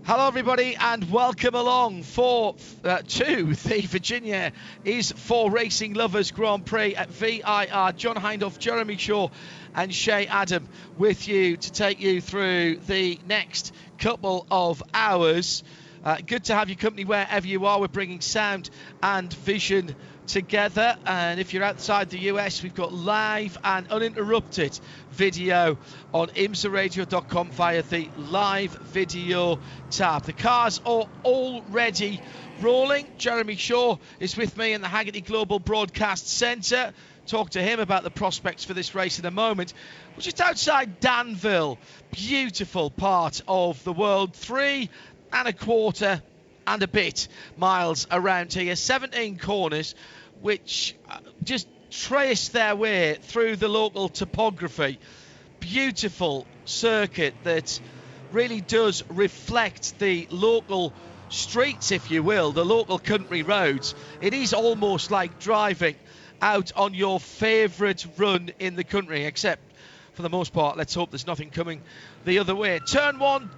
Hello everybody and welcome along to the Virginia is for Racing Lovers Grand Prix at VIR. John Hindhaugh, Jeremy Shaw and Shay Adam with you to take you through the next couple of hours. Good to have your company wherever you are. We're bringing sound and vision together, and if you're outside the US, we've got live and uninterrupted video on IMSARadio.com via the live video tab. The cars are already rolling. Jeremy Shaw is with me in the Haggerty Global Broadcast Centre. Talk to him about the prospects for this race in a moment. We're just outside Danville, beautiful part of the world, 3.25 and a bit miles around here, 17 corners which just trace their way through the local topography. Beautiful circuit that really does reflect the local streets, if you will, the local country roads. It is almost like driving out on your favourite run in the country, except for the most part, let's hope there's nothing coming the other way. Turn one,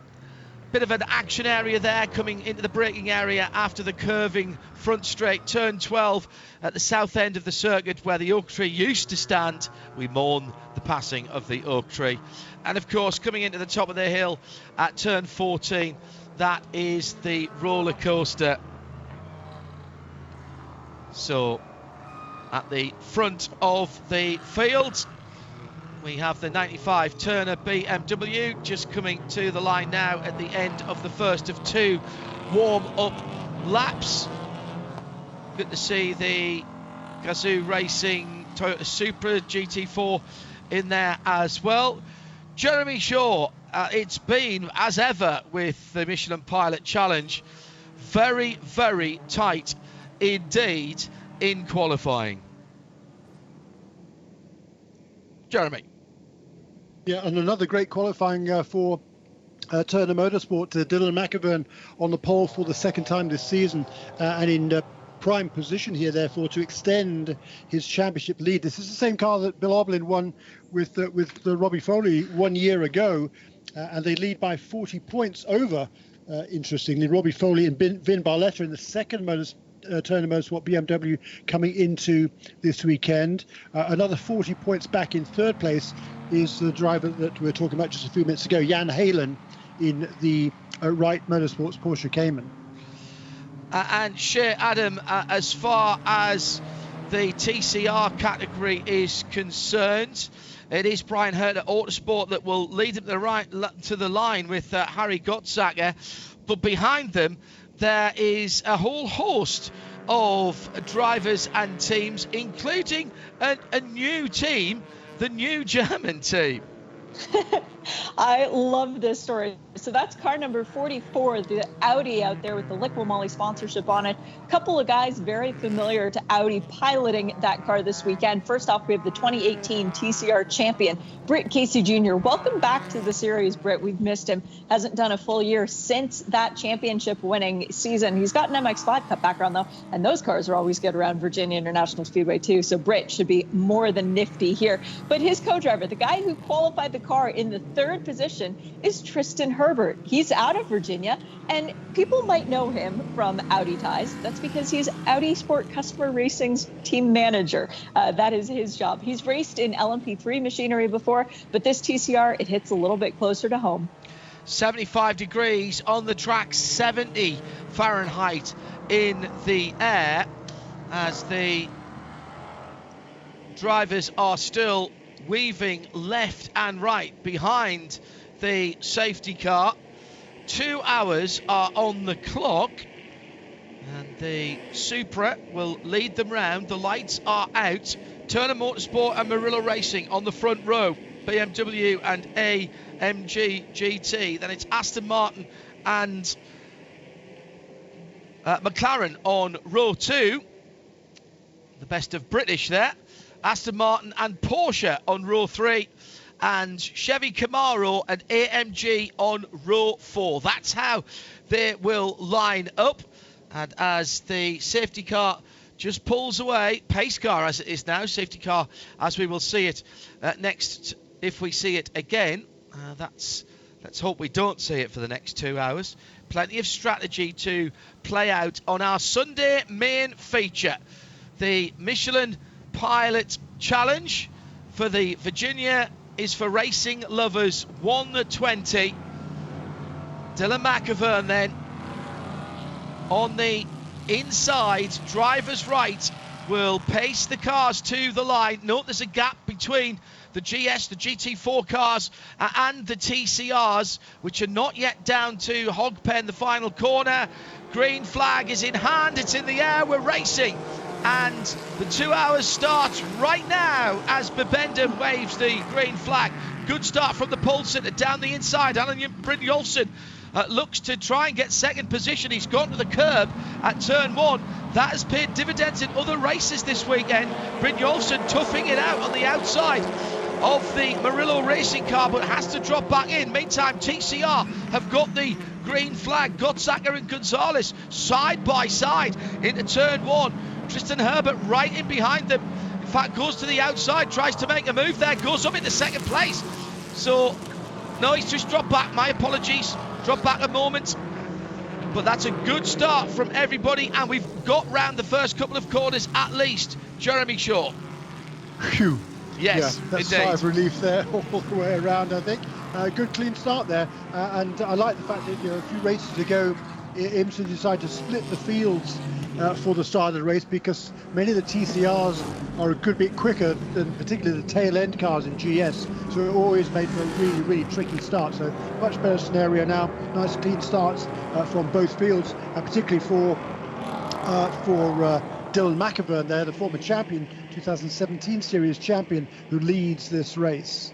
bit of an action area there, coming into the braking area after the curving front straight. Turn 12 at the south end of the circuit where the oak tree used to stand. We mourn the passing of the oak tree. And of course, coming into the top of the hill at turn 14, that is the roller coaster. So at the front of the field, we have the 95 Turner BMW just coming to the line now at the end of the first of two warm-up laps. Good to see the Gazoo Racing Toyota Supra GT4 in there as well. Jeremy Shaw, it's been, as ever with the Michelin Pilot Challenge, very, very tight indeed in qualifying. Jeremy. Yeah, and another great qualifying for Turner Motorsport. Dylan McIvern on the pole for the second time this season, and in prime position here, therefore, to extend his championship lead. This is the same car that Bill Auberlen won with Robbie Foley 1 year ago, and they lead by 40 points over, interestingly, Robbie Foley and Vin Barletta in the second Turner Motorsport BMW coming into this weekend. Another 40 points back in third place is the driver that we were talking about just a few minutes ago, Jan Halen, in the Wright Motorsports Porsche Cayman. And Shay Adam, as far as the TCR category is concerned, it is Brian Herter Autosport that will lead them to the line with Harry Gottsacker, but behind them there is a whole host of drivers and teams, including a new team, the new German team. I love this story. So that's car number 44, the Audi out there with the Liqui Moly sponsorship on it. A couple of guys very familiar to Audi piloting that car this weekend. First off, we have the 2018 TCR champion, Britt Casey Jr. Welcome back to the series, Britt. We've missed him. Hasn't done a full year since that championship winning season. He's got an MX-5 Cup background, though, and those cars are always good around Virginia International Speedway, too. So Britt should be more than nifty here. But his co-driver, the guy who qualified the car in the third position, is Tristan Herbert. He's out of Virginia, and people might know him from Audi ties. That's because he's Audi Sport Customer Racing's team manager. That is his job. He's raced in LMP3 machinery before, but this TCR, it hits a little bit closer to home. 75 degrees on the track, 70 Fahrenheit in the air, as the drivers are still weaving left and right behind the safety car. 2 hours are on the clock, and the Supra will lead them round. The lights are out. Turner Motorsport and Murillo Racing on the front row, BMW and AMG GT. Then it's Aston Martin and McLaren on row 2. The best of British there. Aston Martin and Porsche on row 3, and Chevy Camaro and AMG on row 4. That's how they will line up. And as the safety car just pulls away, pace car as it is now, safety car as we will see it next if we see it again. That's Let's hope we don't see it for the next 2 hours. Plenty of strategy to play out on our Sunday main feature. The Michelin Pilot Challenge for the Virginia is for racing lovers 1:20. Dylan McIvern then on the inside, driver's right, will pace the cars to the line. Note there's a gap between the GS, the GT4 cars and the TCRs, which are not yet down to Hogpen, the final corner. Green flag is in hand, it's in the air, we're racing. And the 2 hours starts right now as Bebenda waves the green flag. Good start from the pole sitter down the inside. Alan Brynjolfsson looks to try and get second position. He's gone to the curb at turn 1. That has paid dividends in other races this weekend. Brynjolfsson toughing it out on the outside of the Murillo racing car, but has to drop back in. Meantime, TCR have got the green flag. Gottsacker and Gonzalez side by side into turn 1. Tristan Herbert right in behind them. In fact, goes to the outside, tries to make a move there, goes up into second place. So, no, he's just dropped back. My apologies. Dropped back a moment. But that's a good start from everybody, and we've got round the first couple of corners at least. Jeremy Shaw. Phew. Yes, yeah, that's indeed. a sigh of relief there all the way around, I think. Good clean start there, and I like the fact that a few races ago IMSA decided to split the fields for the start of the race, because many of the TCRs are a good bit quicker than particularly the tail end cars in GS, so it always made for a really, really tricky start. So much better scenario now, nice clean starts from both fields, particularly for Dylan McIvern there, the former champion, 2017 series champion, who leads this race.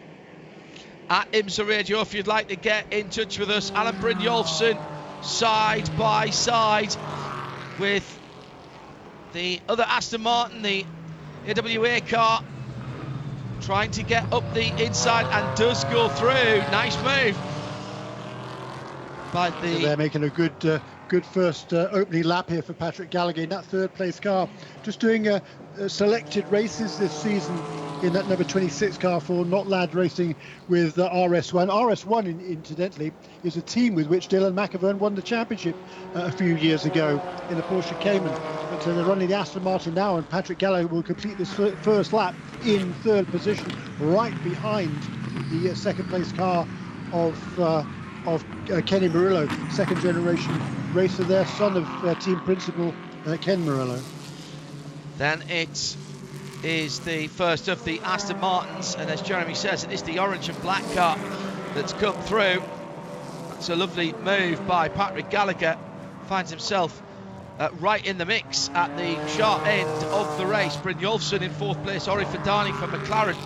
At IMSA Radio, if you'd like to get in touch with us, Alan Brynjolfsson side by side with the other Aston Martin, the AWA car, trying to get up the inside and does go through. Nice move. But So they're making a good first opening lap here for Patrick Gallagher in that third place car. Just doing selected races this season in that number 26 car for Not Lad Racing with RS1. RS1, incidentally, is a team with which Dylan McIvern won the championship a few years ago in a Porsche Cayman. But they're running the Aston Martin now, and Patrick Gallagher will complete this first lap in third position, right behind the second place car of Kenny Murillo, second generation racer there, son of team principal Ken Murillo. then it is the first of the Aston Martins, and as Jeremy says, it is the orange and black car that's come through. That's a lovely move by Patrick Gallagher. Finds himself right in the mix at the sharp end of the race. Brynjolfsson in fourth place, Ori Fadani for McLaren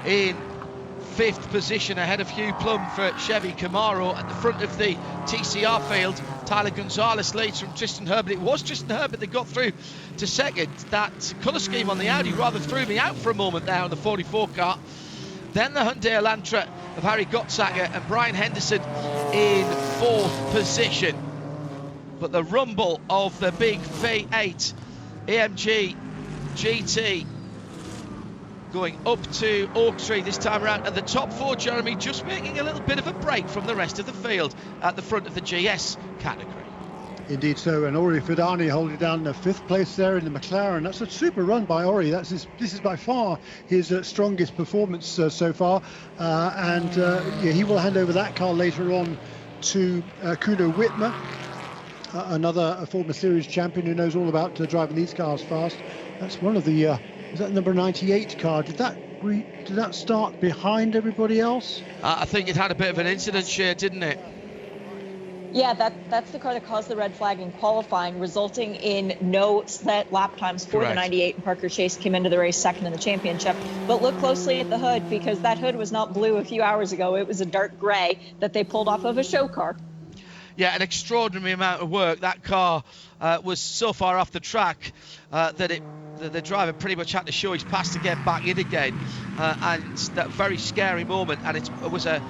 in fifth position, ahead of Hugh Plum for Chevy Camaro. At the front of the TCR field, Tyler Gonzalez leads from Tristan Herbert. It was Tristan Herbert that got through to second. That colour scheme on the Audi rather threw me out for a moment there on the 44 car. Then the Hyundai Elantra of Harry Gottsacker and Brian Henderson in fourth position. But the rumble of the big V8 AMG GT going up to Oak Tree this time around, and the top four, Jeremy, just making a little bit of a break from the rest of the field at the front of the GS category. Indeed so, and Ori Fadani holding down the fifth place there in the McLaren. That's a super run by Ori. This is by far his strongest performance so far, and he will hand over that car later on to Kuno Whitmer, another former series champion who knows all about driving these cars fast. That's one of the is that number 98 car? Did that start behind everybody else? I think it had a bit of an incident, Shea, didn't it? Yeah, that's the car that caused the red flag in qualifying, resulting in no set lap times for Correct. the 98. And Parker Chase came into the race second in the championship. But look closely at the hood, because that hood was not blue a few hours ago. It was a dark gray that they pulled off of a show car. Yeah, an extraordinary amount of work. That car was so far off the track that the driver pretty much had to show his pass to get back in again, and that very scary moment. And it was a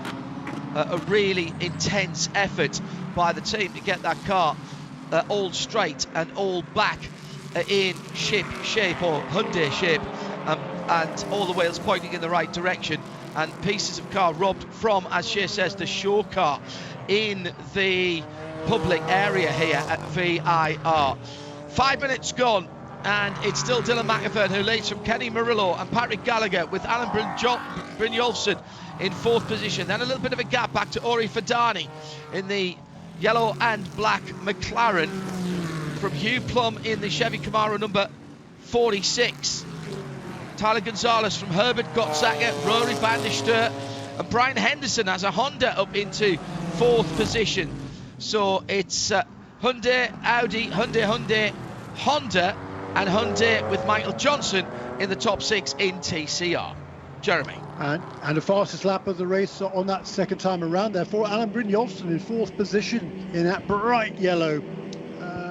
really intense effort by the team to get that car all straight and all back in shape or Hyundai shape, and all the wheels pointing in the right direction. and pieces of car robbed from, as Shea says, the show car in the public area here at VIR. 5 minutes gone, and it's still Dylan McIvern who leads from Kenny Murillo and Patrick Gallagher, with Alan Brynjolfsson in 4th position. Then a little bit of a gap back to Ori Fadani in the yellow and black McLaren, from Hugh Plum in the Chevy Camaro number 46. Tyler Gonzalez from Herbert Gottsacker, Rory van der Steur, and Brian Henderson has a Honda up into 4th position. So it's Hyundai, Audi, Hyundai, Honda, and Hyundai with Michael Johnson in the top 6 in TCR. Jeremy. And the fastest lap of the race on that second time around, therefore, Alan Brynjolfsson in 4th position in that bright yellow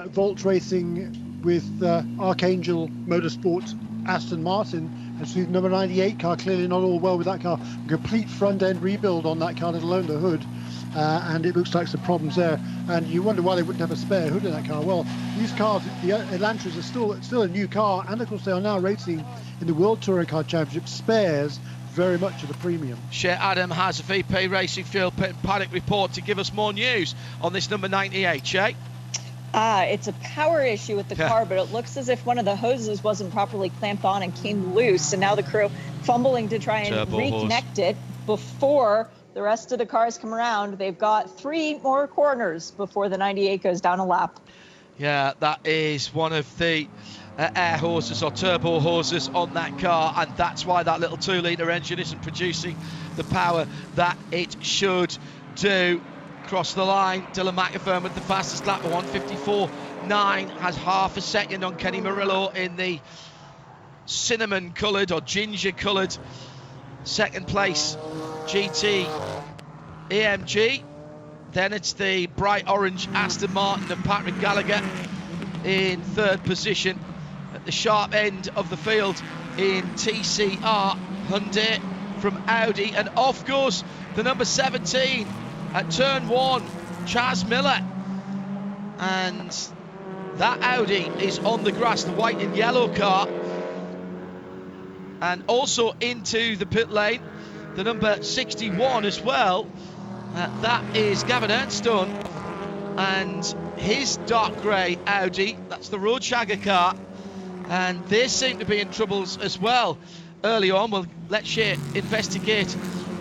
Volt Racing with Archangel Motorsports Aston Martin. And so number 98 car, clearly not all well with that car. Complete front end rebuild on that car, let alone the hood. And it looks like some problems there. And you wonder why they wouldn't have a spare hood in that car. Well, these cars, the Elantras, are still a new car, and of course they are now racing in the World Touring Car Championship. Spares very much at a premium. Shea Adam has a VP Racing Fuel Paddock report to give us more news on this number 98. Shea? It's a power issue with the car, but it looks as if one of the hoses wasn't properly clamped on and came loose, and now the crew fumbling to try and reconnect it before the rest of the cars come around. They've got 3 more corners before the 98 goes down a lap. Yeah, that is one of the air hoses or turbo hoses on that car, and that's why that little 2-litre engine isn't producing the power that it should do. Across the line, Dylan McIvern with the fastest lap, 1:54.9, has half a second on Kenny Murillo in the cinnamon coloured or ginger coloured second place GT AMG. Then it's the bright orange Aston Martin and Patrick Gallagher in 3rd position. At the sharp end of the field in TCR, Hyundai from Audi, and off goes the number 17 at turn 1, Chaz Miller. And that Audi is on the grass, the white and yellow car. And also into the pit lane, the number 61 as well. That is Gavin Ernstone and his dark grey Audi. That's the Road Shagger car. And they seem to be in troubles as well early on. We'll let Shea investigate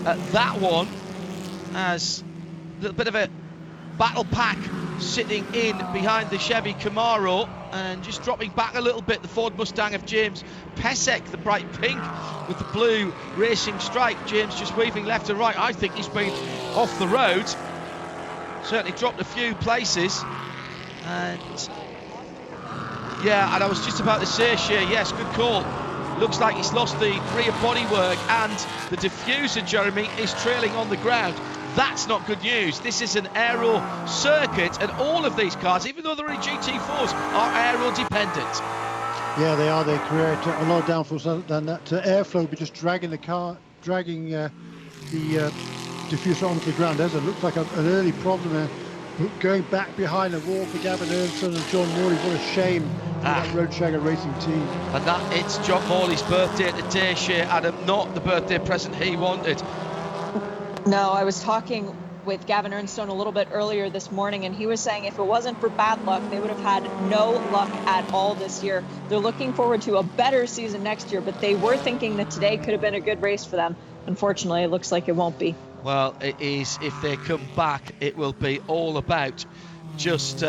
that one, as a little bit of a battle pack sitting in behind the Chevy Camaro, and just dropping back a little bit, the Ford Mustang of James Pesek, the bright pink with the blue racing stripe. James just weaving left and right. I think he's been off the road, certainly dropped a few places. And yeah, and I was just about to say, Shea, yes, good call. Looks like he's lost the rear bodywork, and the diffuser, Jeremy, is trailing on the ground. That's not good news. This is an aero circuit, and all of these cars, even though they're in GT4s, are aero dependent. Yeah, they are. They create a lot of downforce, and that airflow will be just dragging the car, dragging the diffuser onto the ground. There's looks like an early problem there. Going back behind the wall for Gavin Ernstone and John Morley. What a shame for that Road Shagger Racing team. And that it's John Morley's birthday today, Shea Adam, not the birthday present he wanted. No, I was talking with Gavin Ernstone a little bit earlier this morning, and he was saying if it wasn't for bad luck, they would have had no luck at all this year. They're looking forward to a better season next year, but they were thinking that today could have been a good race for them. Unfortunately, it looks like it won't be. Well, it is. If they come back, it will be all about just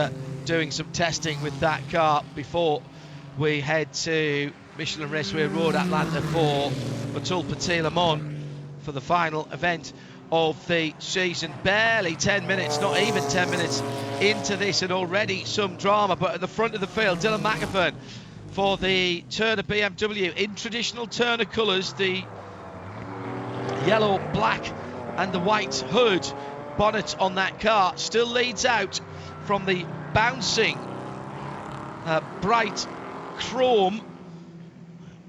doing some testing with that car before we head to Michelin Raceway Road, Atlanta, for Atul Patel Amon for the final event of the season. Barely 10 minutes, not even 10 minutes into this, and already some drama. But at the front of the field, Dylan McIvern for the Turner BMW in traditional Turner colours, the yellow, black and the white hood bonnet on that car, still leads out from the bouncing bright chrome,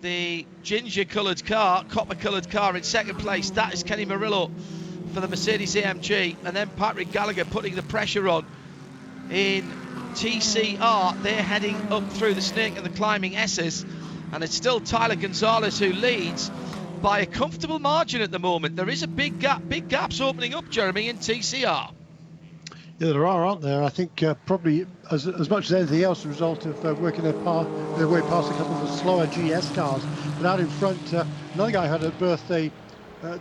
the ginger coloured car, copper coloured car in second place. That is Kenny Murillo for the Mercedes AMG, and then Patrick Gallagher putting the pressure on in TCR. They're heading up through the snake and the climbing S's, and it's still Tyler Gonzalez who leads by a comfortable margin at the moment. There is a big gaps opening up, Jeremy, in TCR. Yeah, there aren't there? I think probably as much as anything else, the result of working their way past a couple of the slower GS cars. But out in front, another guy had a birthday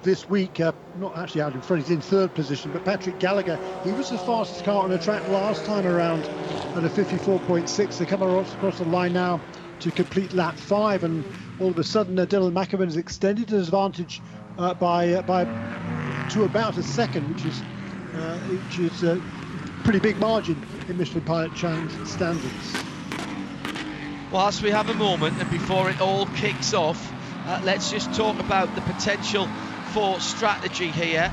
this week, not actually out in front, he's in third position, but Patrick Gallagher, he was the fastest car on the track last time around at a 54.6. They come across the line now to complete lap 5, and all of a sudden Dylan McEwen has extended his advantage by to about a second, which is a pretty big margin in Michelin Pilot Challenge standards. Whilst we have a moment, and before it all kicks off, let's just talk about the potential for strategy here.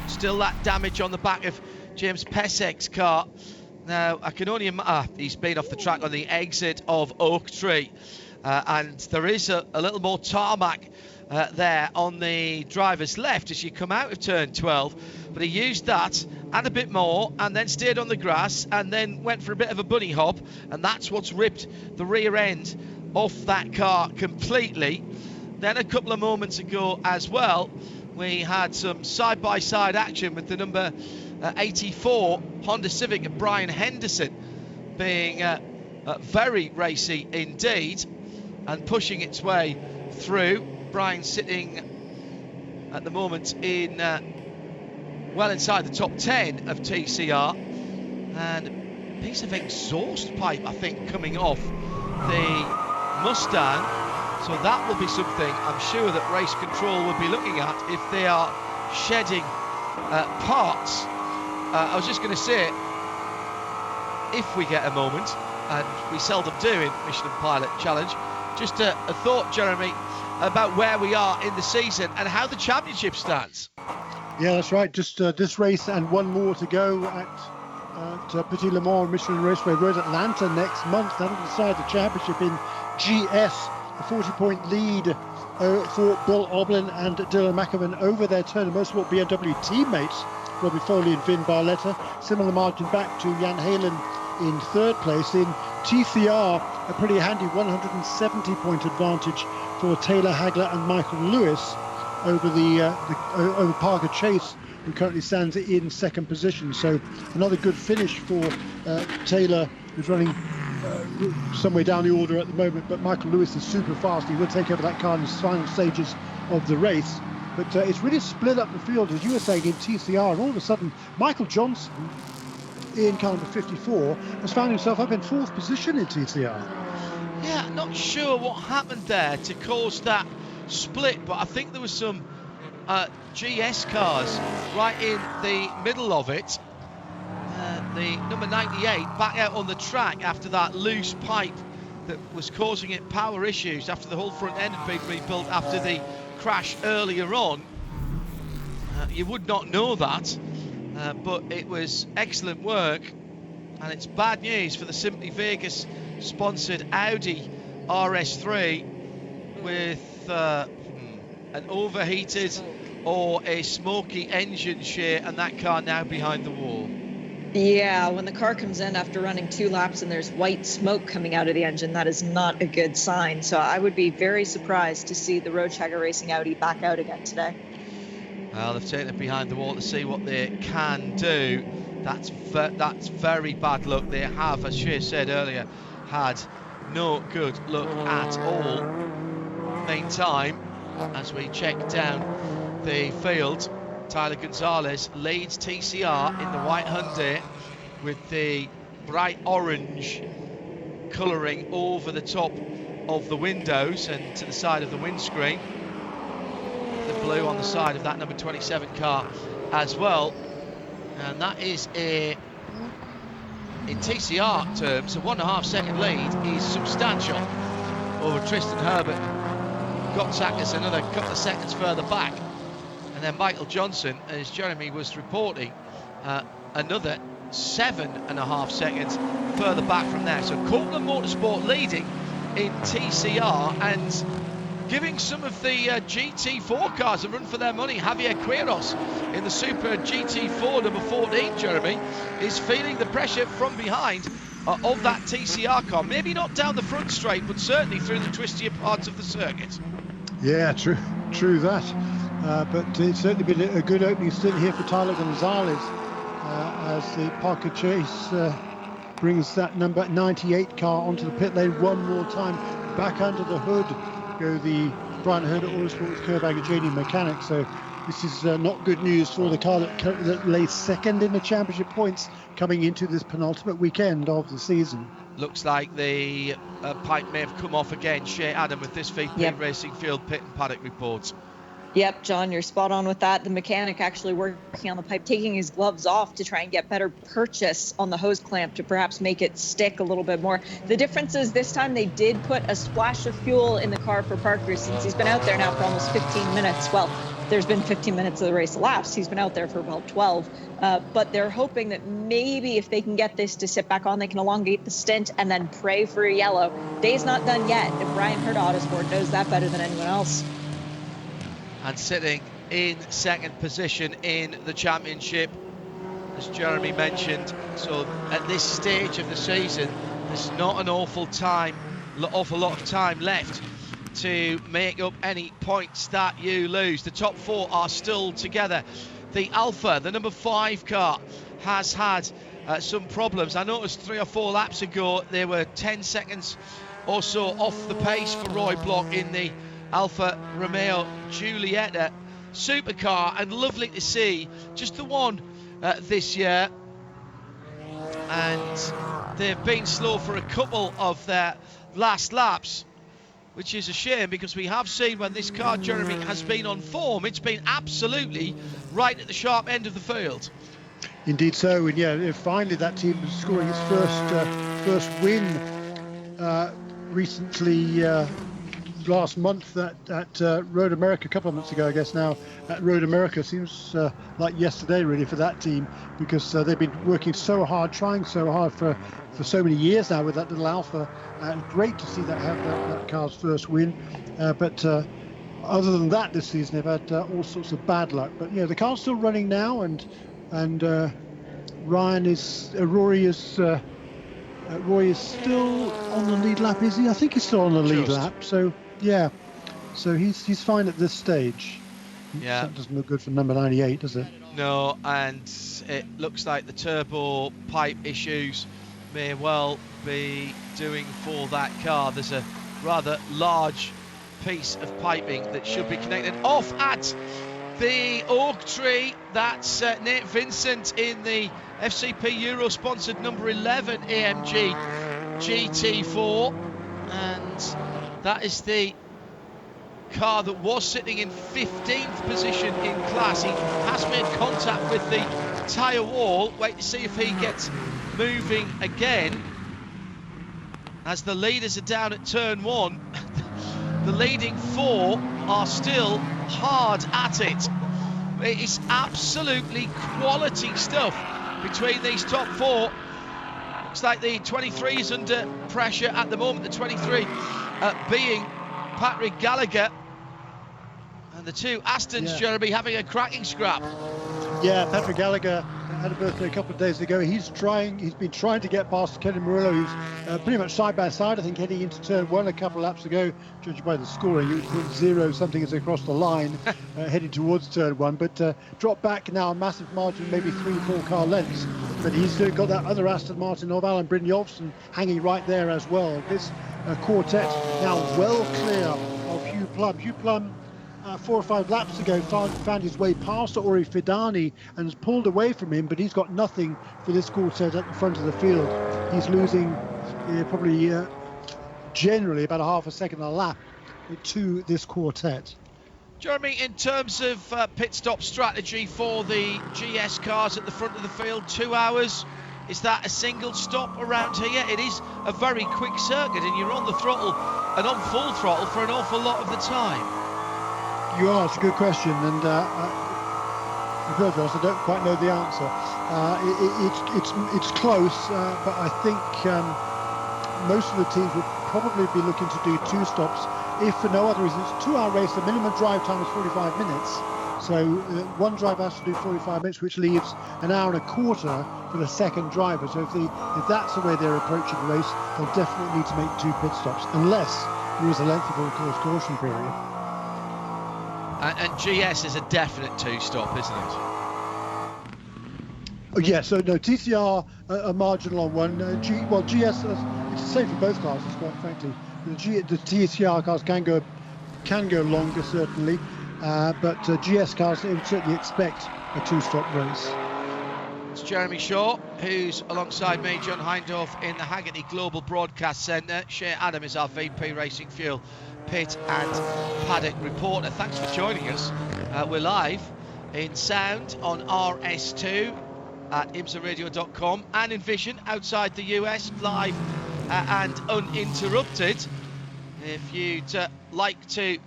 Still that damage on the back of James Pesek's car. Now, I can only he's been off the track on the exit of Oak Tree, and there is a little more tarmac there on the driver's left as you come out of turn 12, but he used that and a bit more, and then stayed on the grass, and then went for a bit of a bunny hop, and that's what's ripped the rear end off that car completely. Then a couple of moments ago as well, we had some side-by-side action with the number 84 Honda Civic of Brian Henderson being very racy indeed and pushing its way through. Brian sitting at the moment in well inside the top 10 of TCR, and a piece of exhaust pipe I think coming off the Mustang. So that will be something I'm sure that race control will be looking at if they are shedding parts. I was just going to say, if we get a moment, and we seldom do in Michelin Pilot Challenge, just a thought, Jeremy, about where we are in the season and how the championship stands. Yeah, that's right. Just this race and one more to go at Petit Le Mans Michelin Raceway Road Atlanta next month. That'll decide the championship in GS. A 40-point lead for Bill Oblin and Dylan McEwen over their Turner Motorsport BMW teammates, Robbie Foley and Vin Barletta. Similar margin back to Jan Halen in third place. In TCR, a pretty handy 170-point advantage for Taylor Hagler and Michael Lewis over over Parker Chase, who currently stands in second position. So another good finish for Taylor, who's running somewhere down the order at the moment, but Michael Lewis is super fast. He will take over that car in the final stages of the race. But it's really split up the field, as you were saying, in TCR, and all of a sudden Michael Johnson in car number 54 has found himself up in fourth position in TCR. Yeah, not sure what happened there to cause that split, but I think there was some GS cars right in the middle of it. The number 98 back out on the track after that loose pipe that was causing it power issues after the whole front end had been rebuilt after the crash earlier on. You would not know that, but it was excellent work, and it's bad news for the Simply Vegas sponsored Audi RS3 with an overheated or a smoky engine share, and that car now behind the wall. Yeah, when the car comes in after running 2 laps and there's white smoke coming out of the engine, that is not a good sign. So I would be very surprised to see the Roadshagger Racing Audi back out again today. Well, they've taken it behind the wall to see what they can do. That's very bad luck. They have, as Shea said earlier, had no good luck at all. Meantime, as we check down the field, Tyler Gonzalez leads TCR in the white Hyundai with the bright orange colouring over the top of the windows and to the side of the windscreen. The blue on the side of that number 27 car as well. And that is in TCR terms, a 1.5 second lead is substantial over Tristan Herbert. Gottsacker's another couple of seconds further back. And then Michael Johnson, as Jeremy was reporting, another 7.5 seconds further back from there. So Cortland Motorsport leading in TCR and giving some of the GT4 cars a run for their money. Javier Quiros in the Super GT4 number 14, Jeremy, is feeling the pressure from behind of that TCR car. Maybe not down the front straight, but certainly through the twistier parts of the circuit. Yeah, true. True that. But it's certainly been a good opening stint here for Tyler Gonzalez as the Parker Chase brings that number 98 car onto the pit lane one more time. Back under the hood go the Brian Herder Autosports VIRginia Mechanics. So this is not good news for the car that lays second in the championship points coming into this penultimate weekend of the season. Looks like the pipe may have come off again. Shay Adam with this VP Racing Field pit and paddock reports. Yep, John, you're spot on with that. The mechanic actually working on the pipe, taking his gloves off to try and get better purchase on the hose clamp to perhaps make it stick a little bit more. The difference is this time they did put a splash of fuel in the car for Parker since he's been out there now for almost 15 minutes. Well, there's been 15 minutes of the race elapsed. He's been out there for about 12. But they're hoping that maybe if they can get this to sit back on, they can elongate the stint and then pray for a yellow. Day's not done yet, and Brian Herder Autosport knows that better than anyone else. And sitting in second position in the championship, as Jeremy mentioned. So at this stage of the season, there's not an awful lot of time left to make up any points that you lose. The top four are still together. The Alpha, the number 5 car, has had some problems. I noticed 3 or 4 laps ago they were 10 seconds or so off the pace for Roy Block in the Alfa Romeo Giulietta supercar, and lovely to see just the one this year. And they've been slow for a couple of their last laps, which is a shame, because we have seen when this car, Jeremy, has been on form, it's been absolutely right at the sharp end of the field. Indeed so, and yeah, finally that team is scoring its first win recently. Last month at Road America, a couple of months ago, I guess now, at Road America. Seems like yesterday really for that team, because they've been working so hard, trying so hard for so many years now with that little Alpha, and great to see that car's first win. But other than that, this season they've had all sorts of bad luck. But yeah, the car's still running now, and Rory is still on the lead lap, is he? I think he's still on the lead lap. So yeah, so he's fine at this stage. Yeah, that doesn't look good for number 98, does it? No, and it looks like the turbo pipe issues may well be doing for that car. There's a rather large piece of piping that should be connected off at the oak tree. That's Nate Vincent in the FCP Euro sponsored number 11 AMG GT4, and that is the car that was sitting in 15th position in class. He has made contact with the tyre wall. Wait to see if he gets moving again, as the leaders are down at turn 1. The leading 4 are still hard at it. It is absolutely quality stuff between these top 4. Looks like the 23 is under pressure at the moment. The 23 being Patrick Gallagher, and the 2 Astons, Jeremy, having a cracking scrap. Yeah, Patrick Gallagher had a birthday a couple of days ago. He's been trying to get past Kenny Murillo, who's pretty much side by side, I think, heading into turn 1 a couple of laps ago, judging by the scoring. He was 0 something as across the line, heading towards turn 1, but dropped back now a massive margin, maybe 3-4 car lengths. But he's still got that other Aston Martin of Alan Brynjolfsson hanging right there as well. This quartet now well clear of Hugh Plum. Hugh Plum, 4 or 5 laps ago, found his way past Ori Fidani and has pulled away from him, but he's got nothing for this quartet at the front of the field. He's losing probably generally about a half a second a lap to this quartet. Jeremy, in terms of pit stop strategy for the GS cars at the front of the field, 2 hours, is that a single stop around here? It is a very quick circuit, and you're on the throttle and on full throttle for an awful lot of the time. You are, it's a good question, and I don't quite know the answer. It's close, but I think most of the teams would probably be looking to do 2 stops, if for no other reason. It's a 2-hour race. The minimum drive time is 45 minutes, so one driver has to do 45 minutes, which leaves an hour and a quarter for the second driver. So if that's the way they're approaching the race, they'll definitely need to make 2 pit stops, unless there is a lengthy, of course, caution period. And GS is a definite two-stop, isn't it? Yeah, so no, TCR a marginal on one. GS, it's the same for both cars, quite frankly. The TCR cars can go longer, certainly, but GS cars would certainly expect a two-stop race. It's Jeremy Shaw, who's alongside me, John Hindhaugh, in the Haggerty Global Broadcast Centre. Shea Adam is our VP Racing Fuel pit and paddock reporter. Thanks for joining us. We're live in sound on RS2 at IMSARadio.com and in vision outside the US, live and uninterrupted. If you'd like to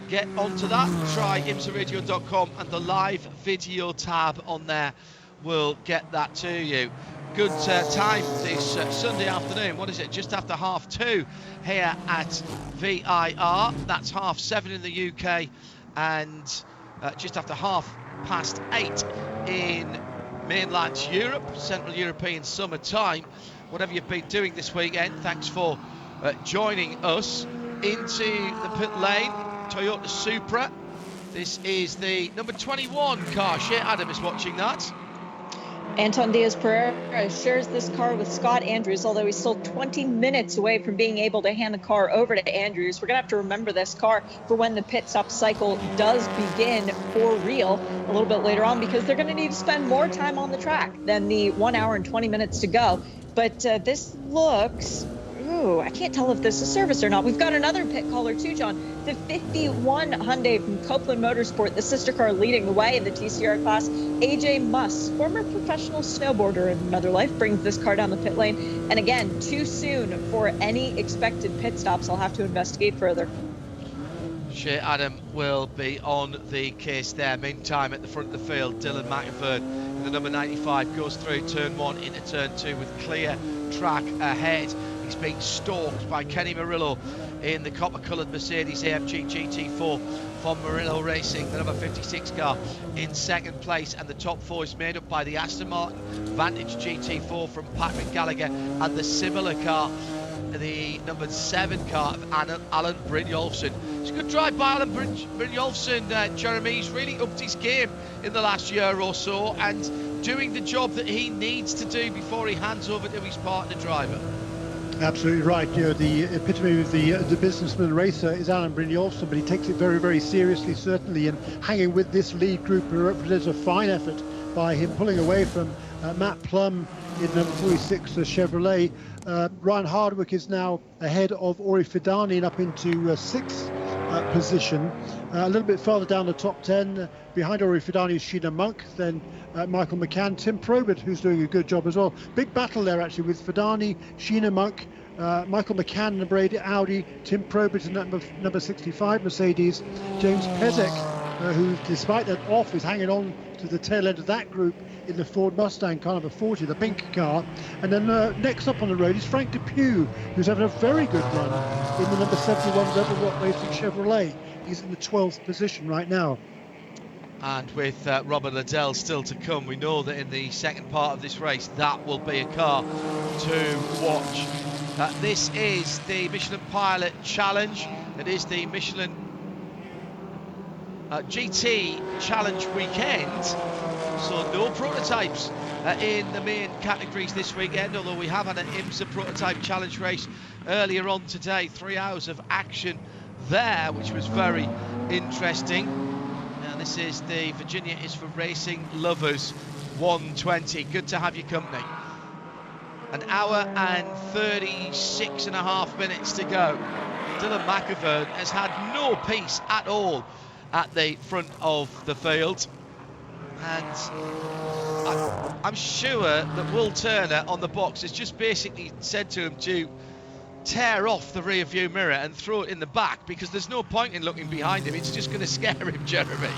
get onto that, try IMSARadio.com and the live video tab on there will get that to you. Good time this Sunday afternoon. What is it? Just after 2:30 here at VIR. That's 7:30 in the UK and just after 8:30 in mainland Europe, Central European summer time. Whatever you've been doing this weekend, thanks for joining us. Into the pit lane, Toyota Supra. This is the number 21 car. Shea Adam is watching that. Anton Diaz-Pereira shares this car with Scott Andrews, although he's still 20 minutes away from being able to hand the car over to Andrews. We're going to have to remember this car for when the pit stop cycle does begin for real a little bit later on, because they're going to need to spend more time on the track than the 1 hour and 20 minutes to go. But this looks... Ooh, I can't tell if this is service or not. We've got another pit caller too, John. The 51 Hyundai from Copeland Motorsport, the sister car leading the way in the TCR class. AJ Muss, former professional snowboarder in another life, brings this car down the pit lane. And again, too soon for any expected pit stops. I'll have to investigate further. Shea Adam will be on the case there. Meantime, at the front of the field, Dylan McIvern in the number 95 goes through turn 1 into turn 2 with clear track ahead. He's being stalked by Kenny Murillo in the copper-coloured Mercedes AMG GT4 from Murillo Racing, the number 56 car in second place, and the top 4 is made up by the Aston Martin Vantage GT4 from Patrick Gallagher and the similar car, the number 7 car of Alan Brynjolfsson. It's a good drive by Alan Brynjolfsson, Jeremy. He's really upped his game in the last year or so and doing the job that he needs to do before he hands over to his partner driver. Absolutely right. You know, the epitome of the businessman racer is Alan Brynjolfsson, but he takes it very, very seriously, certainly, and hanging with this lead group represents a fine effort by him, pulling away from Matt Plum in number 46 Chevrolet. Ryan Hardwick is now ahead of Ori Fidani and up into 6th position. A little bit further down the top 10, behind Ori Fidani is Sheena Monk, then Michael McCann, Tim Probert, who's doing a good job as well. Big battle there actually with Fidani, Sheena Monk, Michael McCann, number 8 Audi, Tim Probert in number 65 Mercedes, James Pezek, who despite that off is hanging on to the tail end of that group in the Ford Mustang car number 40, the pink car. And then next up on the road is Frank Depew, who's having a very good run in the number 71 Rebel Rock Racing Chevrolet. He's in the 12th position right now. And with Robert Liddell still to come, we know that in the second part of this race, that will be a car to watch. This is the Michelin Pilot Challenge. It is the Michelin GT Challenge weekend. So no prototypes in the main categories this weekend, although we have had an IMSA Prototype Challenge race earlier on today. 3 hours of action there, which was very interesting. Now this is the Virginia is for Racing Lovers 120. Good to have your company. An hour and 36 and a half minutes to go. Dylan McIvern has had no peace at all at the front of the field. And I'm sure that Will Turner on the box has just basically said to him to tear off the rear view mirror and throw it in the back, because there's no point in looking behind him. It's just going to scare him, Jeremy.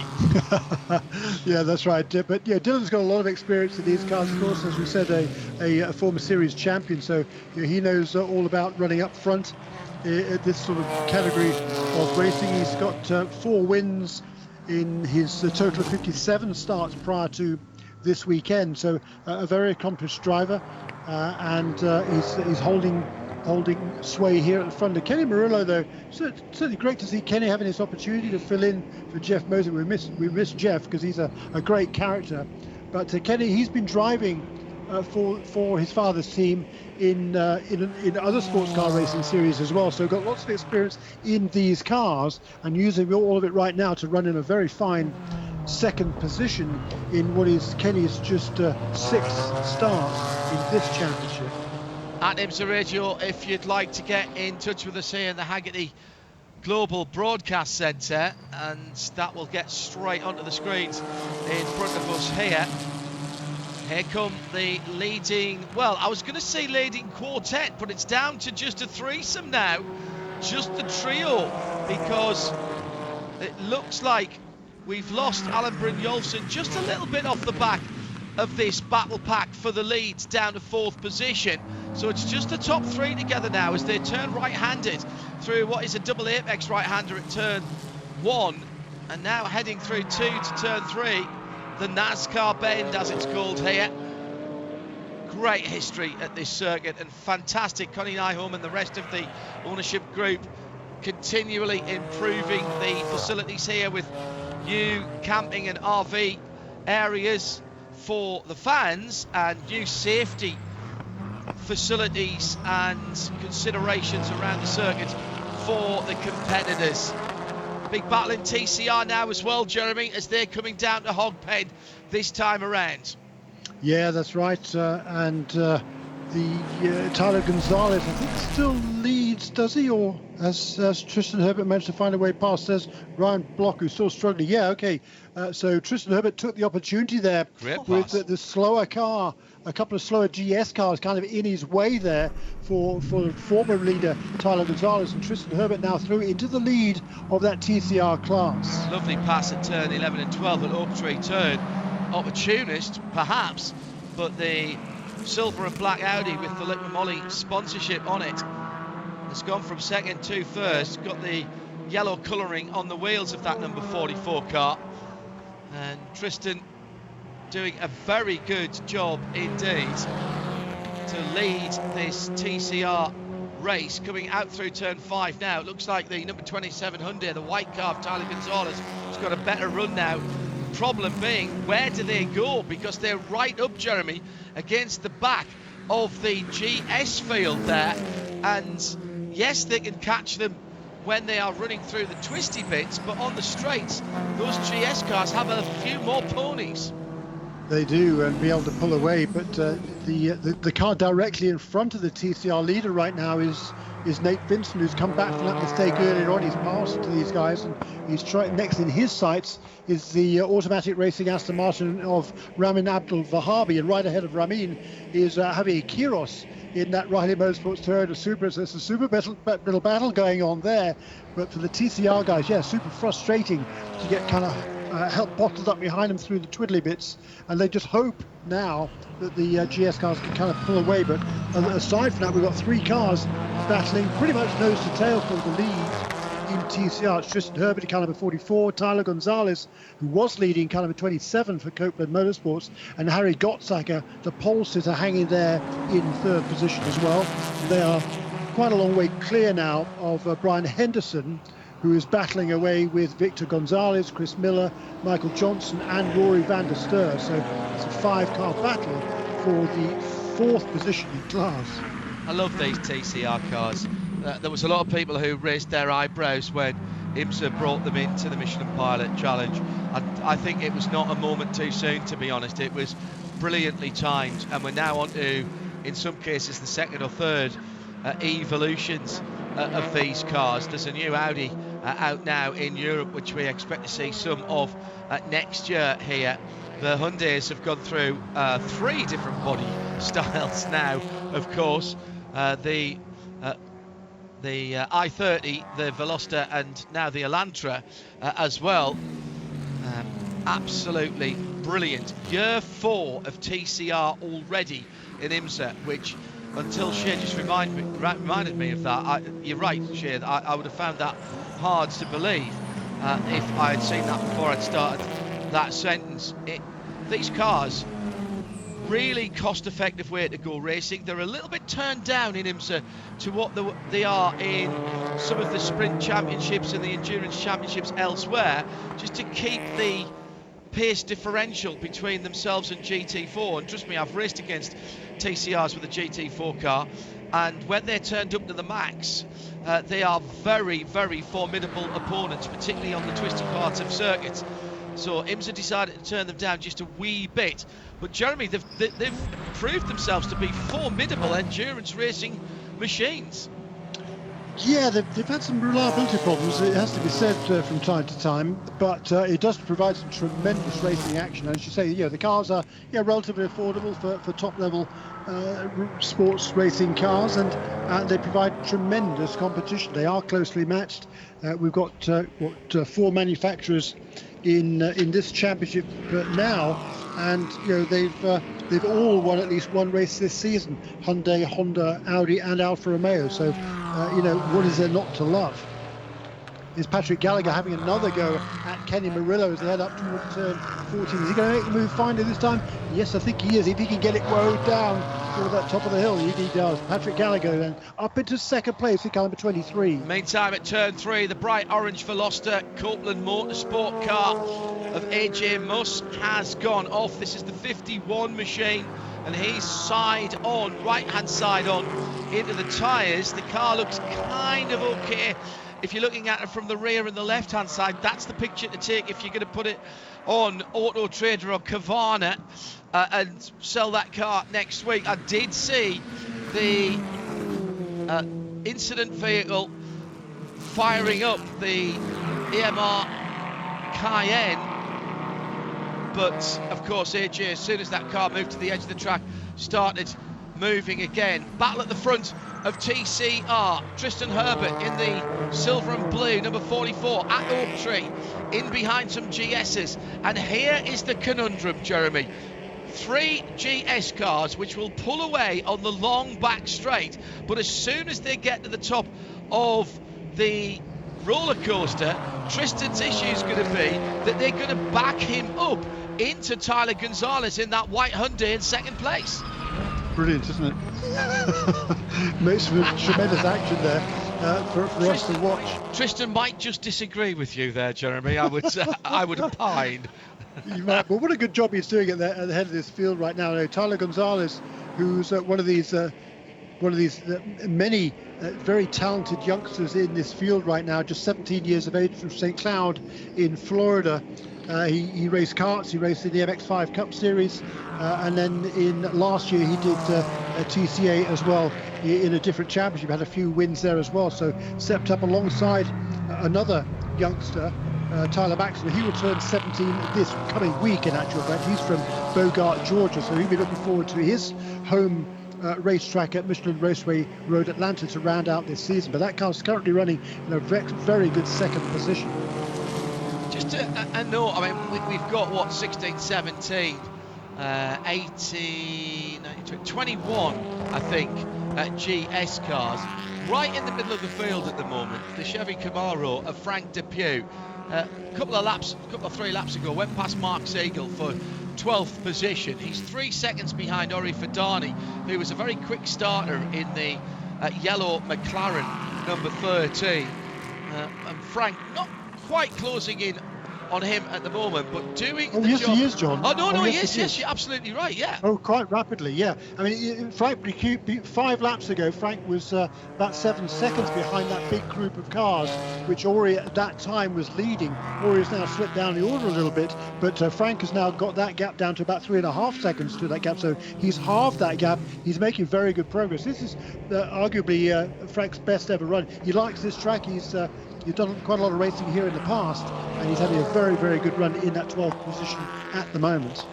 Yeah, that's right. But yeah, Dylan's got a lot of experience in these cars, of course, as we said, a former series champion, so you know, he knows all about running up front at this sort of category of racing. He's got 4 wins in his total of 57 starts prior to this weekend, so a very accomplished driver, and he's holding holding sway here at the front of Kenny Murillo, though. Certainly great to see Kenny having this opportunity to fill in for Jeff Moser. We miss Jeff because he's a great character, but Kenny, he's been driving for his father's team in other sports car racing series as well, so got lots of experience in these cars and using all of it right now to run in a very fine second position in what is Kenny's just sixth start in this championship. At IMSA Radio, if you'd like to get in touch with us here in the Haggerty Global Broadcast Centre, and that will get straight onto the screens in front of us here. Here come the leading, well, I was going to say leading quartet, but it's down to just a threesome now, just the trio, because it looks like we've lost Alan Brynjolfsson just a little bit off the back of this battle pack for the lead, down to fourth position. So it's just the top three together now as they turn right-handed through what is a double apex right-hander at turn 1, and now heading through 2 to turn 3, the NASCAR bend as it's called here. Great history at this circuit and fantastic. Connie Nyholm and the rest of the ownership group continually improving the facilities here with new camping and RV areas for the fans and new safety facilities and considerations around the circuit for the competitors. Big battle in TCR now as well, Jeremy, as they're coming down to Hogpen this time around. Yeah, that's right. And the Tyler Gonzalez, I think, still leads, does he? Or as Tristan Herbert managed to find a way past, says Ryan Block, who's still struggling. Yeah, okay. So Tristan Herbert took the opportunity there with the slower car, a couple of slower GS cars kind of in his way there for former leader Tyler Gonzalez, and Tristan Herbert now through into the lead of that TCR class. Lovely pass at turn 11 and 12 at Oak Tree turn. Opportunist, perhaps, but the silver and black Audi with the Liquid Moly sponsorship on it has gone from second to first, got the yellow colouring on the wheels of that number 44 car, and Tristan doing a very good job indeed to lead this TCR race. Coming out through turn 5 now, it looks like the number 27 Hyundai, the white car of Tyler Gonzalez, has got a better run now. Problem being, where do they go? Because they're right up, Jeremy, against the back of the GS field there, and yes, they can catch them when they are running through the twisty bits, but on the straights, those GS cars have a few more ponies. They do, and be able to pull away, but the car directly in front of the TCR leader right now is Nate Vincent, who's come back from that mistake earlier on. He's passed to these guys, and he's next in his sights is the automatic racing Aston Martin of Ramin Abdul Vahabi, and right ahead of Ramin is Javier Quiros in that Riley Motorsports Toyota Supra. So it's a super little battle going on there, but for the TCR guys, yeah, super frustrating to get kind of help bottled up behind them through the twiddly bits, and they just hope now that the GS cars can kind of pull away. But aside from that, we've got three cars battling pretty much nose to tail for the lead in TCR. It's Tristan Herbert, car number 44, Tyler Gonzalez, who was leading, car number 27 for Copeland Motorsports, and Harry Gottsacker, the pole sitter, hanging there in third position as well. They are quite a long way clear now of Brian Henderson, who is battling away with Victor Gonzalez, Chris Miller, Michael Johnson and Rory van der Steur. So it's a 5-car battle for the fourth position in class. I love these TCR cars. There was a lot of people who raised their eyebrows when IMSA brought them into the Michelin Pilot Challenge. I think it was not a moment too soon, to be honest. It was brilliantly timed, and we're now on to, in some cases, the second or third evolutions of these cars. There's a new Audi out now in Europe, which we expect to see some of next year here. The Hyundais have gone through 3 different body styles now, of course. The i30, the Veloster, and now the Elantra as well. Absolutely brilliant. Year 4 of TCR already in IMSA, which, until Shea just reminded me of that, you're right, Shea, I would have found that hard to believe if I had seen that before I'd started that sentence. These cars really cost-effective way to go racing. They're a little bit turned down in IMSA to what they are in some of the sprint championships and the endurance championships elsewhere, just to keep the pace differential between themselves and GT4. And trust me, I've raced against TCRs with a GT4 car, and when they're turned up to the max, they are very, very formidable opponents, particularly on the twisty parts of circuits. So IMSA decided to turn them down just a wee bit. But Jeremy, they've proved themselves to be formidable endurance racing machines. Yeah, they've had some reliability problems, it has to be said, from time to time, but it does provide some tremendous racing action. As you say, the cars are relatively affordable for top-level sports racing cars, and they provide tremendous competition. They are closely matched. We've got 4 manufacturers in this championship now, and they've all won at least one race this season: Hyundai, Honda, Audi, and Alfa Romeo. So what is there not to love? Is Patrick Gallagher having another go at Kenny Murillo as they head up towards turn 14? Is he going to make the move finally this time? Yes, I think he is. If he can get it rowed down toward that top of the hill, he does. Patrick Gallagher then up into second place in car number 23. Meantime, at turn 3, the bright orange Veloster Copeland Motorsport car of AJ Muss has gone off. This is the 51 machine, and he's side on, right-hand side on, into the tyres. The car looks kind of okay. If you're looking at it from the rear and the left-hand side, that's the picture to take if you're going to put it on Auto Trader or Carvana and sell that car next week. I did see the incident vehicle firing up the EMR Cayenne, but of course AJ, as soon as that car moved to the edge of the track, started moving again. Battle at the front of TCR. Tristan Herbert in the silver and blue, number 44 at Oak Tree, in behind some GS's. And here is the conundrum, Jeremy. 3 GS cars which will pull away on the long back straight, but as soon as they get to the top of the roller coaster, Tristan's issue is going to be that they're going to back him up into Tyler Gonzalez in that white Hyundai in second place. Brilliant, isn't it? Makes tremendous action there for us to watch. Tristan might just disagree with you there, Jeremy. I would opine. You might, but what a good job he's doing at the head of this field right now. Tyler Gonzalez, who's one of these many very talented youngsters in this field right now, just 17 years of age, from St. Cloud in Florida. He raced karts, he raced in the MX5 Cup Series, and then in last year he did a TCA as well in a different championship, had a few wins there as well, so stepped up alongside another youngster, Tyler Baxter. He will turn 17 this coming week in actual fact. He's from Bogart, Georgia, so he'll be looking forward to his home racetrack at Michelin Raceway Road, Atlanta, to round out this season. But that car's currently running in a very good second position. Just a note, I mean, we've got 16, 17, 18, 19, 21, I think, GS cars right in the middle of the field at the moment. The Chevy Camaro of Frank Depew, a couple of 3 laps ago, went past Mark Siegel for 12th position. He's 3 seconds behind Ori Fadani, who was a very quick starter in the yellow McLaren number 13. And Frank not quite closing in on him at the moment, but doing the job. He is, John. Yes, you're absolutely right, yeah. Oh, quite rapidly, yeah. I mean, Frank, 5 laps ago, Frank was about 7 seconds behind that big group of cars, which Ori at that time was leading. Ori has now slipped down the order a little bit, but Frank has now got that gap down to about 3.5 seconds to that gap, so he's halved that gap. He's making very good progress. This is arguably Frank's best ever run. He likes this track. He's done quite a lot of racing here in the past, and he's having a very good run in that 12th position at the moment.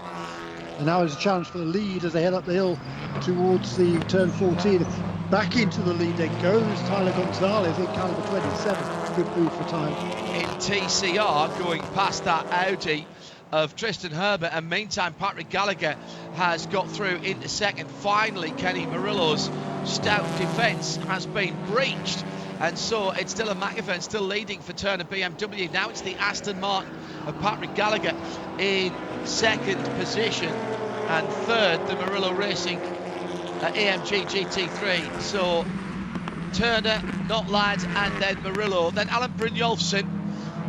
And now there's a challenge for the lead as they head up the hill towards the turn 14. Back into the lead then goes Tyler Gonzalez in car number 27. Good move for Tyler. In TCR, going past that Audi of Tristan Herbert, and meantime Patrick Gallagher has got through into second. Finally, Kenny Murillo's stout defence has been breached, and so it's still a McEwen still leading for Turner BMW. Now it's the Aston Martin of Patrick Gallagher in second position. and third the Murillo Racing AMG GT3. So Turner, Not Lad, and then Murillo. Then Alan Brynjolfsson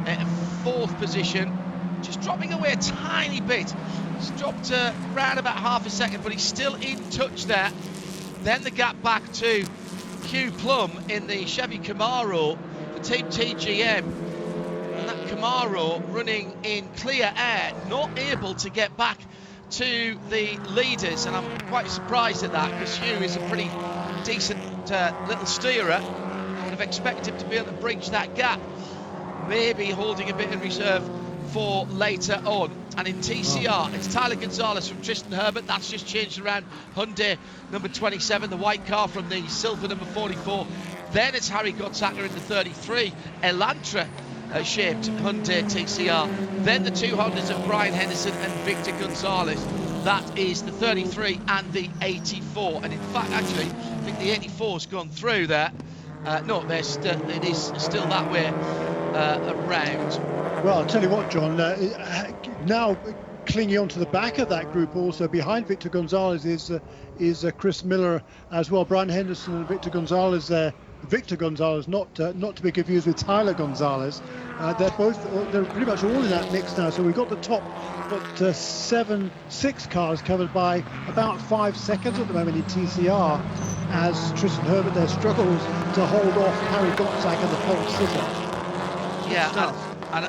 in fourth position, just dropping away a tiny bit. He's dropped around about half a second, but he's still in touch there. Then the gap back to Hugh Plum in the Chevy Camaro for Team TGM. And that Camaro running in clear air, not able to get back to the leaders. And I'm quite surprised at that, because Hugh is a pretty decent little steerer. I would have expected him to be able to breach that gap. Maybe holding a bit in reserve for later on. And in TCR, it's Tyler Gonzalez from Tristan Herbert. That's just changed around. Hyundai number 27, the white car from the silver number 44. Then it's Harry Gottsacker in the 33, Elantra shaped Hyundai TCR. Then the two Hondas of Brian Henderson and Victor Gonzalez. That is the 33 and the 84. And in fact, actually, I think the 84's gone through there. No, it is still that way around. Well, I'll tell you what, John, now clinging onto the back of that group also behind Victor Gonzalez is Chris Miller as well. Brian Henderson and Victor Gonzalez there. Victor Gonzalez, not to be confused with Tyler Gonzalez. They're pretty much all in that mix now. So we've got the top, six cars covered by about 5 seconds at the moment in TCR, as Tristan Herbert there struggles to hold off Harry Gottsacker, the pole sitter. Yeah, I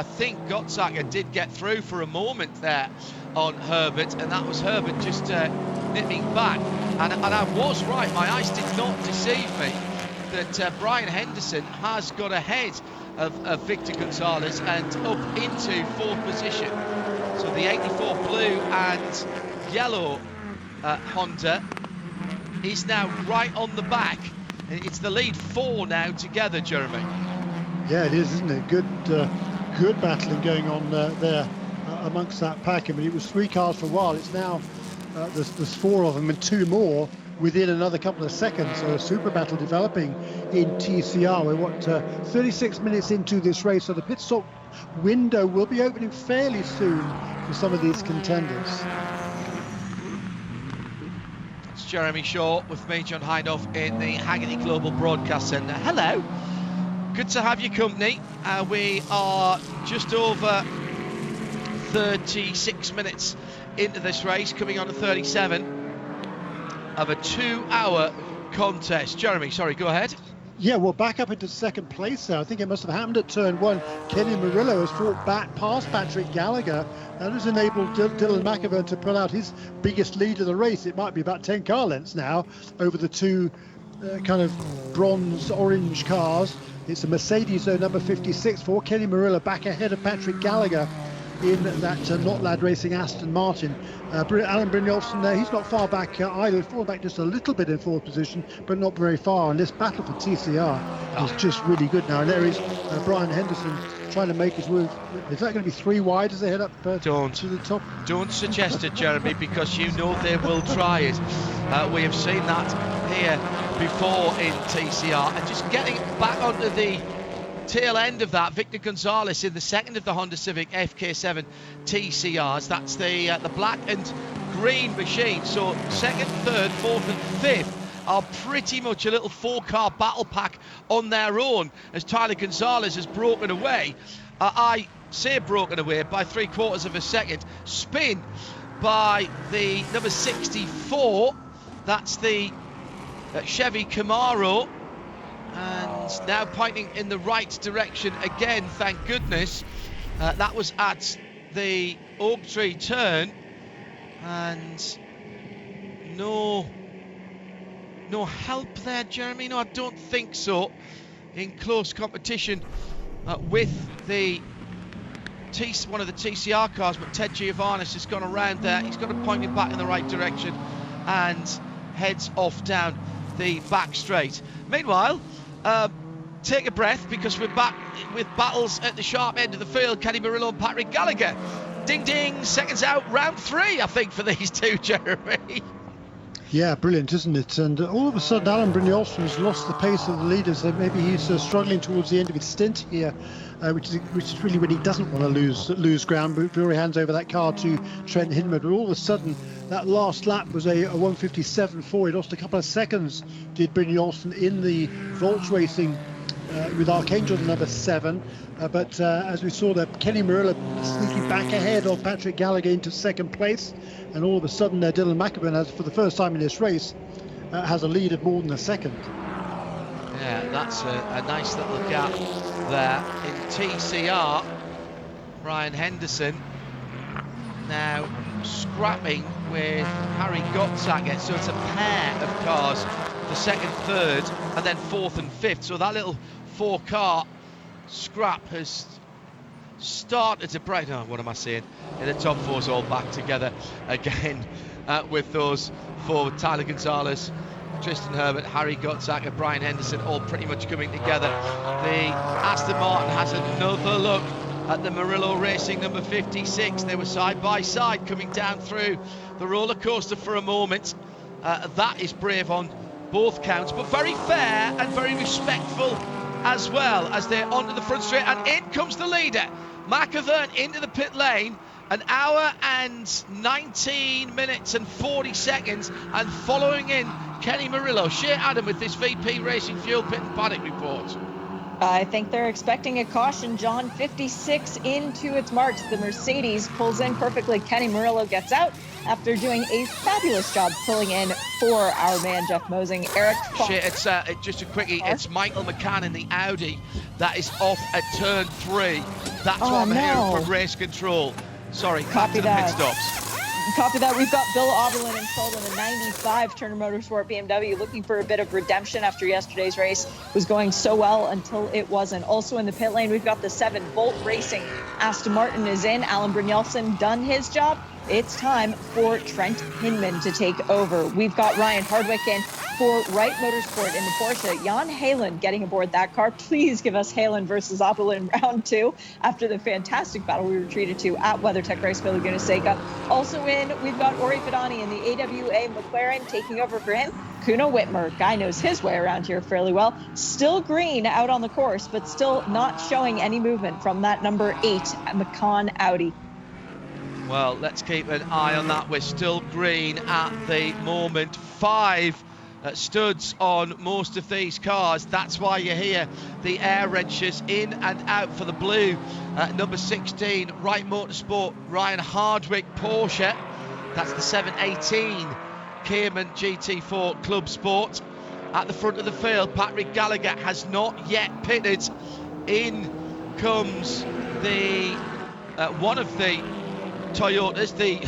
think Gottsacker did get through for a moment there on Herbert, and that was Herbert just nipping back. And I was right, my eyes did not deceive me, that Brian Henderson has got ahead of Victor Gonzalez and up into fourth position. So the 84 blue and yellow Honda is now right on the back. It's the lead four now together, Jeremy. Yeah, it is, isn't it? Good battling going on there amongst that pack. I mean, it was 3 cars for a while. It's now there's 4 of them and 2 more within another couple of seconds. So a super battle developing in TCR. We're 36 minutes into this race, so the pit stop window will be opening fairly soon for some of these contenders. It's Jeremy Shaw with me, John Hindhoff, in the Haggerty Global Broadcast Centre. Hello. Good to have your company. We are just over 36 minutes into this race, coming on to 37 of a 2-hour contest. Jeremy, sorry, go ahead. Yeah, well, back up into second place there. I think it must have happened at turn 1. Kenny Murillo has fought back past Patrick Gallagher. That has enabled Dylan McAvern to pull out his biggest lead of the race. It might be about 10 car lengths now over the 2 kind of bronze-orange cars. It's a Mercedes, though, number 56 for Kenny Murillo, back ahead of Patrick Gallagher in that Not Lad Racing Aston Martin. Alan Brynjolfsson there, he's not far back either. He's fallen back just a little bit in fourth position, but not very far. And this battle for TCR is just really good now. And there is Brian Henderson trying to make his move. Is that going to be 3 wide as they head up to the top? Don't suggest it, Jeremy, because you know they will try it. We have seen that here before in TCR. And just getting back onto the tail end of that, Victor Gonzalez in the second of the Honda Civic FK7 TCRs. That's the black and green machine. So second, third, fourth and fifth are pretty much a little 4-car battle pack on their own, as Tyler Gonzalez has broken away. I say broken away by 3/4 of a second. Spin by the number 64. That's the Chevy Camaro. And now pointing in the right direction again, thank goodness. That was at the Oak Tree turn. And no help there, Jeremy. No, I don't think so. In close competition with one of the TCR cars, but Ted Giovannis has gone around there. He's got to point it back in the right direction and heads off down the back straight. Meanwhile, take a breath, because we're back with battles at the sharp end of the field. Kenny Murillo and Patrick Gallagher. Ding ding, seconds out, round 3, I think, for these two, Jeremy. Yeah, brilliant, isn't it? And all of a sudden, Alan Brynjolfsson has lost the pace of the leaders. Maybe he's struggling towards the end of his stint here, which is really when he doesn't want to lose ground. Before he hands over that car to Trent Hindman. But all of a sudden, that last lap was a 1:57.4. He lost a couple of seconds, did Brynjolfsson, in the Volts Racing with Archangel number 7. But as we saw there, Kenny Murillo sneaking back ahead of Patrick Gallagher into second place. And all of a sudden, Dylan McEwen, has, for the first time in this race, has a lead of more than a second. Yeah, that's a nice little gap there in TCR. Brian Henderson now scrapping with Harry Gotzacker. So it's a pair of cars for second, third, and then fourth and fifth. So that little 4-car scrap has started to break. Oh, what am I saying? Yeah, the top 4's all back together again with those 4, Tyler Gonzalez, Tristan Herbert, Harry Gotzacker, Brian Henderson, all pretty much coming together. The Aston Martin has another look at the Murillo Racing number 56. They were side by side coming down through the roller coaster for a moment. That is brave on both counts, but very fair and very respectful as well, as they're onto the front straight, and in comes the leader, McEwen, into the pit lane. An hour and 19 minutes and 40 seconds, and following in Kenny Murillo. Shea Adam with this VP Racing Fuel Pit and Paddock report. I think they're expecting a caution, John. 56 into its marks. The Mercedes pulls in perfectly. Kenny Murillo gets out after doing a fabulous job pulling in for our man Jeff Mosing. Eric Fox. It's just a quickie. It's Michael McCann in the Audi that is off at turn 3. That's what I'm hearing from race control. Sorry, copy that. Pit stops. Copy that. We've got Bill Oberlin installed in a 95 Turner Motorsport BMW, looking for a bit of redemption after yesterday's race was going so well until it wasn't. Also in the pit lane, we've got the 7 Volt Racing. Aston Martin is in. Alan Brynjolfsson done his job. It's time for Trent Hindman to take over. We've got Ryan Hardwick in for Wright Motorsport in the Porsche. Jan Halen getting aboard that car. Please give us Halen versus Oberlin round 2 after the fantastic battle we were treated to at WeatherTech Raceville, Laguna Seca. Also in, we've got Ori Fidani in the AWA McLaren taking over for him. Kuno Whitmer, guy knows his way around here fairly well. Still green out on the course, but still not showing any movement from that number 8 Macan Audi. Well, let's keep an eye on that. We're still green at the moment. 5 studs on most of these cars. That's why you hear the air wrenches in and out for the blue. Number 16, Wright Motorsport, Ryan Hardwick Porsche. That's the 718 Cayman GT4 Club Sport. At the front of the field, Patrick Gallagher has not yet pitted. In comes the one of the Toyotas. The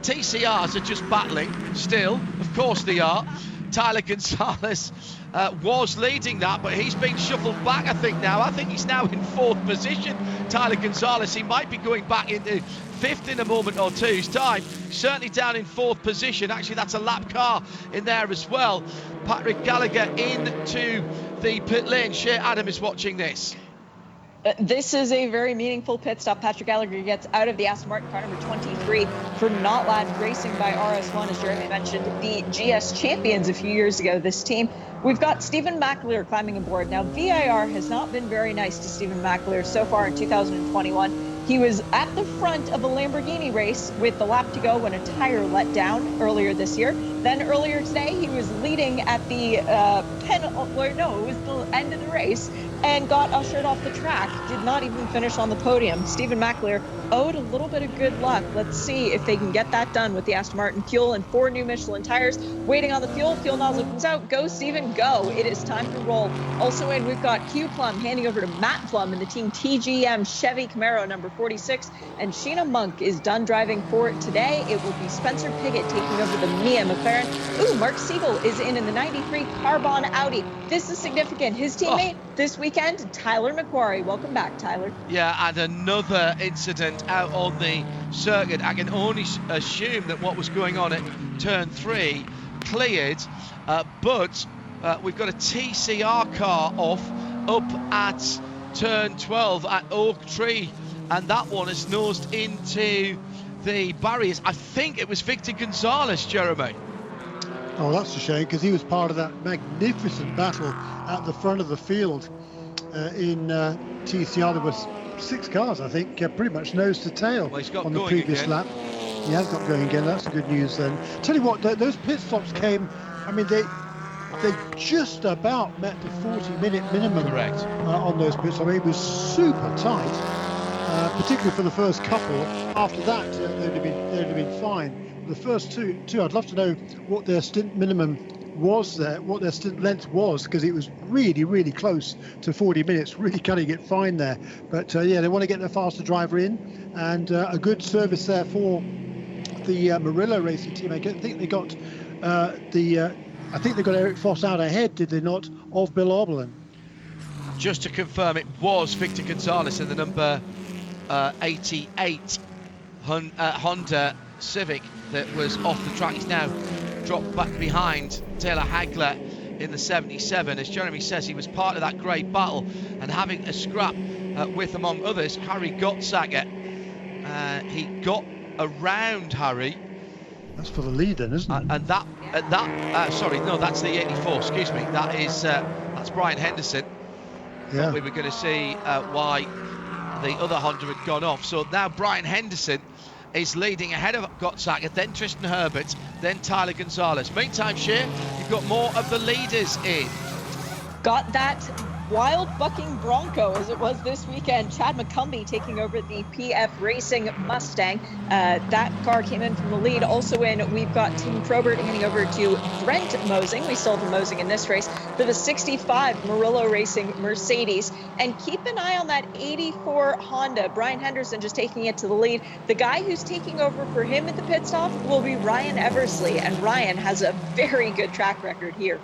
TCRs are just battling still, of course they are. Tyler Gonzalez was leading that, but he's been shuffled back, I think now. I think he's now in 4th position, Tyler Gonzalez. He might be going back into 5th in a moment or two's time. Certainly down in 4th position. Actually, that's a lap car in there as well. Patrick Gallagher into the pit lane. Shea Adam is watching this. This is a very meaningful pit stop. Patrick Gallagher gets out of the Aston Martin car number 23 for Notlad Racing by RS1, as Jeremy mentioned, the GS champions a few years ago, this team. We've got Stephen McAleer climbing aboard. Now, VIR has not been very nice to Stephen McAleer so far in 2021. He was at the front of a Lamborghini race with the lap to go when a tire let down earlier this year. Then earlier today, he was leading at the it was the end of the race and got ushered off the track. Did not even finish on the podium. Stephen McAleer owed a little bit of good luck. Let's see if they can get that done with the Aston Martin fuel and 4 new Michelin tires. Waiting on the fuel nozzle comes out. Go, Stephen, go. It is time to roll. Also in, we've got Q Plum handing over to Matt Plum in the Team TGM Chevy Camaro number 46. And Sheena Monk is done driving for it today. It will be Spencer Piggott taking over the Mia McLaren. Ooh, Mark Siegel is in the 93 Carbon Audi. This is significant. His teammate this weekend, Tyler McQuarrie. Welcome back, Tyler. Yeah, and another incident out on the circuit. I can only assume that what was going on at turn 3 cleared, but we've got a TCR car off up at turn 12 at Oak Tree, and that one has nosed into the barriers. I think it was Victor Gonzalez, Jeremy. Oh, that's a shame, because he was part of that magnificent battle at the front of the field in TCR. There was 6 cars, I think, pretty much nose to tail on the previous lap. He has got going again. That's good news then. Tell you what, those pit stops came, I mean, they just about met the 40-minute minimum. Correct. On those pits. I mean, it was super tight, particularly for the first couple. After that, they'd have been fine. The first two, I'd love to know what their stint minimum was there, what their stint length was, because it was really, really close to 40 minutes, really cutting it fine there. But yeah, they want to get their faster driver in, and a good service there for the Murillo Racing team. I think they got Eric Foss out ahead, did they not, of Bill Oberlin? Just to confirm, it was Victor Gonzalez in the number 88 Honda Civic that was off the track. He's now dropped back behind Taylor Hagler in the 77. As Jeremy says, he was part of that great battle and having a scrap with, among others, Harry Gottsacker. He got around Harry. That's for the lead then, isn't it? And that's the 84, excuse me. That's Brian Henderson. Yeah. We were going to see why the other Honda had gone off. So now Brian Henderson is leading ahead of Gottsacker, then Tristan Herbert, then Tyler Gonzalez. Meantime, Shea, you've got more of the leaders in. Got that wild bucking Bronco as it was this weekend. Chad McCumbee taking over the PF Racing Mustang. That car came in from the lead. Also in, we've got Tim Probert handing over to Brent Mosing. We saw the Mosing in this race for the 65 Murillo Racing Mercedes. And keep an eye on that 84 Honda. Brian Henderson just taking it to the lead. The guy who's taking over for him at the pit stop will be Ryan Eversley. And Ryan has a very good track record here.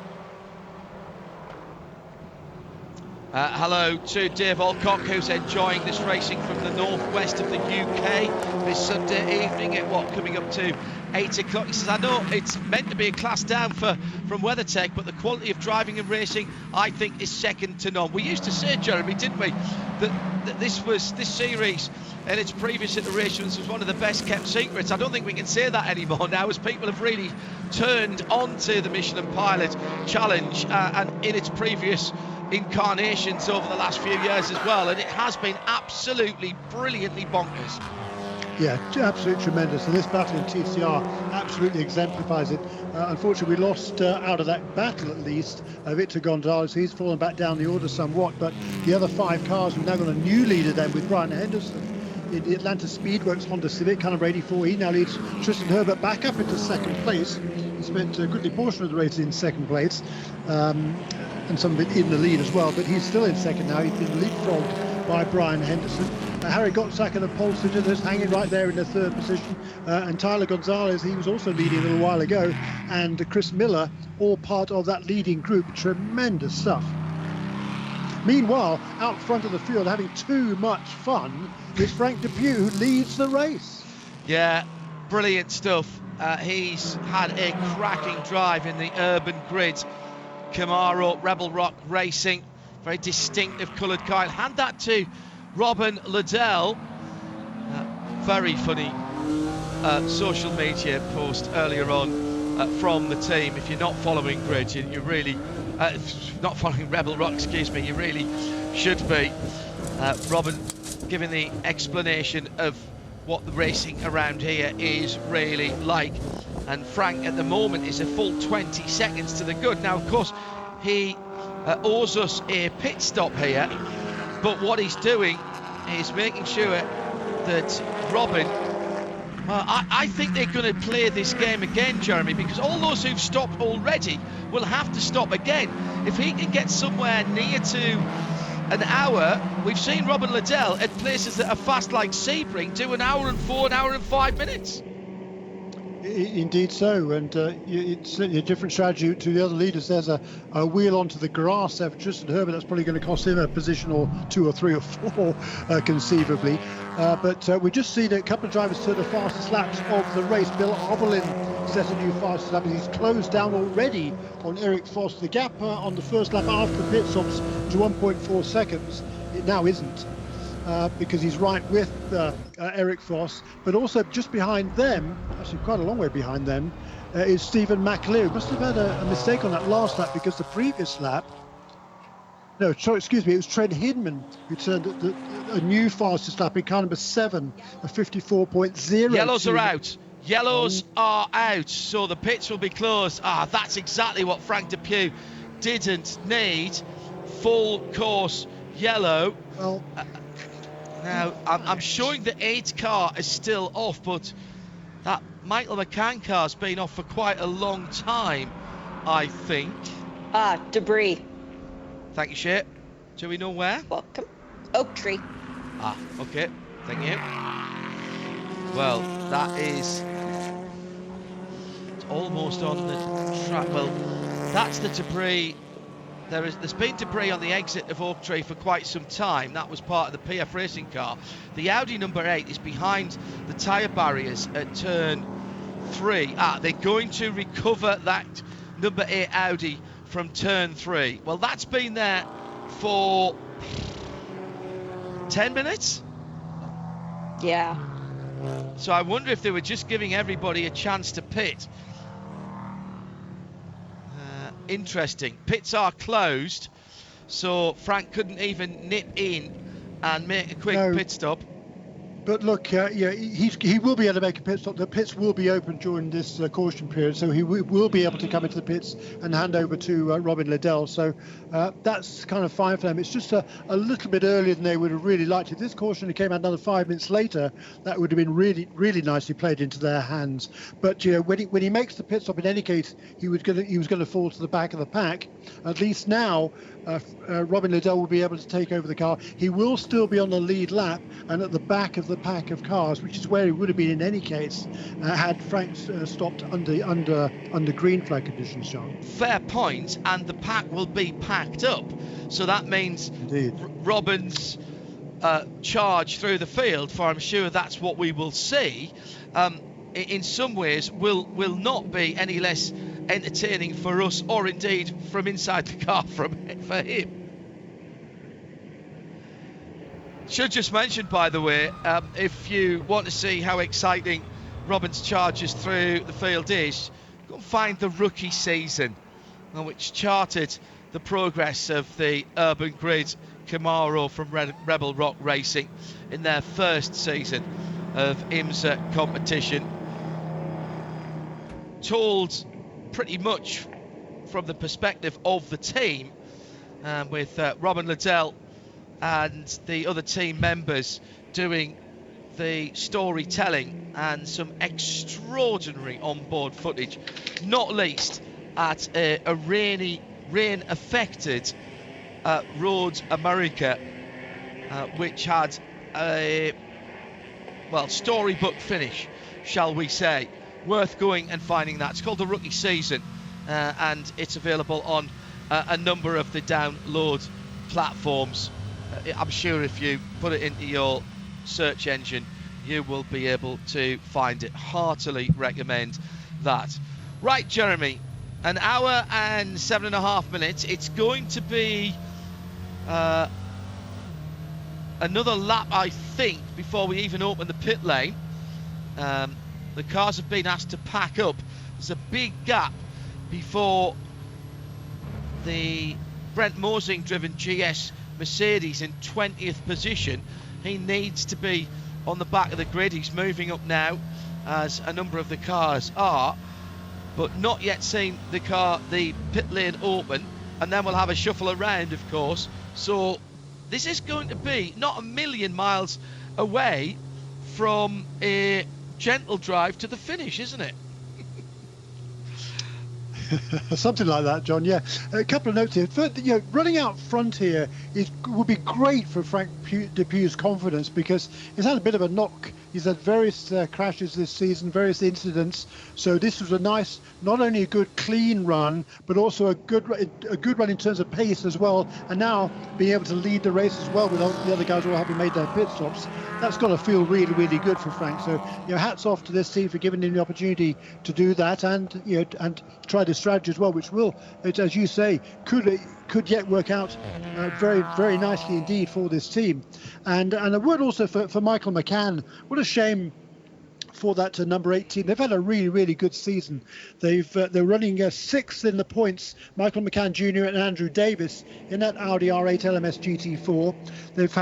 Hello to Dave Alcock, who's enjoying this racing from the northwest of the UK this Sunday evening at coming up to 8 o'clock. He says, I know it's meant to be a class down from WeatherTech, but the quality of driving and racing, I think, is second to none. We used to say, Jeremy, didn't we, that this series and its previous iterations was one of the best kept secrets. I don't think we can say that anymore now, as people have really turned onto the Michelin Pilot Challenge and in its previous incarnations over the last few years as well, and it has been absolutely brilliantly bonkers. Yeah, absolutely tremendous, and this battle in TCR absolutely exemplifies it. Unfortunately, we lost out of that battle at least Victor Gonzalez. He's fallen back down the order somewhat, but the other 5 cars, we've now got a new leader then with Brian Henderson in the Atlanta Speedworks Honda Civic, caliber 84. He now leads Tristan Herbert back up into second place. He spent a goodly portion of the race in second place, and some of it in the lead as well, but he's still in second now. He's been leapfrogged by Brian Henderson. Harry Gottsacker, the pole sitter, that's hanging right there in the 3rd position, and Tyler Gonzalez, he was also leading a little while ago, and Chris Miller, all part of that leading group. Tremendous stuff. Meanwhile, out front of the field, having too much fun, is Frank Depew, who leads the race. Yeah, brilliant stuff. He's had a cracking drive in the urban grid. Camaro Rebel Rock Racing, very distinctive coloured car. Hand that to Robin Liddell. Very funny social media post earlier on from the team. If you're not following grid, you're really not following Rebel Rock, excuse me, you really should be. Robin giving the explanation of what the racing around here is really like, and Frank at the moment is a full 20 seconds to the good. Now of course he owes us a pit stop here, but what he's doing is making sure that Robin, I think they're going to play this game again, Jeremy, because all those who've stopped already will have to stop again. If he can get somewhere near to an hour, we've seen Robin Liddell at places that are fast like Sebring do an hour and 4, an hour and 5 minutes. Indeed so, and it's certainly a different strategy to the other leaders. There's a wheel onto the grass there for Tristan Herbert. That's probably going to cost him a position or 2 or 3 or 4 conceivably. But we just seen a couple of drivers turn the fastest laps of the race. Bill Oberlin set a new fastest lap. He's closed down already on Eric Foss. The gap on the first lap after the pit stops to 1.4 seconds. It now isn't. Because he's right with Eric Foss, but also just behind them, actually quite a long way behind them, is Stephen McAleer. Must have had a mistake on that last lap, because the previous lap, no, sorry, excuse me, it was Trent Hindman who turned a new fastest lap in car number 7, a 54.0. Yellows are out. Yellows are out, so the pits will be closed. That's exactly what Frank Depew didn't need. Full course yellow. Well, now I'm showing the 8 car is still off, but that Michael McCann car's been off for quite a long time, I think. Debris. Thank you, Shay. Do we know where? Welcome. Oak tree. Okay. Thank you. Well, that is... It's almost on the track. Well, that's the debris. There's been debris on the exit of Oak Tree for quite some time. That was part of the PF racing car. The Audi number 8 is behind the tyre barriers at turn 3. They're going to recover that number 8 Audi from turn 3. Well, that's been there for 10 minutes. Yeah. So I wonder if they were just giving everybody a chance to pit. Interesting. Pits are closed, so Frank couldn't even nip in and make a quick pit stop. But look, he will be able to make a pit stop. The pits will be open during this caution period, so he will be able to come into the pits and hand over to Robin Liddell. So that's kind of fine for them. It's just a little bit earlier than they would have really liked. If this caution came out another 5 minutes later, that would have been really, really nicely played into their hands. But when he makes the pit stop, in any case, he was going to fall to the back of the pack. At least now, Robin Liddell will be able to take over the car. He will still be on the lead lap and at the back of the pack of cars, which is where he would have been in any case had Frank stopped under green flag conditions, John. Fair point, and the pack will be packed up, so that means Robin's charge through the field, for I'm sure that's what we will see, in some ways will not be any less entertaining for us, or indeed from inside the car for him. Should just mention, by the way, if you want to see how exciting Robin's charges through the field is, go and find the rookie season, which charted the progress of the Urban Grid Camaro from Rebel Rock Racing in their first season of IMSA competition. Told pretty much from the perspective of the team, with Robin Liddell and the other team members doing the storytelling and some extraordinary onboard footage, not least at a rain-affected Road America, which had a storybook finish, shall we say. Worth going and finding that. It's called the Rookie Season, and it's available on a number of the download platforms. I'm sure if you put it into your search engine, you will be able to find it. Heartily recommend that. Right, Jeremy, an hour and 7.5 minutes. It's going to be another lap, I think, before we even open the pit lane. The cars have been asked to pack up. There's a big gap before the Brent Mosing driven GS Mercedes in 20th position. He needs to be on the back of the grid. He's moving up now, as a number of the cars are, but not yet seen the pit lane open, and then we'll have a shuffle around, of course. So this is going to be not a million miles away from a gentle drive to the finish, isn't it? Something like that, John. Yeah, a couple of notes here. First, running out front here would be great for Frank Depuy's confidence, because he's had a bit of a knock. He's had various crashes this season, various incidents. So this was a nice, not only a good clean run, but also a good run in terms of pace as well. And now being able to lead the race as well, with the other guys all having made their pit stops, that's got to feel really, really good for Frank. So hats off to this team for giving him the opportunity to do that, and and try the strategy as well, which will, as you say, could yet work out very, very nicely indeed for this team. And a word also for Michael McCann. What a shame for that number 8 team. They've had a really, really good season. They're running 6th in the points. Michael McCann Jr. and Andrew Davis in that Audi R8 LMS GT4. They've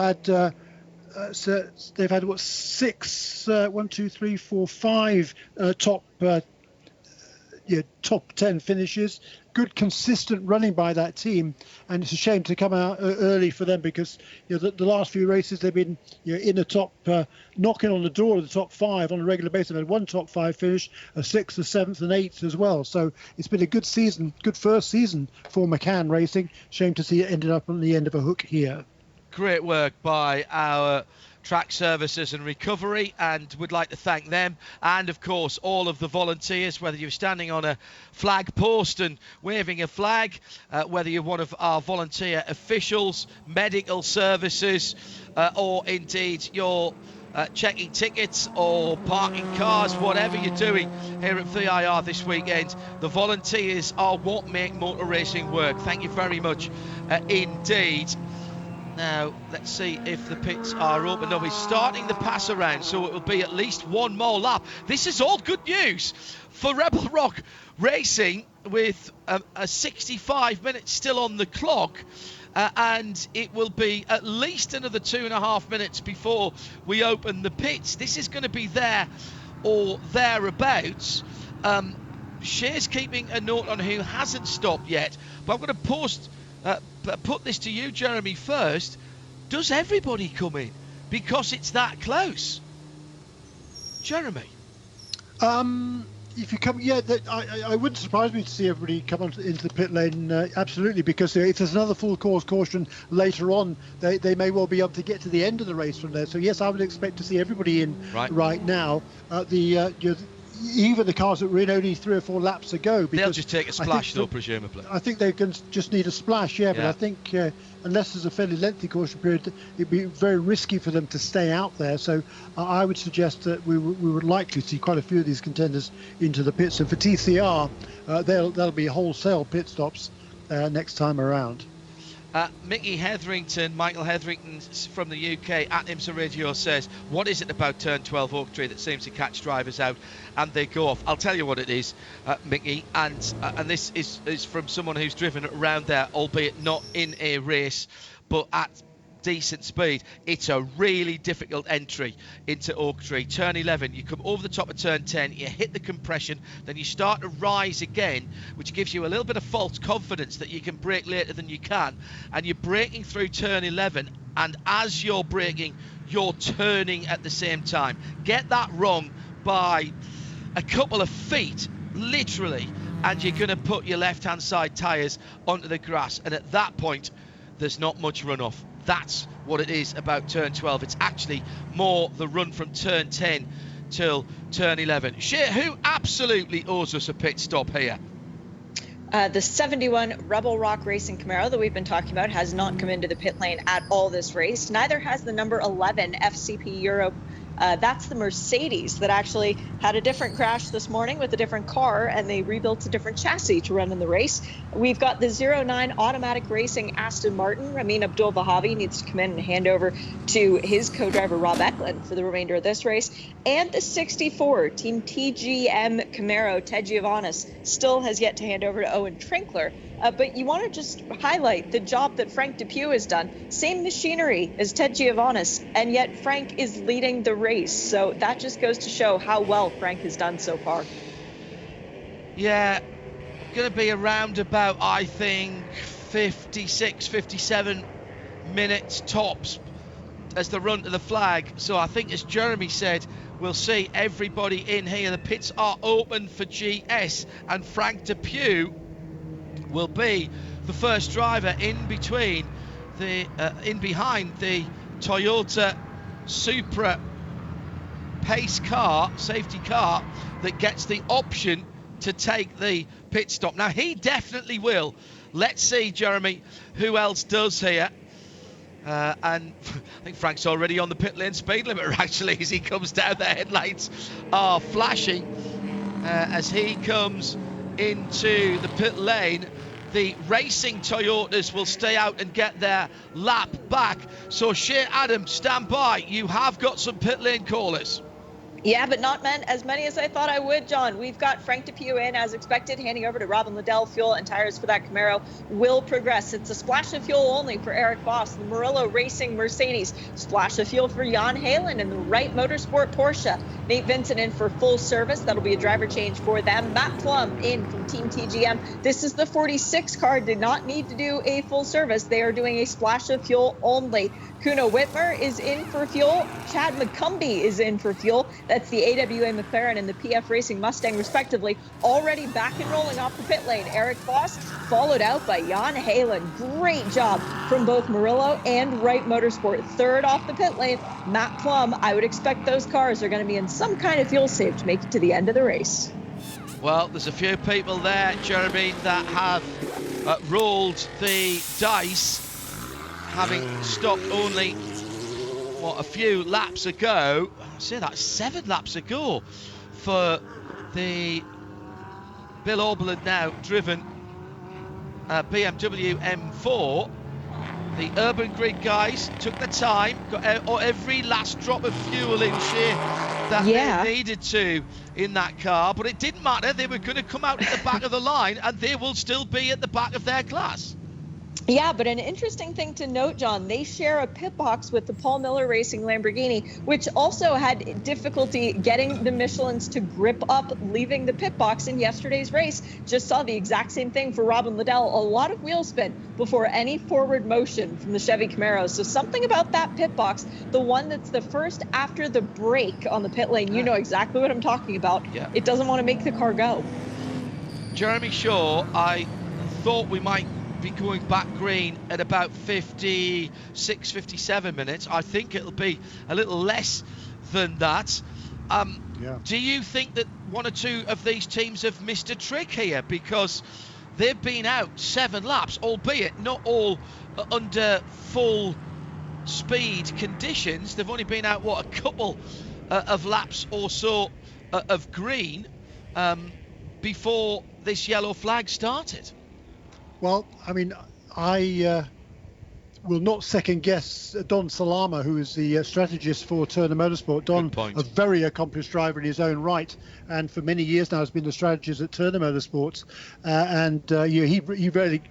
had what, 5 top 10 finishes. Good consistent running by that team, and it's a shame to come out early for them, because the last few races they've been in the top, knocking on the door of the top 5 on a regular basis. They've had 1 top 5 finish, a 6th, a 7th and 8th as well. So it's been a good season, good first season for McCann Racing. Shame to see it ended up on the end of a hook here. Great work by our track services and recovery, and would like to thank them, and of course all of the volunteers, whether you're standing on a flag post and waving a flag, whether you're one of our volunteer officials, medical services, or indeed you're checking tickets or parking cars, whatever you're doing here at VIR this weekend. The volunteers are what make motor racing work. Thank you very much indeed. Now, let's see if the pits are open. No, we're starting the pass around, so it will be at least one more lap. This is all good news for Rebel Rock Racing, with a 65 minutes still on the clock. And it will be at least another 2.5 minutes before we open the pits. This is going to be there or thereabouts. Shea's keeping a note on who hasn't stopped yet, but I'm going to put this to you, Jeremy, first. Does everybody come in because it's that close? Jeremy? If you come, I wouldn't surprise me to see everybody come into the pit lane, absolutely, because if there's another full course caution later on, they may well be able to get to the end of the race from there. So yes, I would expect to see everybody in right now. Even the cars that were in only 3 or 4 laps ago. They'll just take a splash, though, presumably. I think they can just need a splash, but I think unless there's a fairly lengthy caution period, it'd be very risky for them to stay out there. So I would suggest that we would likely see quite a few of these contenders into the pits. And for TCR, there'll be wholesale pit stops next time around. Mickey Hetherington, Michael Hetherington from the UK at IMSA Radio says, what is it about turn 12 Oak Tree that seems to catch drivers out and they go off? I'll tell you what it is, Mickey, and this is from someone who's driven around there, albeit not in a race, but at decent speed. It's a really difficult entry into Oak Tree. Turn 11, you come over the top of turn 10, you hit the compression, then you start to rise again, which gives you a little bit of false confidence that you can brake later than you can, and you're braking through turn 11, and as you're braking, you're turning at the same time. Get that wrong by a couple of feet, literally, and you're going to put your left-hand side tyres onto the grass, and at that point, there's not much runoff. That's what it is about turn 12. It's actually more the run from turn 10 till turn 11. Shea, who absolutely owes us a pit stop here? The 71 Rebel Rock Racing Camaro that we've been talking about has not come into the pit lane at all this race. Neither has the number 11 FCP Europe. That's the Mercedes that actually had a different crash this morning with a different car, and they rebuilt a different chassis to run in the race. We've got the 09 Automatic Racing Aston Martin. Ramin Abdul-Vahabi needs to come in and hand over to his co-driver Rob Eklund for the remainder of this race. And the 64 Team TGM Camaro, Ted Giovannis, still has yet to hand over to Owen Trinkler. But you want to just highlight the job that Frank Depew has done. Same machinery as Ted Giovannis, and yet Frank is leading the race. So that just goes to show how well Frank has done so far. Yeah, going to be around about, I think, 56, 57 minutes tops as the run to the flag. So I think, as Jeremy said, we'll see everybody in here. The pits are open for GS, and Frank Depew will be the first driver in behind the Toyota Supra pace car, safety car, that gets the option to take the pit stop. Now, he definitely will. Let's see, Jeremy, who else does here. And I think Frank's already on the pit lane speed limiter, actually, as he comes down. The headlights are flashing as he comes into the pit lane. The racing Toyotas will stay out and get their lap back. So, Shea Adam, stand by. You have got some pit lane callers. Yeah, but not as many as I thought I would, John. We've got Frank DePue in as expected, handing over to Robin Liddell. Fuel and tires for that Camaro will progress. It's a splash of fuel only for Eric Voss, the Murillo Racing Mercedes. Splash of fuel for Jan Halen in the Wright Motorsport Porsche. Nate Vincent in for full service. That'll be a driver change for them. Matt Plum in from Team TGM. This is the 46 car. Did not need to do a full service. They are doing a splash of fuel only. Kuno Whitmer is in for fuel. Chad McCumbee is in for fuel. That's the AWA McLaren and the PF Racing Mustang, respectively, already back and rolling off the pit lane. Eric Voss followed out by Jan Halen. Great job from both Murillo and Wright Motorsport. Third off the pit lane, Matt Plum. I would expect those cars are going to be in some kind of fuel save to make it to the end of the race. Well, there's a few people there, Jeremy, that have rolled the dice, having stopped only, a few laps ago. I say that's 7 laps ago for the Bill Auberland now driven BMW M4. The Urban Grid guys took the time, got every last drop of fuel in share that they needed to in that car, but it didn't matter. They were going to come out at the back of the line, and they will still be at the back of their class. Yeah, but an interesting thing to note, John, they share a pit box with the Paul Miller Racing Lamborghini, which also had difficulty getting the Michelins to grip up leaving the pit box in yesterday's race. Just saw the exact same thing for Robin Liddell. A lot of wheel spin before any forward motion from the Chevy Camaro. So something about that pit box, the one that's the first after the break on the pit lane, you know exactly what I'm talking about. Yeah. It doesn't want to make the car go. Jeremy Shaw, I thought we might be going back green at about 56, 57 minutes. I think it'll be a little less than that. Do you think that one or two of these teams have missed a trick here? Because they've been out 7 laps, albeit not all under full speed conditions. They've only been out, a couple of laps or so of green before this yellow flag started. Well, I mean, I will not second guess Don Salama, who is the strategist for Turner Motorsport. Don, a very accomplished driver in his own right, and for many years now has been the strategist at Turner Motorsports. He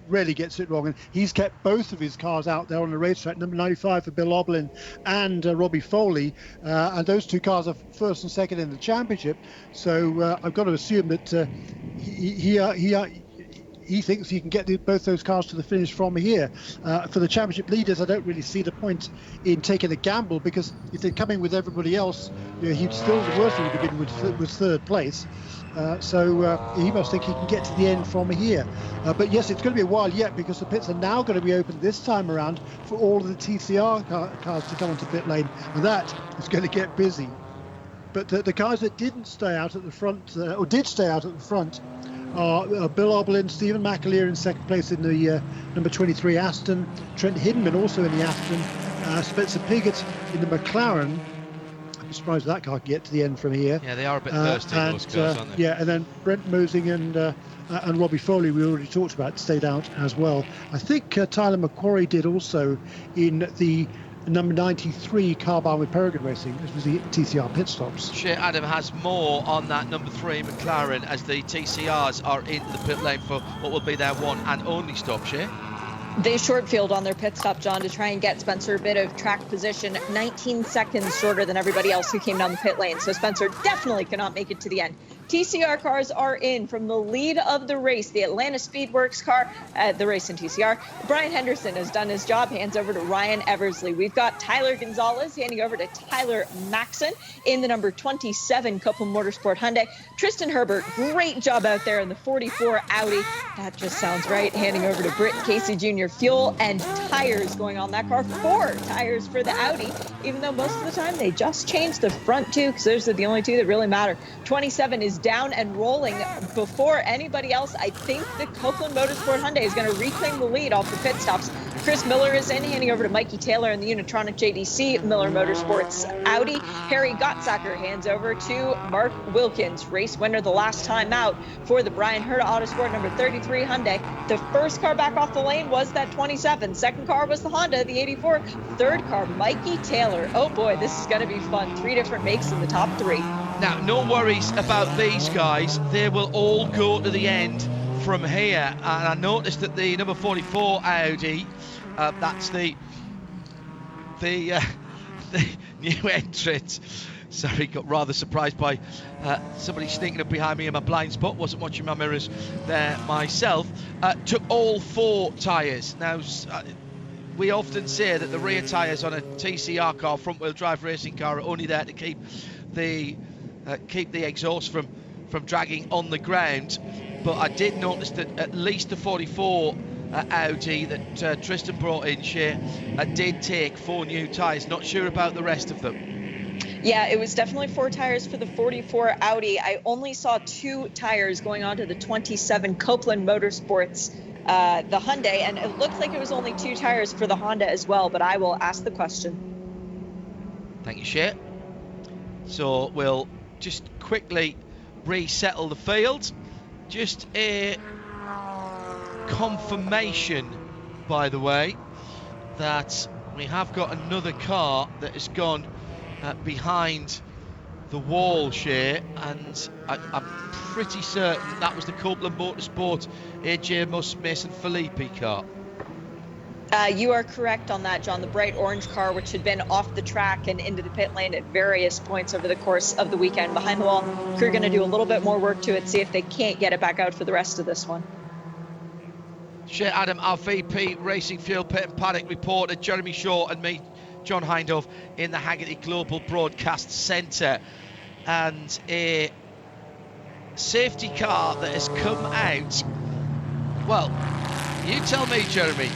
rarely gets it wrong, and he's kept both of his cars out there on the racetrack. Number 95 for Bill Auberland and Robbie Foley, and those 2 cars are first and second in the championship. So I've got to assume that he thinks he can get both those cars to the finish from here. For the championship leaders, I don't really see the point in taking a gamble, because if they're coming with everybody else, he'd still, the worst thing would have been with third place. So he must think he can get to the end from here. But yes, it's going to be a while yet, because the pits are now going to be open this time around for all of the TCR cars to come onto pit lane, and that is going to get busy. But the cars that didn't stay out at the front, or did stay out at the front, Bill Auberland, Stephen McAleer in second place in the number 23 Aston, Trent Hindman also in the Aston, Spencer Piggott in the McLaren. I'm surprised that car can get to the end from here. Yeah, they are a bit thirsty, those cars, aren't they? Yeah, and then Brent Mosing and Robbie Foley, we already talked about, stayed out as well. I think Tyler McQuarrie did also in the number 93 Carbine with Peregrine Racing. This was the TCR pit stops. Shea Adam has more on that number 3 McLaren as the TCRs are in the pit lane for what will be their one and only stop, Shea. They short field on their pit stop, John, to try and get Spencer a bit of track position. 19 seconds shorter than everybody else who came down the pit lane. So Spencer definitely cannot make it to the end. TCR cars are in from the lead of the race. The Atlanta Speedworks car at the race in TCR. Brian Henderson has done his job, hands over to Ryan Eversley. We've got Tyler Gonzalez handing over to Tyler Maxon in the number 27 Copeland Motorsport Hyundai. Tristan Herbert, great job out there in the 44 Audi. That just sounds right. Handing over to Britt Casey Jr. Fuel and tires going on that car. 4 tires for the Audi, even though most of the time they just changed the front 2, because those are the only 2 that really matter. 27 is down and rolling before anybody else. I think the Copeland Motorsport Hyundai is going to reclaim the lead off the pit stops. Chris Miller is in, handing over to Mikey Taylor in the Unitronic JDC Miller Motorsports Audi. Harry Gottsacker hands over to Mark Wilkins, race winner the last time out for the Brian Herta Autosport number 33 Hyundai. The first car back off the lane was that 27. Second car was the Honda, the 84. Third car, Mikey Taylor. Oh boy, this is going to be fun. 3 different makes in the top 3. Now, no worries about these guys. They will all go to the end from here. And I noticed that the number 44 Audi, that's the new entrant. Sorry, got rather surprised by somebody sneaking up behind me in my blind spot. Wasn't watching my mirrors there myself. Took all 4 tyres. Now, we often say that the rear tyres on a TCR car, front-wheel drive racing car, are only there to keep the exhaust from dragging on the ground. But I did notice that at least the 44 Audi that Tristan brought in, Shea, did take 4 new tyres. Not sure about the rest of them. Yeah, it was definitely 4 tires for the 44 Audi. I only saw 2 tires going on to the 27 Copeland Motorsports, the Hyundai, and it looked like it was only 2 tires for the Honda as well, but I will ask the question. Thank you, Shea. So we'll just quickly resettle the field. Just a confirmation, by the way, that we have got another car that has gone behind the wall, Shea, and I'm pretty certain that was the Copeland Motorsport AJ Mason Filippi car. You are correct on that, John. The bright orange car, which had been off the track and into the pit lane at various points over the course of the weekend. Behind the wall, crew are going to do a little bit more work to it, see if they can't get it back out for the rest of this one. Shea Adam, our VP Racing Fuel Pit and Paddock reporter, Jeremy Shaw, and me, John Hindhaugh, in the Haggerty Global Broadcast Centre. And a safety car that has come out, well, you tell me, Jeremy,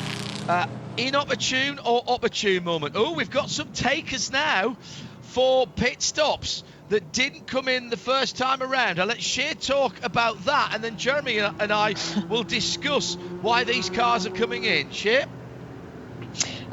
inopportune or opportune moment? Oh, we've got some takers now for pit stops that didn't come in the first time around. I'll let Shea talk about that, and then Jeremy and I will discuss why these cars are coming in. Shea?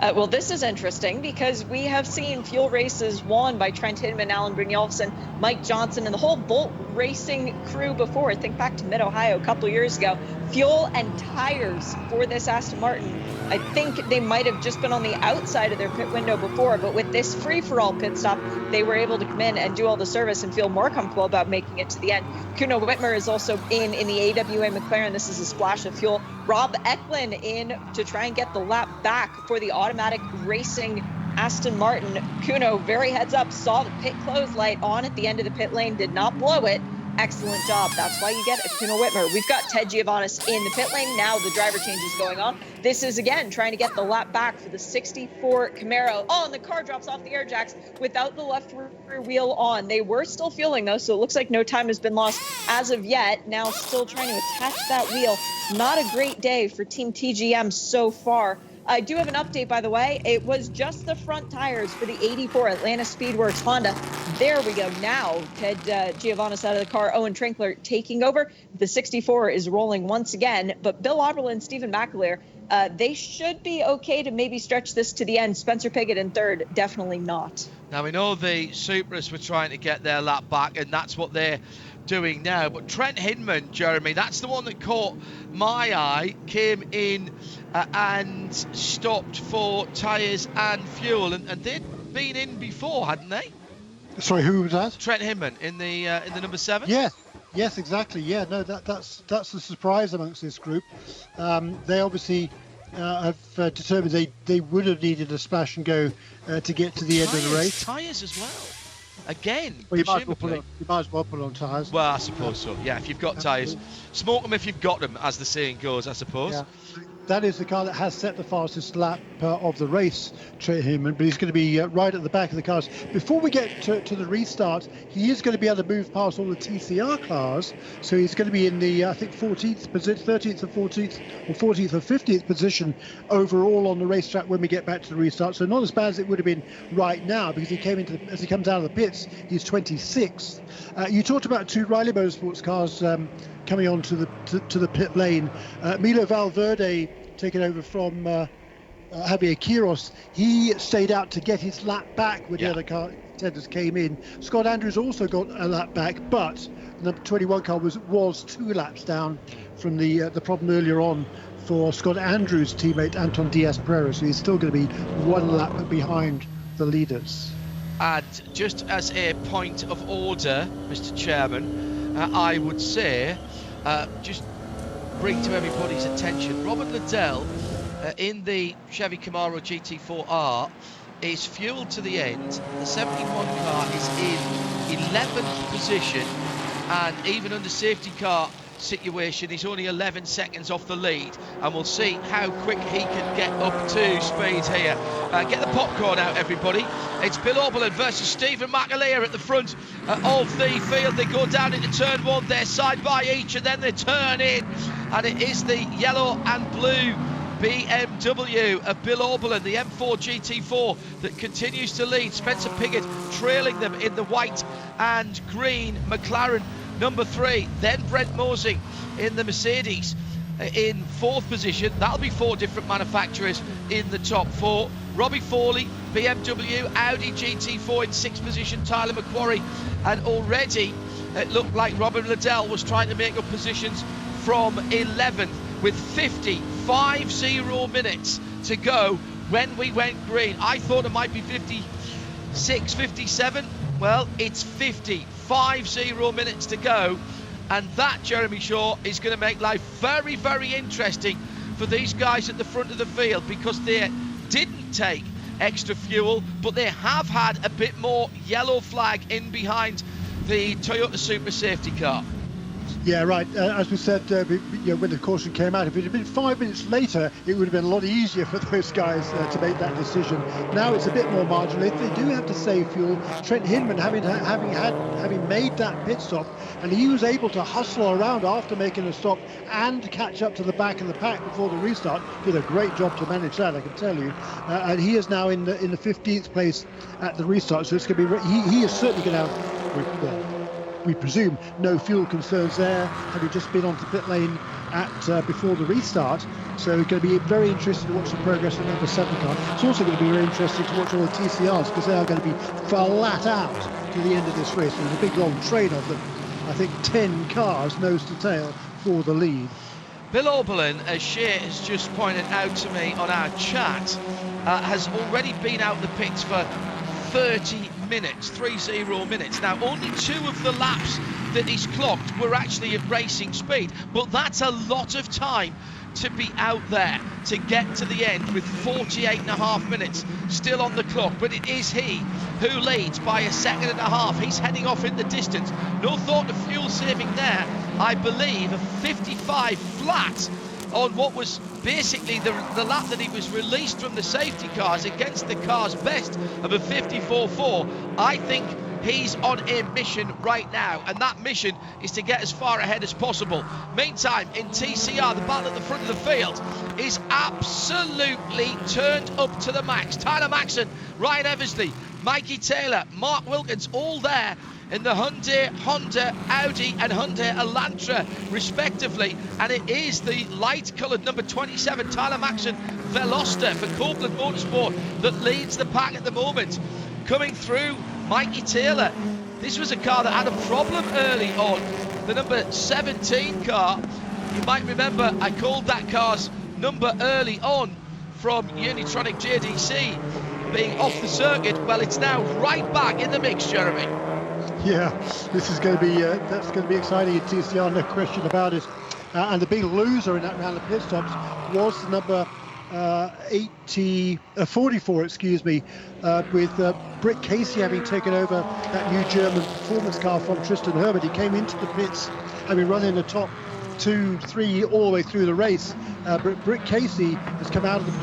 Well, this is interesting because we have seen fuel races won by Trent Hindman, Alan Brynjolfsson, Mike Johnson, and the whole Bolt Racing crew before. Think back to Mid-Ohio a couple of years ago. Fuel and tires for this Aston Martin, I think they might have just been on the outside of their pit window before, but with this free-for-all pit stop, they were able to come in and do all the service and feel more comfortable about making it to the end. Kuno Whitmer is also in the AWA McLaren. This is a splash of fuel. Rob Eklund in to try and get the lap back for the automatic racing Aston Martin. Kuno, very heads up, saw the pit close light on at the end of the pit lane, did not blow it. Excellent job. That's why you get it, Kuno Whitmer. We've got Ted Giovannis in the pit lane. Now the driver change is going on. This is, again, trying to get the lap back for the 64 Camaro. Oh, and the car drops off the air jacks without the left rear wheel on. They were still fueling, though, so it looks like no time has been lost as of yet. Now still trying to attach that wheel. Not a great day for Team TGM so far. I do have an update, by the way. It was just the front tires for the 84 Atlanta Speedworks Honda. There we go. Now, Ted Giovannis out of the car. Owen Trinkler taking over. The 64 is rolling once again. But Bill Oberlin, Stephen McAleer, they should be okay to maybe stretch this to the end. Spencer Piggott in third, definitely not. Now, we know the Supras were trying to get their lap back, and that's what they're doing now. But Trent Hindman, Jeremy, that's the one that caught my eye, came in and stopped for tyres and fuel, and they'd been in before, hadn't they? Sorry, who was that? Trent Hindman in the number 7. Yes, exactly. Yeah, no, that's the surprise amongst this group. They obviously have determined they would have needed a splash and go to get to the end of the race. Tyres as well. Again, well, you might as well put on tyres. Well, I suppose so. Yeah, if you've got tyres, smoke them if you've got them, as the saying goes, I suppose. Yeah. That is the car that has set the fastest lap of the race, Trent Hindman, but he's going to be right at the back of the cars. Before we get to the restart, he is going to be able to move past all the TCR cars, so he's going to be in the, I think, 13th or 14th or 15th position overall on the racetrack when we get back to the restart. So not as bad as it would have been right now, because as he comes out of the pits, he's 26th. You talked about 2 Riley Motorsports cars coming on to the pit lane. Milo Valverde taken over from Javier Quiros. He stayed out to get his lap back when the other car contenders came in. Scott Andrews also got a lap back, but the number 21 car was 2 laps down from the problem earlier on for Scott Andrews' teammate Anton Diaz Pereira, so he's still going to be 1 lap behind the leaders. And just as a point of order, Mr. Chairman, I would say, just bring to everybody's attention, Robert Liddell in the Chevy Camaro GT4R is fueled to the end. The 71 car is in 11th position, and even under safety car situation, he's only 11 seconds off the lead, and we'll see how quick he can get up to speed here. Get the popcorn out, everybody. It's Bill Oberlin versus Stephen McAleer at the front of the field. They go down into turn one, they're side by each, and then they turn in, and it is the yellow and blue BMW of Bill Oberlin, the M4 GT4, that continues to lead. Spencer Piggott trailing them in the white and green McLaren number 3. Then Brent Mosing in the Mercedes in 4th position. That'll be 4 different manufacturers in the top 4. Robbie Foley, BMW, Audi GT4 in 6th position. Tyler McQuarrie, and already it looked like Robert Liddell was trying to make up positions from 11th with 50 minutes to go when we went green. I thought it might be 56, 57. Well, it's 50 minutes to go, and that, Jeremy Shaw, is going to make life very, very interesting for these guys at the front of the field, because they didn't take extra fuel, but they have had a bit more yellow flag in behind the Toyota Supra safety car. Yeah, right. As we said, when the caution came out, if it had been 5 minutes later, it would have been a lot easier for those guys to make that decision. Now it's a bit more marginal. If they do have to save fuel, Trent Hinman, having made that pit stop, and he was able to hustle around after making a stop and catch up to the back of the pack before the restart, did a great job to manage that, I can tell you. And he is now in the 15th place at the restart, so it's going to be. He is certainly going to have. We presume no fuel concerns there, having just been onto the pit lane at before the restart. So it's going to be very interesting to watch the progress of the number 7 car. It's also going to be very interesting to watch all the TCRs, because they are going to be flat out to the end of this race. There's a big long train of them. I think 10 cars nose to tail for the lead. Bill Oberlin, as Shea has just pointed out to me on our chat, has already been out the pits for 30 minutes. Now, only 2 of the laps that he's clocked were actually at racing speed, but that's a lot of time to be out there to get to the end with 48.5 minutes still on the clock. But it is he who leads by 1.5 seconds. He's heading off in the distance. No thought of fuel saving there. I believe a 55 flat on what was basically the lap that he was released from the safety cars against the car's best of a 54.4. I think he's on a mission right now, and that mission is to get as far ahead as possible. Meantime, in TCR, the battle at the front of the field is absolutely turned up to the max. Tyler Maxson, Ryan Eversley, Mikey Taylor, Mark Wilkins, all there in the Hyundai, Honda, Audi and Hyundai Elantra respectively, and it is the light coloured number 27 Tyler Maxson Veloster for Copeland Motorsport that leads the pack at the moment. Coming through, Mikey Taylor. This was a car that had a problem early on, the number 17 car. You might remember I called that car's number early on from Unitronic JDC being off the circuit. Well, it's now right back in the mix, Jeremy. Yeah, this is going to be that's going to be exciting in TCR, no question about it. And the big loser in that round of pit stops was the number 44, excuse me, with Britt Casey having taken over that new German performance car from Tristan Herbert. He came into the pits having run in the top 2, 3 all the way through the race. Britt Casey has come out of the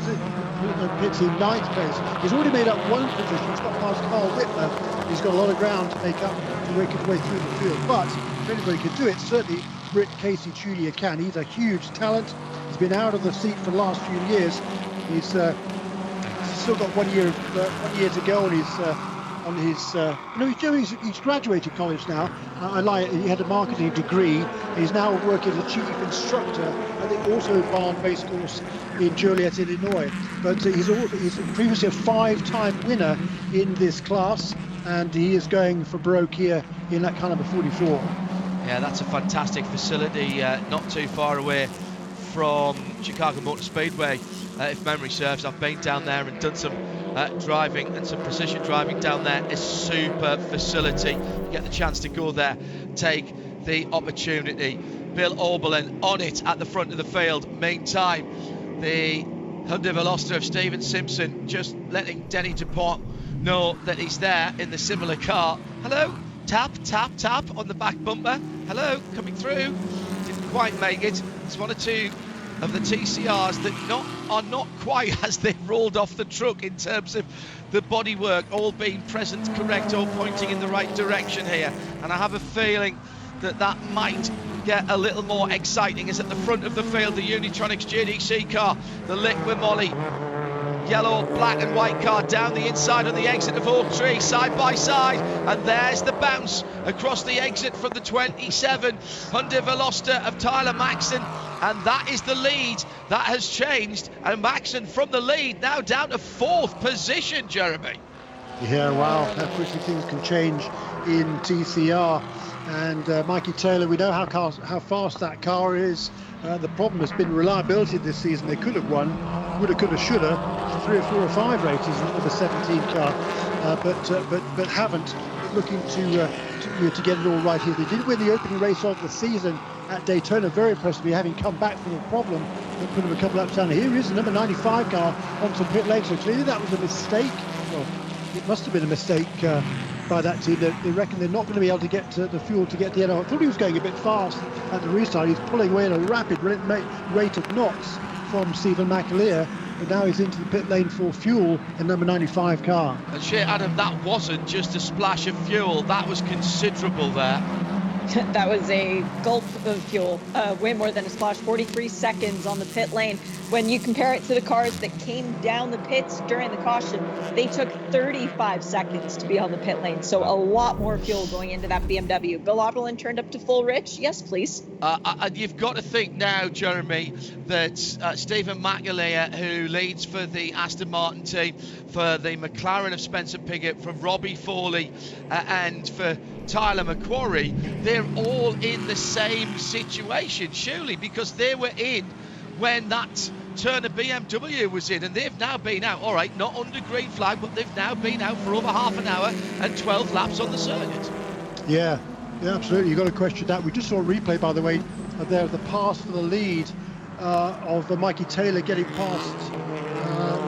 pits in 9th place. He's already made up 1 position. He's got past Carl Whitmer. He's got a lot of ground to make up to work his way through the field. But if anybody can do it, certainly Britt Casey Jr. can. He's a huge talent. He's been out of the seat for the last few years. He's still got 1 year to go on his he's graduated college now. He had a marketing degree. He's now working as a chief instructor at the Auto Barn race course in Joliet, Illinois. But he's previously a 5-time winner in this class, and he is going for broke here in that car number 44. Yeah, that's a fantastic facility, not too far away from Chicago Motor Speedway. If memory serves, I've been down there and done some driving and some precision driving down there. A super facility. You get the chance to go there, take the opportunity. Bill Oberlin on it at the front of the field. Meantime, the Hyundai Veloster of Stephen Simpson just letting Denny DuPont know that he's there in the similar car. Hello, tap, tap, tap on the back bumper. Hello, coming through. Didn't quite make it. It's one or two of the TCRs that are not quite as they've rolled off the truck in terms of the bodywork all being present, correct, all pointing in the right direction here. And I have a feeling that might get a little more exciting as at the front of the field, the Unitronics JDC car, the Liquid Moly yellow, black and white car down the inside of the exit of Oak Tree, side by side, and there's the bounce across the exit from the 27 Hyundai Veloster of Tyler Maxson, and that is the lead that has changed, and Maxson from the lead now down to 4th position, Jeremy. Yeah, wow, how quickly things can change in TCR. And Mikey Taylor, we know how fast that car is. The problem has been reliability this season. They could have won, woulda, coulda, shoulda, 3 or 4 or 5 races in the number 17 car, but haven't. Looking to get it all right here. They did win the opening race of the season at Daytona very impressively, having come back from a problem that put him a couple laps down. Here is the number 95 car onto pit lane. So clearly that was a mistake. Well, it must have been a mistake by that team. They reckon they're not going to be able to get the fuel to get the end. I thought he was going a bit fast at the restart. He's pulling away at a rapid rate of knots from Stephen McAleer, but now he's into the pit lane for fuel in number 95 car. And Shea, Adam, that wasn't just a splash of fuel, that was considerable there. That was a gulp of fuel, way more than a splash. 43 seconds on the pit lane. When you compare it to the cars that came down the pits during the caution, they took 35 seconds to be on the pit lane. So a lot more fuel going into that BMW. Bill Oberlin turned up to full rich. Yes, please. And you've got to think now, Jeremy, that Stephen McAleer, who leads for the Aston Martin team, for the McLaren of Spencer Pigot, from Robbie Foley, and for Tyler McQuarrie, they're all in the same situation, surely, because they were in when that Turner BMW was in, and they've now been out, all right, not under green flag, but they've now been out for over half an hour and 12 laps on the circuit. Yeah, absolutely. You've got to question that. We just saw a replay, by the way, there of the pass for the lead of Mikey Taylor getting past,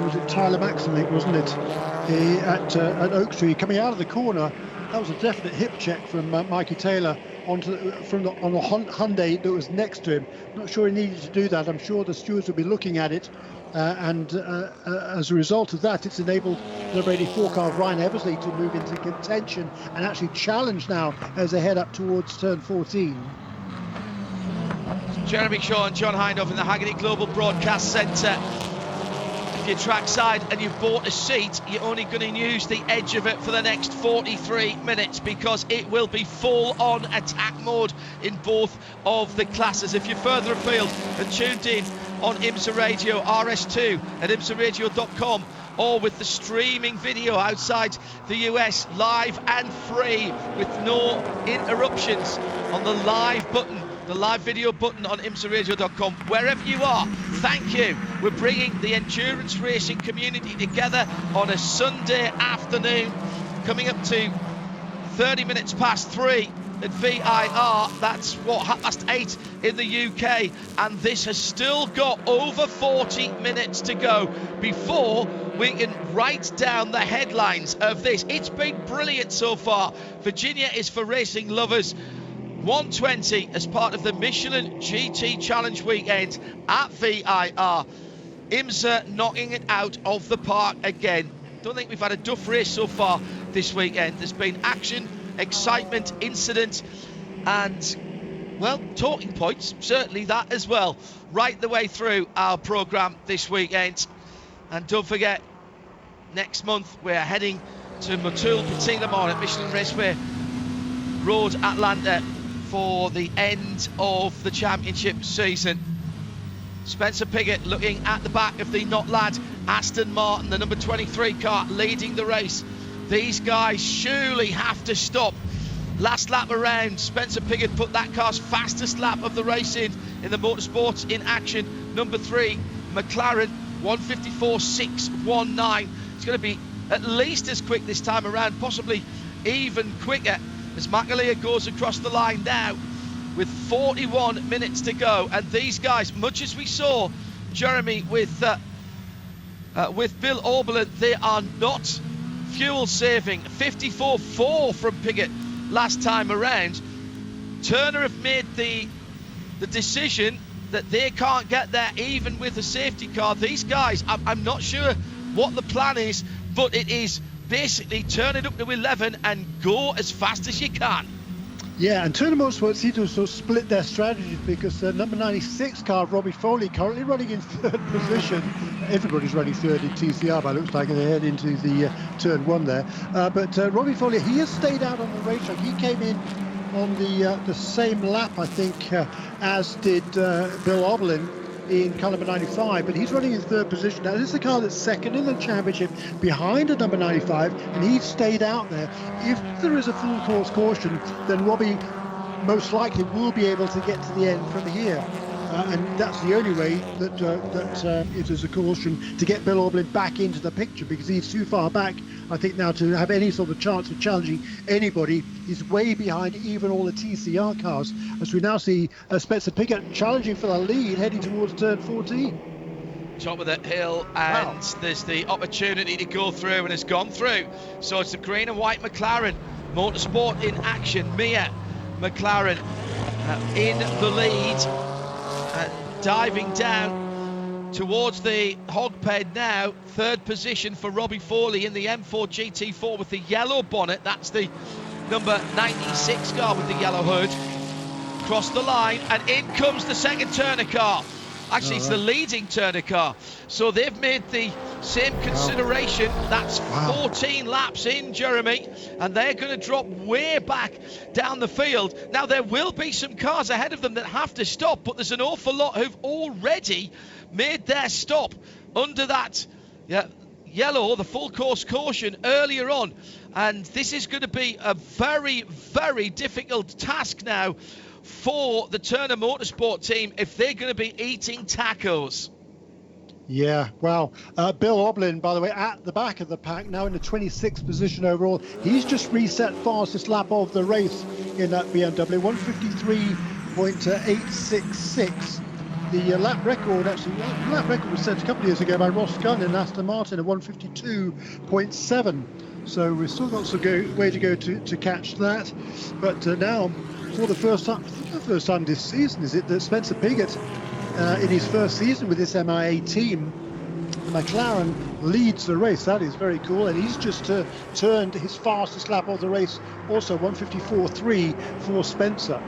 was it Tyler Maxson, wasn't it, at Oak Tree, coming out of the corner. That was a definite hip check from Mikey Taylor on the Hyundai that was next to him. Not sure he needed to do that. I'm sure the stewards will be looking at it, and as a result of that, it's enabled the number 84 car of Ryan Eversley to move into contention and actually challenge now as they head up towards turn 14. Jeremy Shaw and John Hindhaugh in the Hagerty Global Broadcast Centre. If you're trackside and you've bought a seat, you're only going to use the edge of it for the next 43 minutes because it will be full-on attack mode in both of the classes. If you're further afield and tuned in on IMSA Radio RS2 at IMSARadio.com, or with the streaming video outside the US, live and free with no interruptions on the live button, the live video button on IMSARadio.com. Wherever you are, thank you. We're bringing the endurance racing community together on a Sunday afternoon, coming up to 30 minutes past 3 at VIR. That's what, 8:30 in the UK, and this has still got over 40 minutes to go before we can write down the headlines of this. It's been brilliant so far. Virginia is for racing lovers. 120 as part of the Michelin GT Challenge weekend at VIR. IMSA knocking it out of the park again. Don't think we've had a duff race so far this weekend. There's been action, excitement, incident, and, well, talking points, certainly that as well, right the way through our programme this weekend. And don't forget, next month we're heading to Motul Petit Le Mans at Michelin Raceway Road, Atlanta, for the end of the championship season. Spencer Pigot looking at the back of the not lad Aston Martin, the number 23 car leading the race. These guys surely have to stop. Last lap around, Spencer Pigot put that car's fastest lap of the race in the Motorsports in Action number 3 McLaren, 1:54.619. It's going to be at least as quick this time around, possibly even quicker, as McAleer goes across the line now with 41 minutes to go. And these guys, much as we saw Jeremy with Bill Oberlin, they are not fuel saving. 54.4 from Piggott last time around. Turner have made the decision that they can't get there even with a safety car. These guys, I'm not sure what the plan is, but it is basically turn it up to 11 and go as fast as you can. Yeah, and Turner Motorsport seem to sort of split their strategies, because the number 96 car, Robbie Foley, currently running in third position. Everybody's running third in TCR, but it looks like they head into the turn one there. But Robbie Foley, he has stayed out on the racetrack. He came in on the same lap, I think, as did Bill Oberlin in car number 95, but he's running in third position. Now, this is the car that's second in the championship behind a number 95, and he's stayed out there. If there is a full course caution, then Robbie most likely will be able to get to the end from here. And that's the only way that if there's a caution, to get Bill Oberlin back into the picture, because he's too far back, I think, now to have any sort of chance of challenging anybody. He's way behind even all the TCR cars, as we now see Spencer Piggott challenging for the lead, heading towards turn 14. Top of the hill, and there's the opportunity to go through, and has gone through. So it's the green and white McLaren Motorsport in action. Mia McLaren in the lead. Diving down towards the hog pen now. Third position for Robbie Foley in the M4 GT4 with the yellow bonnet. That's the number 96 car with the yellow hood. Cross the line, and in comes the second Turner car. Actually, it's the leading Turner car. So they've made the same consideration. That's 14 laps in, Jeremy, and they're going to drop way back down the field. Now, there will be some cars ahead of them that have to stop, but there's an awful lot who've already made their stop under that yellow, the full course caution earlier on. And this is going to be a very, very difficult task now for the Turner Motorsport team if they're going to be eating tacos. Yeah, wow. Bill Oberlin, by the way, at the back of the pack, now in the 26th position overall. He's just reset fastest lap of the race in that BMW, 153.866. The lap record was set a couple of years ago by Ross Gunn in Aston Martin at 152.7. So we've still got some way to go to catch that. But now, for the first time this season, is it, that Spencer Piggott, in his first season with this MIA team, the McLaren, leads the race. That is very cool, and he's just turned his fastest lap of the race, also 154.3 for Spencer.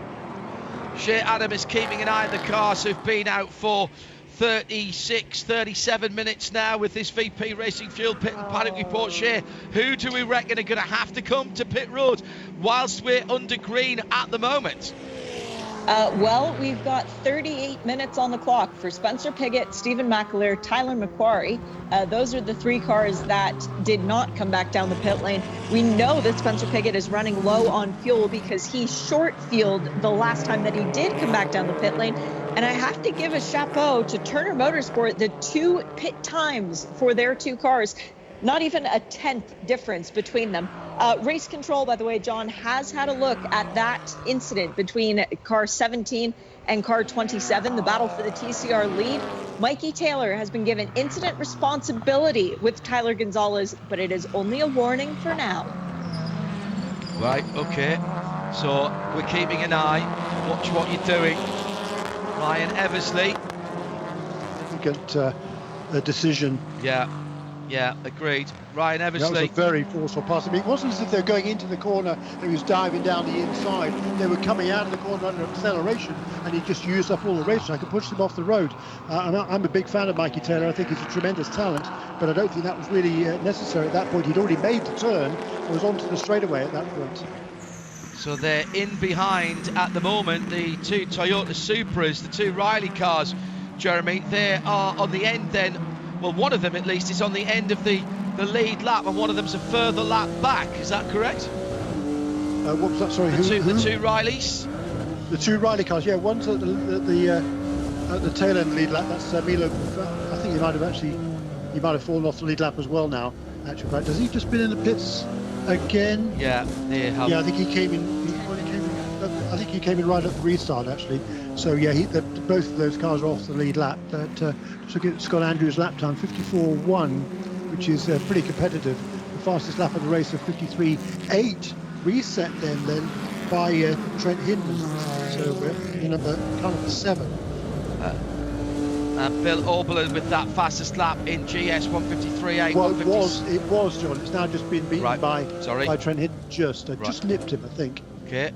Shea Adam is keeping an eye on the cars who've been out for 36, 37 minutes now with this VP Racing Fuel Pit and Paddock Report. Shea, who do we reckon are going to have to come to pit road whilst we're under green at the moment? Well, we've got 38 minutes on the clock for Spencer Piggott, Stephen McAleer, Tyler McQuarrie. Those are the three cars that did not come back down the pit lane. We know that Spencer Piggott is running low on fuel because he short-fueled the last time that he did come back down the pit lane. And I have to give a chapeau to Turner Motorsport, the two pit times for their two cars. Not even a 10th difference between them. Race Control, by the way, John, has had a look at that incident between car 17 and car 27, the battle for the TCR lead. Mikey Taylor has been given incident responsibility with Tyler Gonzalez, but it is only a warning for now. Right, okay. So we're keeping an eye. Watch what you're doing. Ryan Eversley. Significant decision. Yeah, agreed. Ryan Eversley. That was a very forceful pass. I mean, it wasn't as if they were going into the corner and he was diving down the inside. They were coming out of the corner under acceleration, and he just used up all the racetrack and pushed them off the road. I'm a big fan of Mikey Taylor. I think he's a tremendous talent, but I don't think that was really necessary at that point. He'd already made the turn and was onto the straightaway at that point. So they're in behind at the moment, the two Toyota Supras, the two Riley cars, Jeremy. They are on the end then. Well, one of them at least is on the end of the lead lap, and one of them's a further lap back. Is that correct? What was that? Sorry, the two Rileys? The two Riley cars, yeah. One's at the tail end lead lap. That's Milo. I think he might have fallen off the lead lap as well now. actual fact. Has he just been in the pits again? Yeah, yeah. I think he came in. I think he came in right at the restart actually. So yeah, both of those cars are off the lead lap. But just look at Scott Andrews' lap time, 54.1, which is pretty competitive. The fastest lap of the race of 53.8, reset then by Trent Hinman. So number 7. Bill Oberlin with that fastest lap in GS 153.8. Well, it was John. It's now just been beaten by Trent Hinman. Just nipped him, I think. Okay.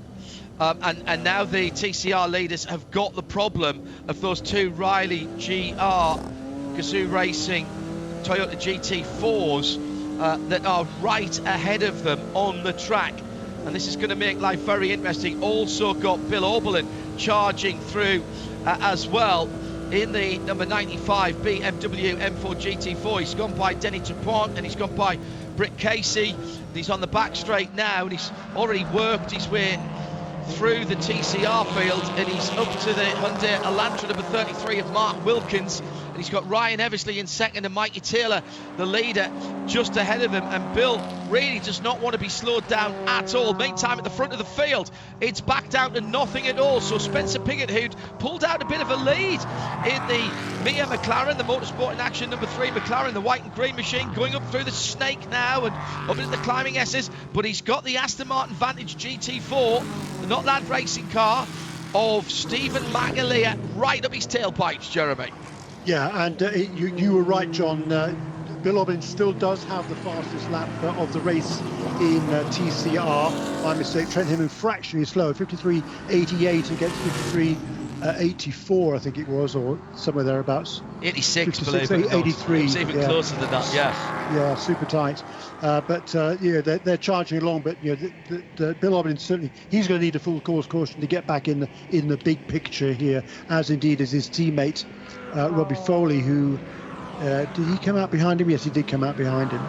And now the TCR leaders have got the problem of those two Riley GR Gazoo Racing Toyota GT4s that are right ahead of them on the track. And this is going to make life very interesting. Also got Bill Oberlin charging through as well in the number 95 BMW M4 GT4. He's gone by Denny Dupont and he's gone by Britt Casey. He's on the back straight now and he's already worked his way through the TCR field and he's up to the Hyundai Elantra number 33 of Mark Wilkins, and he's got Ryan Eversley in second and Mikey Taylor the leader just ahead of him, and Bill really does not want to be slowed down at all. Meantime, at the front of the field it's back down to nothing at all, so Spencer Piggott, who'd pulled out a bit of a lead in the Mia McLaren, the Motorsport in Action number 3 McLaren, the white and green machine, going up through the snake now and up into the climbing S's, but he's got the Aston Martin Vantage GT4, the Not Land Racing car of Stephen Magalier, right up his tailpipes, Jeremy. Yeah, and you were right, John. Bill Oberlin still does have the fastest lap of the race in TCR. My mistake, Trent Hinman fractionally slow, 53.88 against 53.84, I think it was, or somewhere thereabouts. 86, believe it. 83. It's even closer than that, yeah. Yeah, super tight. But they're charging along. But the Bill Oberlin certainly, he's going to need a full course caution to get back in the big picture here, as indeed is his teammate Robbie Foley, who did he come out behind him? Yes, he did come out behind him.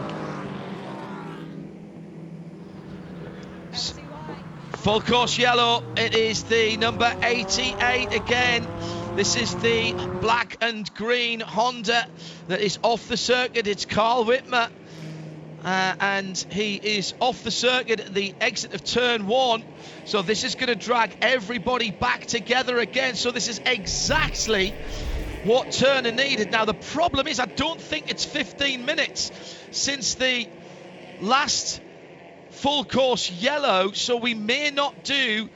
Full course yellow. It is the number 88 again. This is the black and green Honda that is off the circuit. It's Carl Whitmer. And he is off the circuit at the exit of turn 1. So this is going to drag everybody back together again. So this is exactly what Turner needed. Now the problem is I don't think it's 15 minutes since the last full course yellow, so we may not do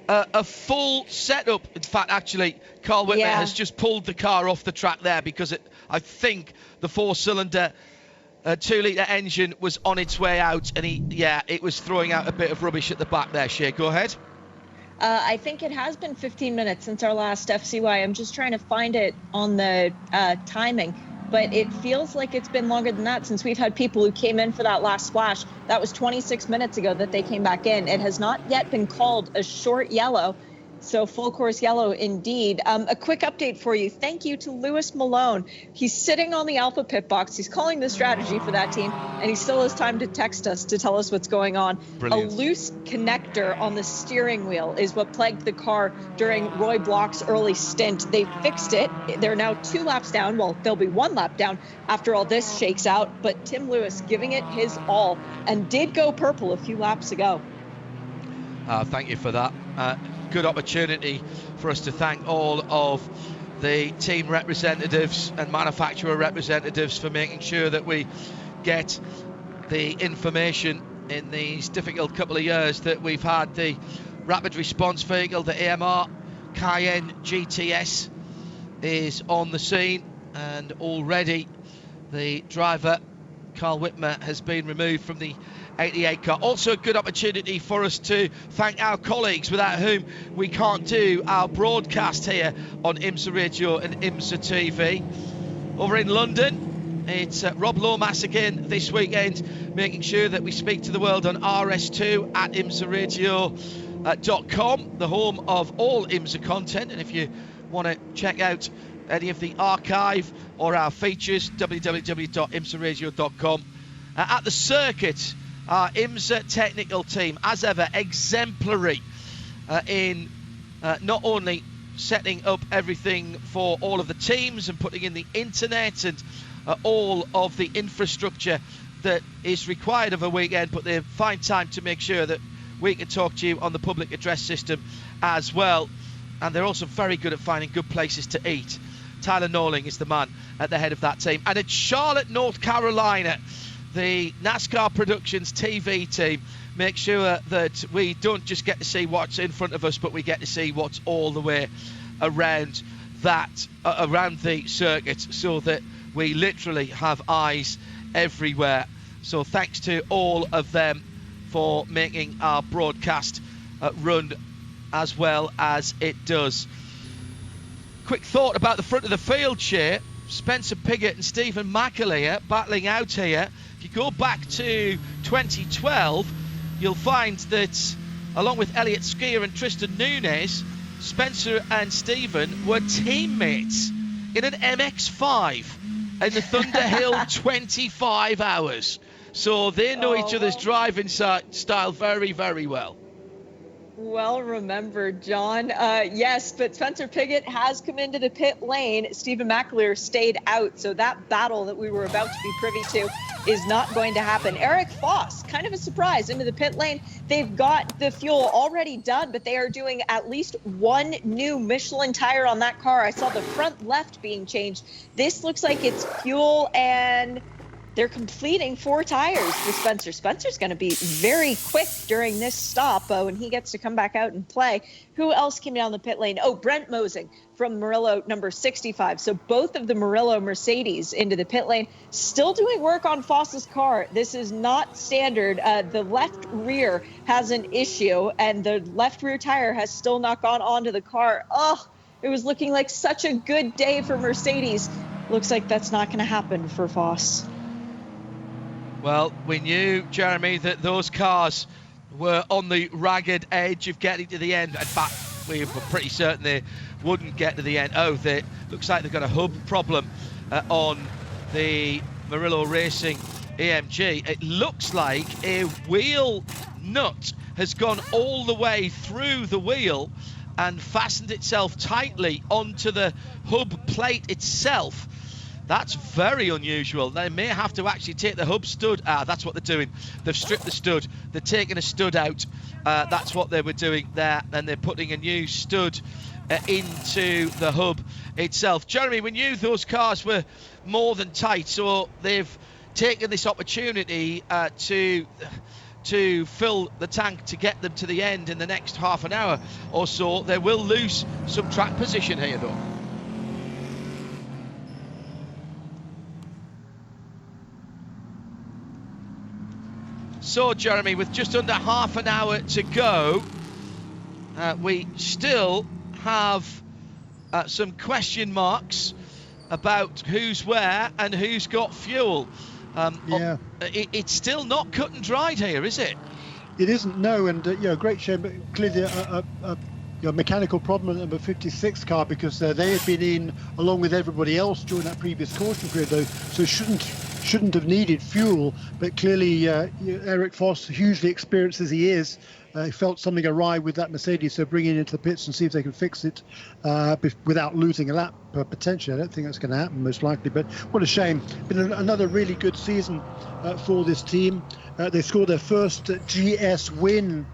a full setup. In fact, actually, Carl Whitmer has just pulled the car off the track there because I think the 4-cylinder 2-litre engine was on its way out, and it was throwing out a bit of rubbish at the back there. Shay, go ahead. I think it has been 15 minutes since our last FCY. I'm just trying to find it on the timing, but it feels like it's been longer than that since we've had people who came in for that last splash. That was 26 minutes ago that they came back in. It has not yet been called a short yellow. So full course yellow indeed. A quick update for you. Thank you to Lewis Malone. He's sitting on the Alpha pit box. He's calling the strategy for that team, and he still has time to text us to tell us what's going on. Brilliant. A loose connector on the steering wheel is what plagued the car during Roy Block's early stint. They fixed it. They're now 2 laps down. Well, they'll be 1 lap down after all this shakes out. But Tim Lewis giving it his all and did go purple a few laps ago. Thank you for that. Good opportunity for us to thank all of the team representatives and manufacturer representatives for making sure that we get the information in these difficult couple of years that we've had. The rapid response vehicle, the AMR Cayenne GTS, is on the scene, and already the driver Carl Whitmer has been removed from the 88 car. Also a good opportunity for us to thank our colleagues without whom we can't do our broadcast here on IMSA Radio and IMSA TV. Over in London, it's Rob Lomas again this weekend, making sure that we speak to the world on RS2 at IMSARadio.com, the home of all IMSA content. And if you want to check out any of the archive or our features, www.imsaradio.com. At the circuit, our IMSA technical team, as ever, exemplary in not only setting up everything for all of the teams and putting in the internet and all of the infrastructure that is required of a weekend, but they find time to make sure that we can talk to you on the public address system as well. And they're also very good at finding good places to eat. Tyler Norling is the man at the head of that team. And at Charlotte, North Carolina, the NASCAR Productions TV team make sure that we don't just get to see what's in front of us, but we get to see what's all the way around around the circuit, so that we literally have eyes everywhere. So thanks to all of them for making our broadcast run as well as it does. Quick thought about the front of the field, Shea. Spencer Pigot and Stephen McAleer battling out here. If you go back to 2012, you'll find that along with Elliott Skier and Tristan Nunez, Spencer and Stephen were teammates in an MX-5 in the Thunderhill 25 hours. So they know each other's driving style very, very well. Well remembered, John. Yes, but Spencer Pigot has come into the pit lane. Stephen McAleer stayed out, so that battle that we were about to be privy to is not going to happen. Eric Foss, kind of a surprise, into the pit lane. They've got the fuel already done, but they are doing at least one new Michelin tire on that car. I saw the front left being changed. This looks like it's fuel, and they're completing 4 tires with Spencer. Spencer's going to be very quick during this stop when he gets to come back out and play. Who else came down the pit lane? Oh, Brent Mosing from Murillo, number 65. So both of the Murillo Mercedes into the pit lane. Still doing work on Foss's car. This is not standard. The left rear has an issue, and the left rear tire has still not gone onto the car. Oh, it was looking like such a good day for Mercedes. Looks like that's not going to happen for Foss. Well, we knew, Jeremy, that those cars were on the ragged edge of getting to the end. In fact, we were pretty certain they wouldn't get to the end. Oh, looks like they've got a hub problem on the Murillo Racing AMG. It looks like a wheel nut has gone all the way through the wheel and fastened itself tightly onto the hub plate itself. That's very unusual. They may have to actually take the hub stud. That's what they're doing. They've stripped the stud. They're taking a stud out. That's what they were doing there. And they're putting a new stud into the hub itself. Jeremy, we knew those cars were more than tight, so they've taken this opportunity to fill the tank to get them to the end in the next half an hour or so. They will lose some track position here, though. So, Jeremy, with just under half an hour to go, we still have some question marks about who's where and who's got fuel. It's still not cut and dried here, is it? It isn't, no, and great shame, but clearly a mechanical problem in number 56 car, because they had been in along with everybody else during that previous caution period, though, so shouldn't have needed fuel. But clearly Eric Foss, hugely experienced as he is, felt something awry with that Mercedes, so bring it into the pits and see if they can fix it without losing a lap potentially. I don't think that's going to happen, most likely, but what a shame. Been another really good season for this team. They scored their first GS win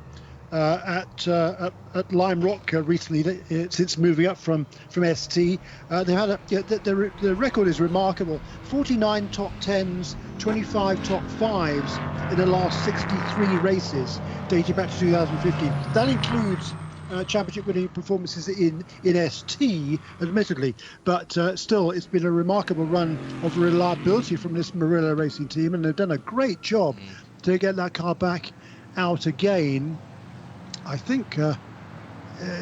at Lime Rock recently, since moving up from ST. They had the record is remarkable: 49 top 10s, 25 top 5s in the last 63 races, dating back to 2015. That includes championship winning performances in ST, admittedly, but still, it's been a remarkable run of reliability from this Murillo Racing team, and they've done a great job to get that car back out again. I think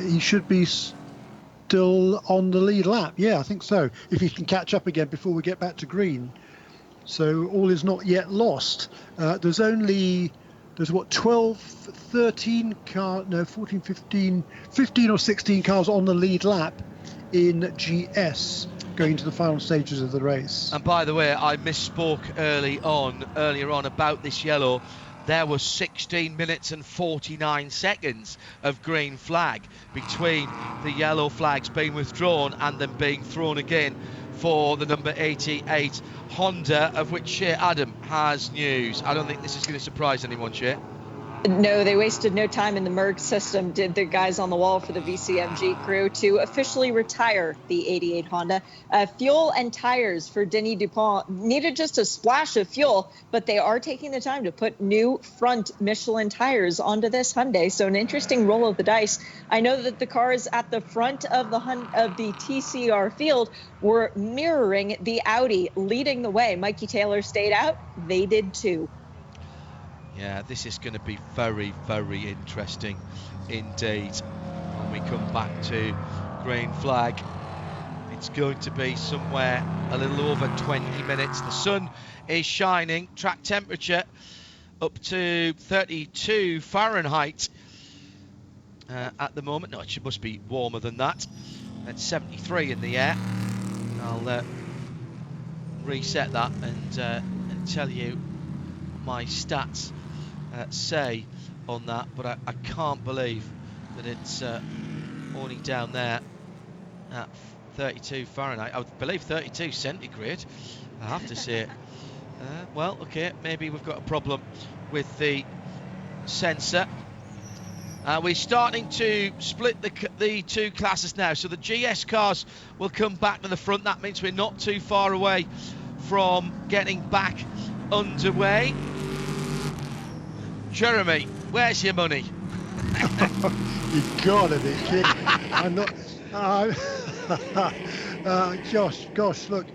he should be still on the lead lap. Yeah, I think so, if he can catch up again before we get back to green. So all is not yet lost. There's 12, 13 cars, no, 14, 15 or 16 cars on the lead lap in GS going to the final stages of the race. And by the way, I misspoke earlier on about this yellow. There was 16 minutes and 49 seconds of green flag between the yellow flags being withdrawn and them being thrown again for the number 88 Honda, of which Shea Adam has news. I don't think this is going to surprise anyone, Shea. No, they wasted no time in the merge system, did the guys on the wall for the VCMG crew, to officially retire the 88 Honda. Fuel and tires for Denis Dupont needed just a splash of fuel, but they are taking the time to put new front Michelin tires onto this Hyundai. So an interesting roll of the dice. I know that the cars at the front of the TCR field were mirroring the Audi leading the way. Mikey Taylor stayed out. They did too. Yeah, this is going to be very, very interesting indeed. When we come back to green flag, it's going to be somewhere a little over 20 minutes. The sun is shining. Track temperature up to 32 Fahrenheit at the moment. No, it must be warmer than that. It's 73 in the air. I'll reset that and tell you my stats say on that, but I can't believe that it's only down there at 32 Fahrenheit. I would believe 32 centigrade. I have to say it. Well, okay, maybe we've got a problem with the sensor. We're starting to split the two classes now, so the GS cars will come back to the front. That means we're not too far away from getting back underway. Jeremy, where's your money? You've got to be kidding. I'm not. Gosh, look,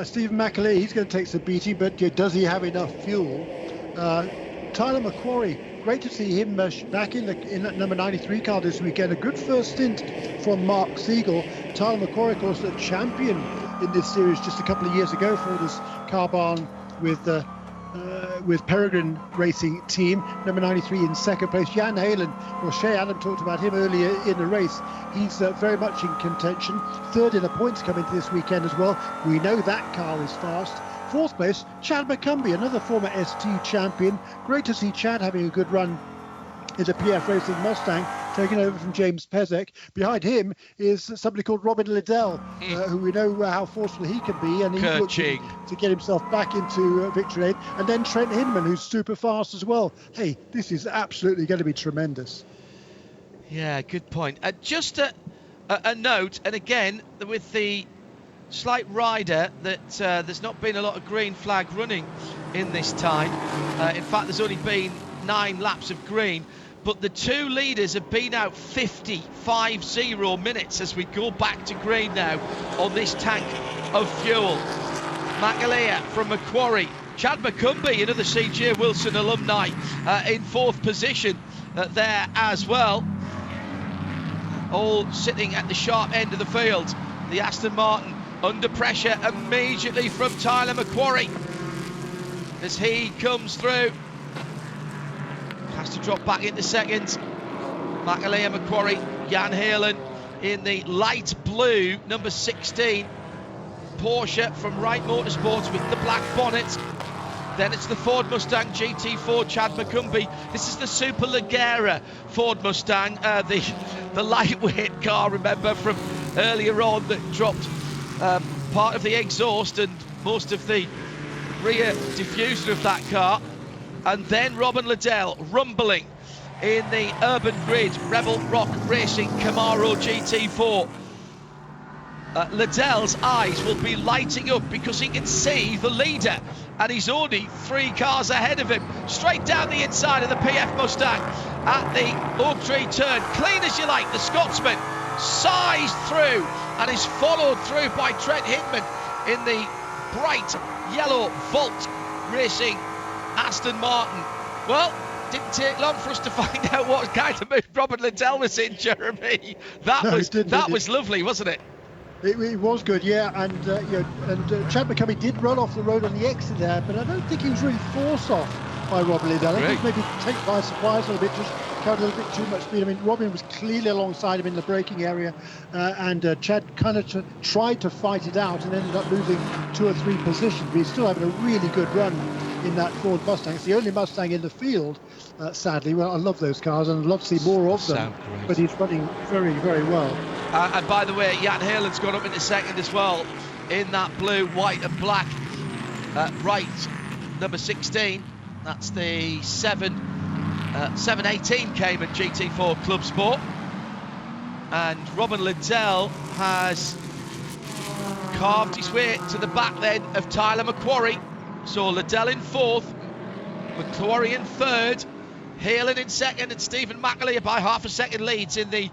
Stephen McAlee, he's going to take some beating, but does he have enough fuel? Tyler McQuarrie, great to see him back in that number 93 car this weekend. A good first stint from Mark Siegel. Tyler McQuarrie, of course, the champion in this series just a couple of years ago for this car barn with Peregrine Racing Team. Number 93 in second place. Jan Halen, well, Shea Adam talked about him earlier in the race. He's very much in contention. Third in the points coming to this weekend as well. We know that car is fast. Fourth place, Chad McCumbee, another former ST champion. Great to see Chad having a good run in the PF Racing Mustang, taking over from James Pezek. Behind him is somebody called Robin Liddell, who we know how forceful he can be, and he's looking to get himself back into victory lane. And then Trent Hinman, who's super fast as well. Hey, this is absolutely going to be tremendous. Yeah, good point. Just a note, and again, with the slight rider that there's not been a lot of green flag running in this time. In fact, there's only been 9 laps of green. But the two leaders have been out 50 minutes as we go back to green now on this tank of fuel. McAleer from Macquarie. Chad McCumbee, another CJ Wilson alumni, in 4th position there as well. All sitting at the sharp end of the field. The Aston Martin under pressure immediately from Tyler McQuarrie as he comes through. Has to drop back into second. McAleer, McQuarrie, Jan Halen in the light blue number 16 Porsche from Wright Motorsports with the black bonnet. Then it's the Ford Mustang GT4 Chad McCumbee. This is the Super Leggera Ford Mustang, the lightweight car, remember, from earlier on, that dropped part of the exhaust and most of the rear diffuser of that car. And then Robin Liddell rumbling in the Urban Grid Rebel Rock Racing Camaro GT4. Liddell's eyes will be lighting up because he can see the leader and he's only 3 cars ahead of him. Straight down the inside of the PF Mustang at the Oak Tree turn. Clean as you like, the Scotsman sized through and is followed through by Trent Hinman in the bright yellow Volt Racing Aston Martin. Well, didn't take long for us to find out what kind of mood Robin Liddell was in, Jeremy. That was lovely, wasn't it? It was good, yeah, and Chad McCumbee did run off the road on the exit there, but I don't think he was really forced off by Robin Liddell. I think maybe taken by surprise a little bit, just carried a little bit too much speed. I mean, Robin was clearly alongside him in the braking area, and Chad kind of tried to fight it out and ended up losing 2 or 3 positions, but he's still having a really good run in that Ford Mustang. It's the only Mustang in the field, sadly. Well, I love those cars and I'd love to see more of them, but he's running very, very well. And by the way, Jan Helen's gone up into second as well. in that blue, white and black. Right, number 16, that's the 718 Cayman GT4 Club Sport. And Robin Liddell has carved his way to the back then of Tyler McQuarrie. So Liddell in 4th, McQuarrie in 3rd, Halen in 2nd, and Stephen McAleer by half a second leads in the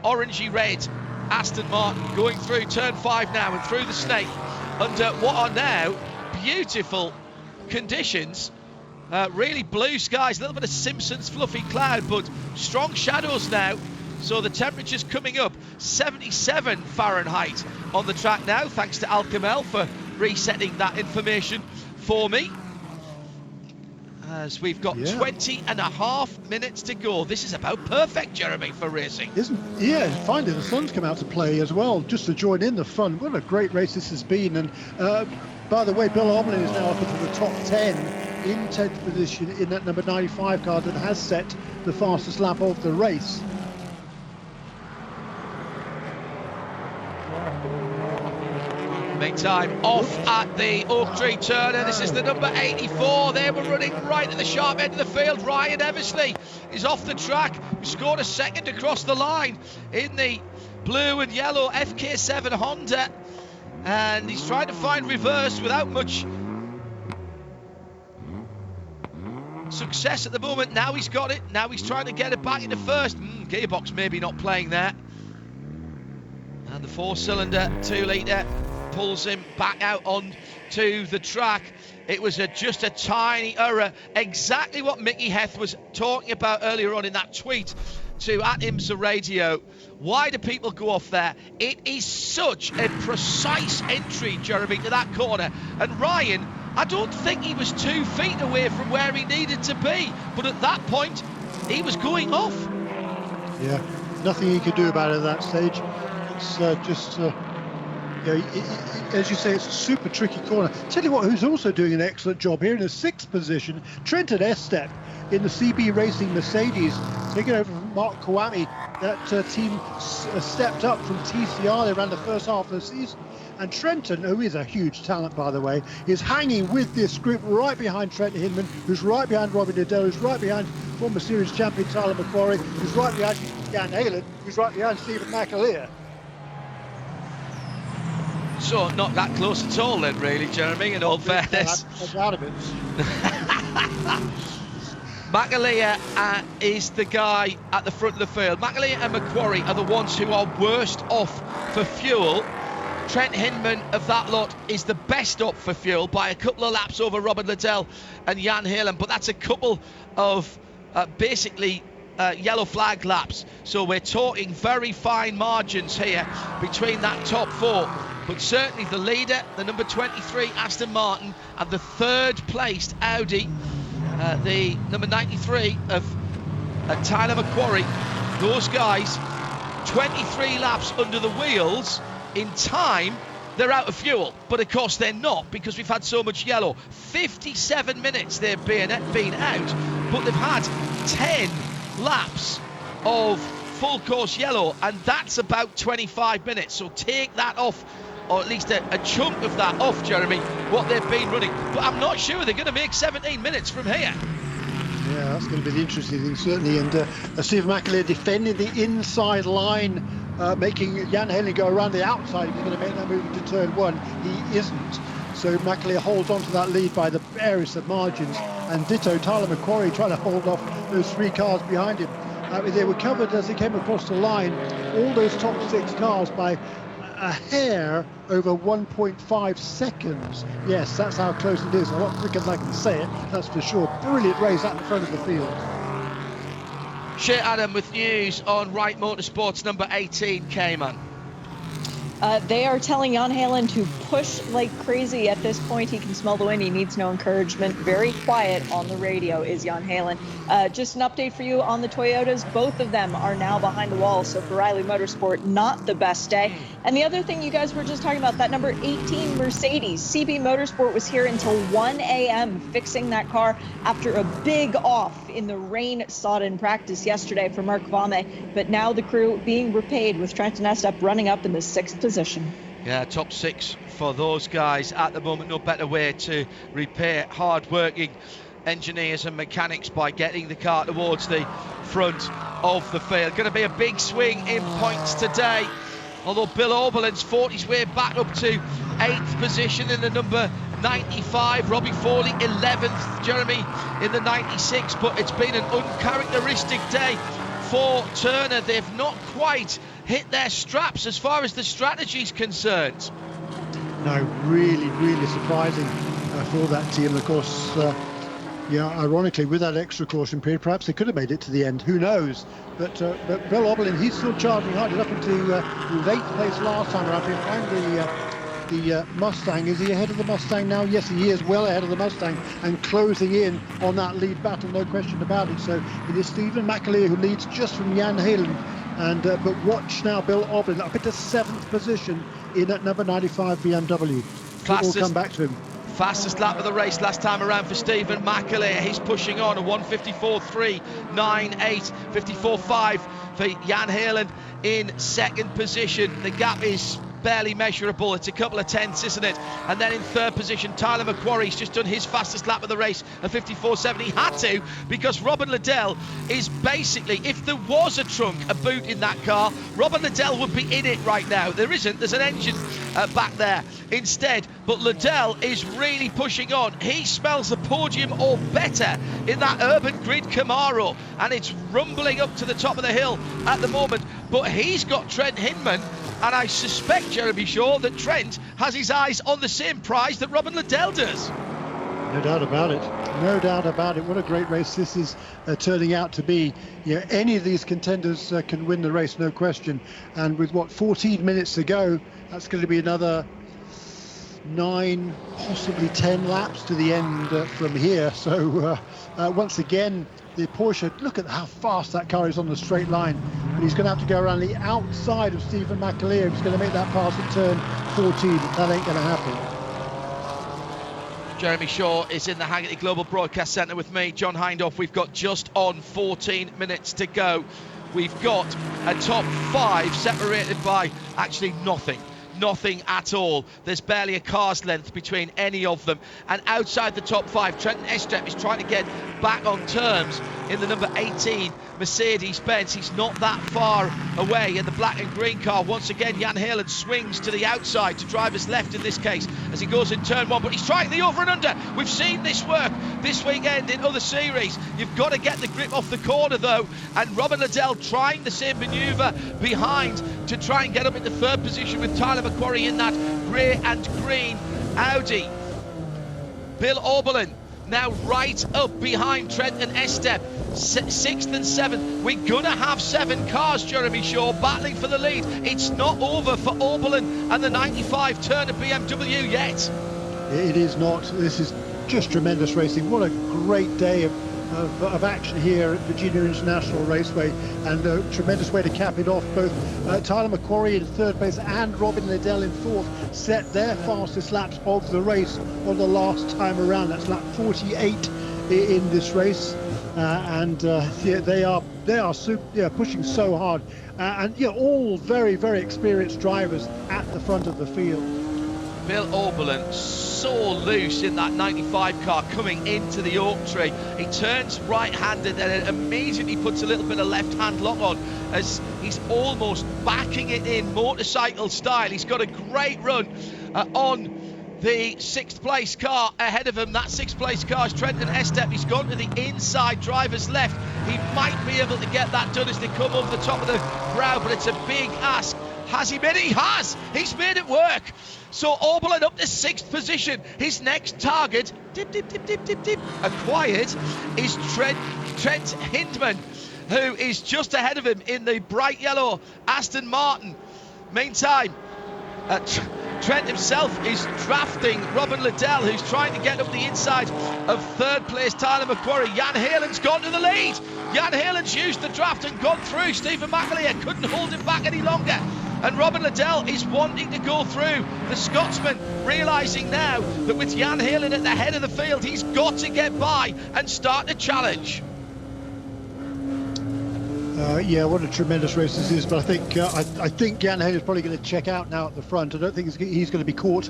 orangey red Aston Martin, going through turn 5 now and through the snake under what are now beautiful conditions. Really blue skies, a little bit of Simpsons fluffy cloud, but strong shadows now. So the temperature's coming up 77 Fahrenheit on the track now, thanks to Al Kamel for resetting that information for me. As we've got 20 and a half minutes to go. This is about perfect, Jeremy, for racing. Finally the sun's come out to play as well, just to join in the fun. What a great race this has been. And by the way, Bill Omlin is now up into the top 10 in 10th position in that number 95 car that has set the fastest lap of the race. Meantime, off at the Oak Tree turn, and this is the number 84. They were running right at the sharp end of the field. Ryan Eversley is off the track. He scored a second across the line in the blue and yellow FK7 Honda, and he's trying to find reverse without much success at the moment. Now he's got it. Now he's trying to get it back into first. Gearbox maybe not playing there. And the 4-cylinder 2-litre pulls him back out onto the track. It was just a tiny error. Exactly what Mickey Heth was talking about earlier on in that tweet to @IMSA Radio. Why do people go off there? It is such a precise entry, Jeremy, to that corner. And Ryan, I don't think he was 2 feet away from where he needed to be. But at that point, he was going off. Yeah, nothing he could do about it at that stage. It's as you say, it's a super tricky corner. Tell you what, who's also doing an excellent job here in the 6th position, Trenton Estep in the CB Racing Mercedes, taking over from Mark Kawami. That team stepped up from TCR. They ran the first half of the season. And Trenton, who is a huge talent, by the way, is hanging with this group right behind Trent Hinman, who's right behind Robin Liddell, who's right behind former series champion Tyler McQuarrie, who's right behind Jan Halen, who's right behind Stephen McAleer. So not that close at all then, really, Jeremy, in all fairness. Out of it. McAleer is the guy at the front of the field. McAleer and McQuarrie are the ones who are worst off for fuel. Trent Hinman of that lot is the best up for fuel by a couple of laps over Robin Liddell and Jan Halen, but that's a couple of basically yellow flag laps. So we're talking very fine margins here between that top 4. But certainly the leader, the number 23 Aston Martin, and the 3rd placed Audi, the number 93 of Tyler McQuarrie, those guys, 23 laps under the wheels. In time, they're out of fuel, but of course they're not, because we've had so much yellow. 57 minutes they've been out, but they've had 10 laps of full course yellow, and that's about 25 minutes. So take that off, or at least a chunk of that off, Jeremy, what they've been running. But I'm not sure they're going to make 17 minutes from here. Yeah, that's going to be the interesting thing, certainly. And Stephen McAleer defending the inside line, making Jan Halen go around the outside. If he's going to make that move into turn 1, he isn't. So McAleer holds on to that lead by the barest of margins. And ditto, Tyler McQuarrie trying to hold off those 3 cars behind him. They were covered as they came across the line, all those top 6 cars, by a hair over 1.5 seconds. Yes, that's how close it is. A lot quicker than I can say it, that's for sure. Brilliant race at the front of the field. Shea Adam with news on Wright Motorsports number 18 Cayman. They are telling Jan Halen to push like crazy at this point. He can smell the wind. He needs no encouragement. Very quiet on the radio is Jan Halen. Just an update for you on the Toyotas. Both of them are now behind the wall. So for Riley Motorsport, not the best day. And the other thing you guys were just talking about, that number 18 Mercedes. CB Motorsport was here until 1 a.m. fixing that car after a big off in the rain-sodden practice yesterday for Mark Vame. But now the crew being repaid with Trenton Estep running up in the 6th position. Yeah, top 6 for those guys at the moment. No better way to repay hard-working engineers and mechanics by getting the car towards the front of the field. Going to be a big swing in points today, although Bill Oberlin's fought his way back up to 8th position in the number 95, Robbie Foley 11th, Jeremy in the 96, but it's been an uncharacteristic day for Turner. They've not quite hit their straps as far as the strategy's concerned. No, really surprising for that team. Of course, ironically, with that extra caution period, perhaps they could have made it to the end. Who knows? But Bill Oberlin, he's still charging hard. He's up into 8th place last time around behind the Mustang. Is he ahead of the Mustang now? Yes, he is well ahead of the Mustang and closing in on that lead battle, no question about it. So it is Stephen McAleer who leads just from Jan Halen. And but watch now, Bill Oberlin up into 7th position in at number 95 BMW. We'll come back to him. Fastest lap of the race last time around for Stephen McAleer. He's pushing on a 1:54.3, 9.8, 54.5 for Jan Halen in 2nd position. The gap is barely measurable. It's a couple of tenths, isn't it? And then in 3rd position, Tyler McQuarrie's just done his fastest lap of the race, a 54.7. He had to, because Robin Liddell is basically, if there was a trunk, a boot in that car, Robin Liddell would be in it right now. There isn't. There's an engine back there instead, but Liddell is really pushing on. He smells the podium or better in that Urban Grid Camaro, and it's rumbling up to the top of the hill at the moment, but he's got Trent Hinman, and I suspect, Jeremy Shaw, that Trent has his eyes on the same prize that Robin Liddell does. No doubt about it. No doubt about it. What a great race this is turning out to be. Yeah, any of these contenders can win the race, no question. And with 14 minutes to go, that's going to be another 9, possibly 10 laps to the end from here. So once again, the Porsche, look at how fast that car is on the straight line. And he's going to have to go around the outside of Stephen McAleer. He's going to make that pass at turn 14. That ain't going to happen. Jeremy Shaw is in the Haggerty Global Broadcast Centre with me, John Hindhaugh. We've got just on 14 minutes to go. We've got a top 5 separated by actually nothing at all. There's barely a car's length between any of them. And outside the top 5, Trenton Estep is trying to get back on terms in the number 18 Mercedes-Benz. He's not that far away in the black and green car. Once again, Jan Halen swings to the outside, to driver's left in this case, as he goes in turn 1, but he's trying the over and under. We've seen this work this weekend in other series. You've got to get the grip off the corner though, and Robin Liddell trying the same manoeuvre behind to try and get up into 3rd position with Tyler McQuarrie in that grey and green Audi. Bill Oberlin now right up behind Trent and Estep, 6th and 7th. We're gonna have 7 cars, Jeremy Shaw, battling for the lead. It's not over for Oberlin and the 95 Turner BMW yet. It is not. This is just tremendous racing. What a great day of action here at VIRginia International Raceway, and a tremendous way to cap it off. Both Tyler McQuarrie in 3rd place and Robin Liddell in 4th set their fastest laps of the race on the last time around. That's lap 48 in this race, and they are pushing so hard, and all very experienced drivers at the front of the field. Bill Oberlin so loose in that 95 car coming into the oak tree. He turns right-handed and it immediately puts a little bit of left-hand lock on as he's almost backing it in motorcycle style. He's got a great run on the 6th place car ahead of him. That 6th place car is Trenton Estep. He's gone to the inside driver's left. He might be able to get that done as they come over the top of the brow, but it's a big ask. Has he made it? He has! He's made it work! So Oberlin up to 6th position. His next target, acquired, is Trent Hindman, who is just ahead of him in the bright yellow Aston Martin. Meantime, Trent himself is drafting Robin Liddell, who's trying to get up the inside of 3rd place Tyler McQuarrie. Jan Halen's gone to the lead. Jan Halen's used the draft and gone through. Stephen McAleer couldn't hold him back any longer. And Robin Liddell is wanting to go through. The Scotsman realising now that with Jan Halen at the head of the field, he's got to get by and start a challenge. Yeah, what a tremendous race this is. But I think Jan Heylen is probably going to check out now at the front. I don't think he's going to be caught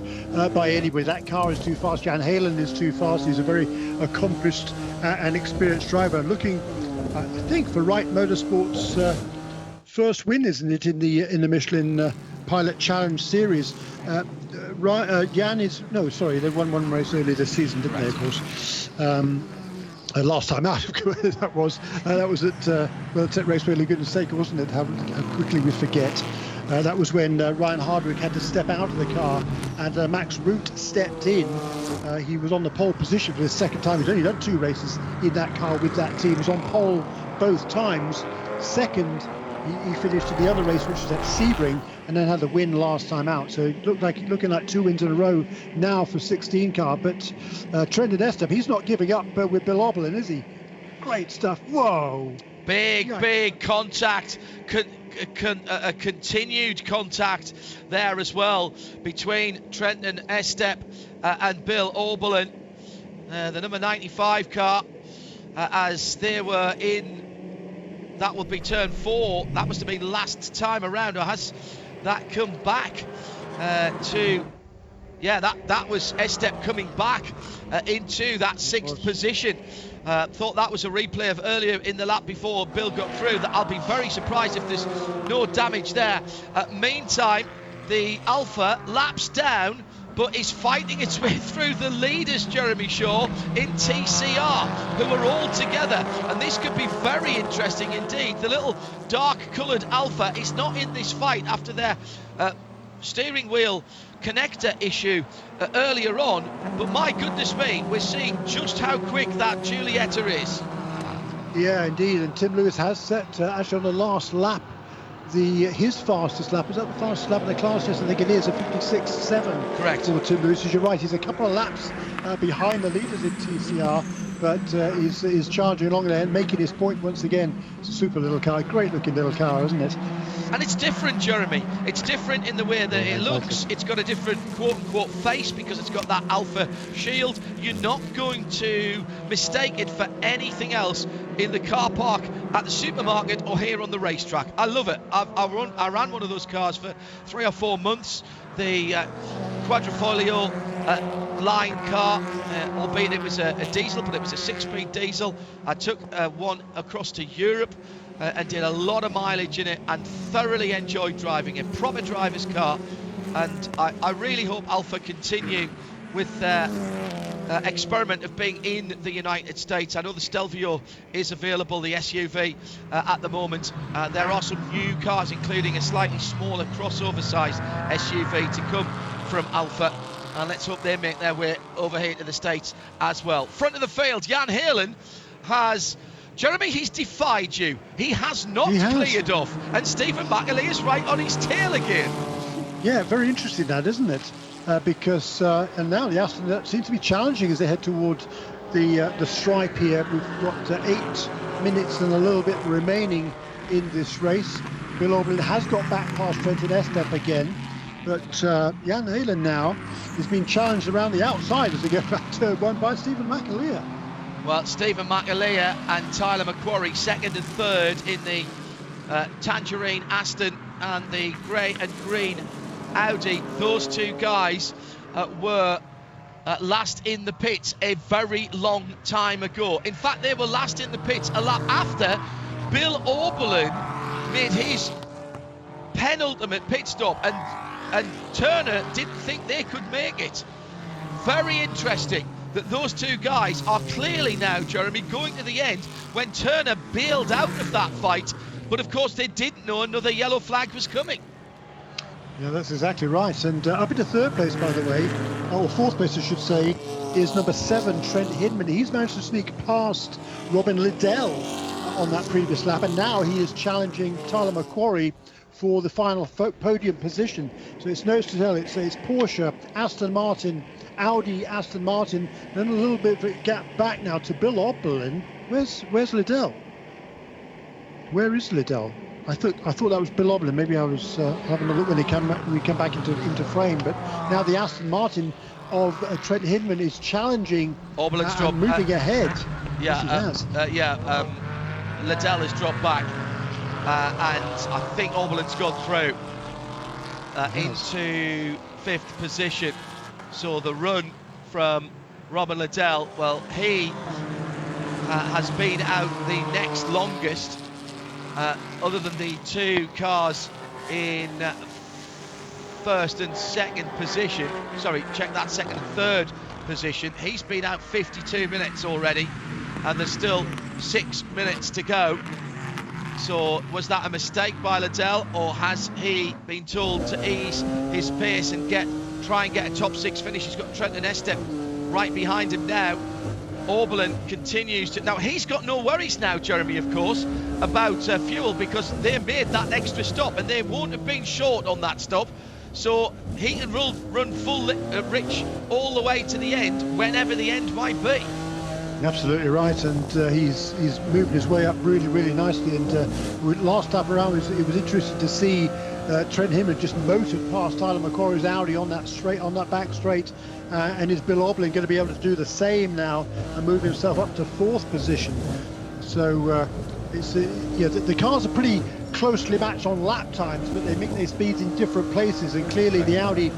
by anybody. That car is too fast. Jan Heylen is too fast. He's a very accomplished and experienced driver. Looking, I think, for Wright Motorsports' first win, isn't it, in the Michelin Pilot Challenge Series? Jan is they won one race earlier this season, didn't they? Of course. Last time out, of course, that was at WorldTech Raceway Laguna Seca, wasn't it? How quickly we forget. That was when Ryan Hardwick had to step out of the car and Max Root stepped in. He was on the pole position for the second time. He's only done 2 races in that car with that team. He was on pole both times. Second, he finished in the other race, which was at Sebring, and then had the win last time out. So it looking like 2 wins in a row now for 16 car. But Trendon Estep, he's not giving up with Bill Oberlin, is he? Great stuff. Whoa. Big contact. Continued contact there as well between Trendon Estep and Bill Oberlin. The number 95 car, as they were in, that would be turn 4. That must have been last time around, or has that come back to... Yeah, that was Estep coming back into that 6th position. Thought that was a replay of earlier in the lap before Bill got through. I'll be very surprised if there's no damage there. Meantime, the Alpha laps down, but is fighting its way through the leaders, Jeremy Shaw, in TCR, who are all together. And this could be very interesting indeed. The little dark-coloured Alpha is not in this fight after their steering wheel connector issue earlier on. But my goodness me, we're seeing just how quick that Giulietta is. Yeah, indeed. And Tim Lewis has set, actually on the last lap, his fastest lap. Is that the fastest lap in the class? Yes, I think it is, a 56.7. Correct. For Tim Lewis. You're right, he's a couple of laps behind the leaders in TCR, but he's charging along there and making his point once again. It's a super little car, great looking little car, isn't it? And it's different, Jeremy. It's different in the way that it looks. It's got a different quote-unquote face because it's got that Alpha shield. You're not going to mistake it for anything else in the car park, at the supermarket, or here on the racetrack. I love it. I ran one of those cars for 3 or 4 months. The Quadrifoglio line car, albeit it was a diesel, but it was a 6-speed diesel. I took one across to Europe and did a lot of mileage in it and thoroughly enjoyed driving it. Proper driver's car, and I really hope Alpha continue with their experiment of being in the United States. I know the Stelvio is available, the SUV, at the moment. There are some new cars, including a slightly smaller crossover-sized SUV to come from Alpha, and let's hope they make their way over here to the States as well. Front of the field, Jan Heylen has... Jeremy, he's defied you. He has not cleared off, and Stephen McAlee is right on his tail again. Yeah, very interesting that, isn't it? Because and now the Aston seems to be challenging as they head towards the stripe here. We've got 8 minutes and a little bit remaining in this race. Bill Oberlin has got back past Trendon Estep again, but Jan Heylen now is being challenged around the outside as they go back to turn 1 by Stephen McAlee. Well, Stephen McAlee and Tyler McQuarrie, 2nd and 3rd in the Tangerine Aston and the grey and green Audi. Those 2 guys were last in the pits a very long time ago. In fact, they were last in the pits a lap after Bill Oberlin made his penultimate pit stop, and Turner didn't think they could make it. Very interesting that those 2 guys are clearly now, Jeremy, going to the end when Turner bailed out of that fight. But of course they didn't know another yellow flag was coming. Yeah, that's exactly right. And up into 3rd place, by the way, or 4th place I should say, is number 7, Trent Hidman. He's managed to sneak past Robin Liddell on that previous lap, and now he is challenging Tyler McQuarrie for the final podium position. So it's nose to tail. It's Porsche, Aston Martin, Audi, Aston Martin, then a little bit of a gap back now to Bill Oberlin. Where's Liddell? Where is Liddell? I thought that was Bill Oberlin. Maybe I was having a look when we come back into frame. But now the Aston Martin of Trent Hidman is challenging Oberlin's and moving ahead. Liddell has dropped back. and I think Oberlin's gone through into 5th position. So the run from Robin Liddell, well, he has been out the next longest, other than the 2 cars in 1st and 2nd position. Sorry, check that, 2nd and 3rd position. He's been out 52 minutes already, and there's still 6 minutes to go. So was that a mistake by Liddell, or has he been told to ease his pace and try and get a top 6 finish? He's got Trent and Estep right behind him now. Oberlin continues to... Now, he's got no worries now, Jeremy, of course, about fuel, because they made that extra stop and they won't have been short on that stop. So he can run full rich all the way to the end, whenever the end might be. Absolutely right, and he's moving his way up really, really nicely. And last lap around, it was interesting to see Trent Hinman just motored past Tyler McQuarrie's Audi on that back straight, and is Bill Oberlin going to be able to do the same now and move himself up to 4th position? So the cars are pretty closely matched on lap times, but they make their speeds in different places, and clearly the Audi,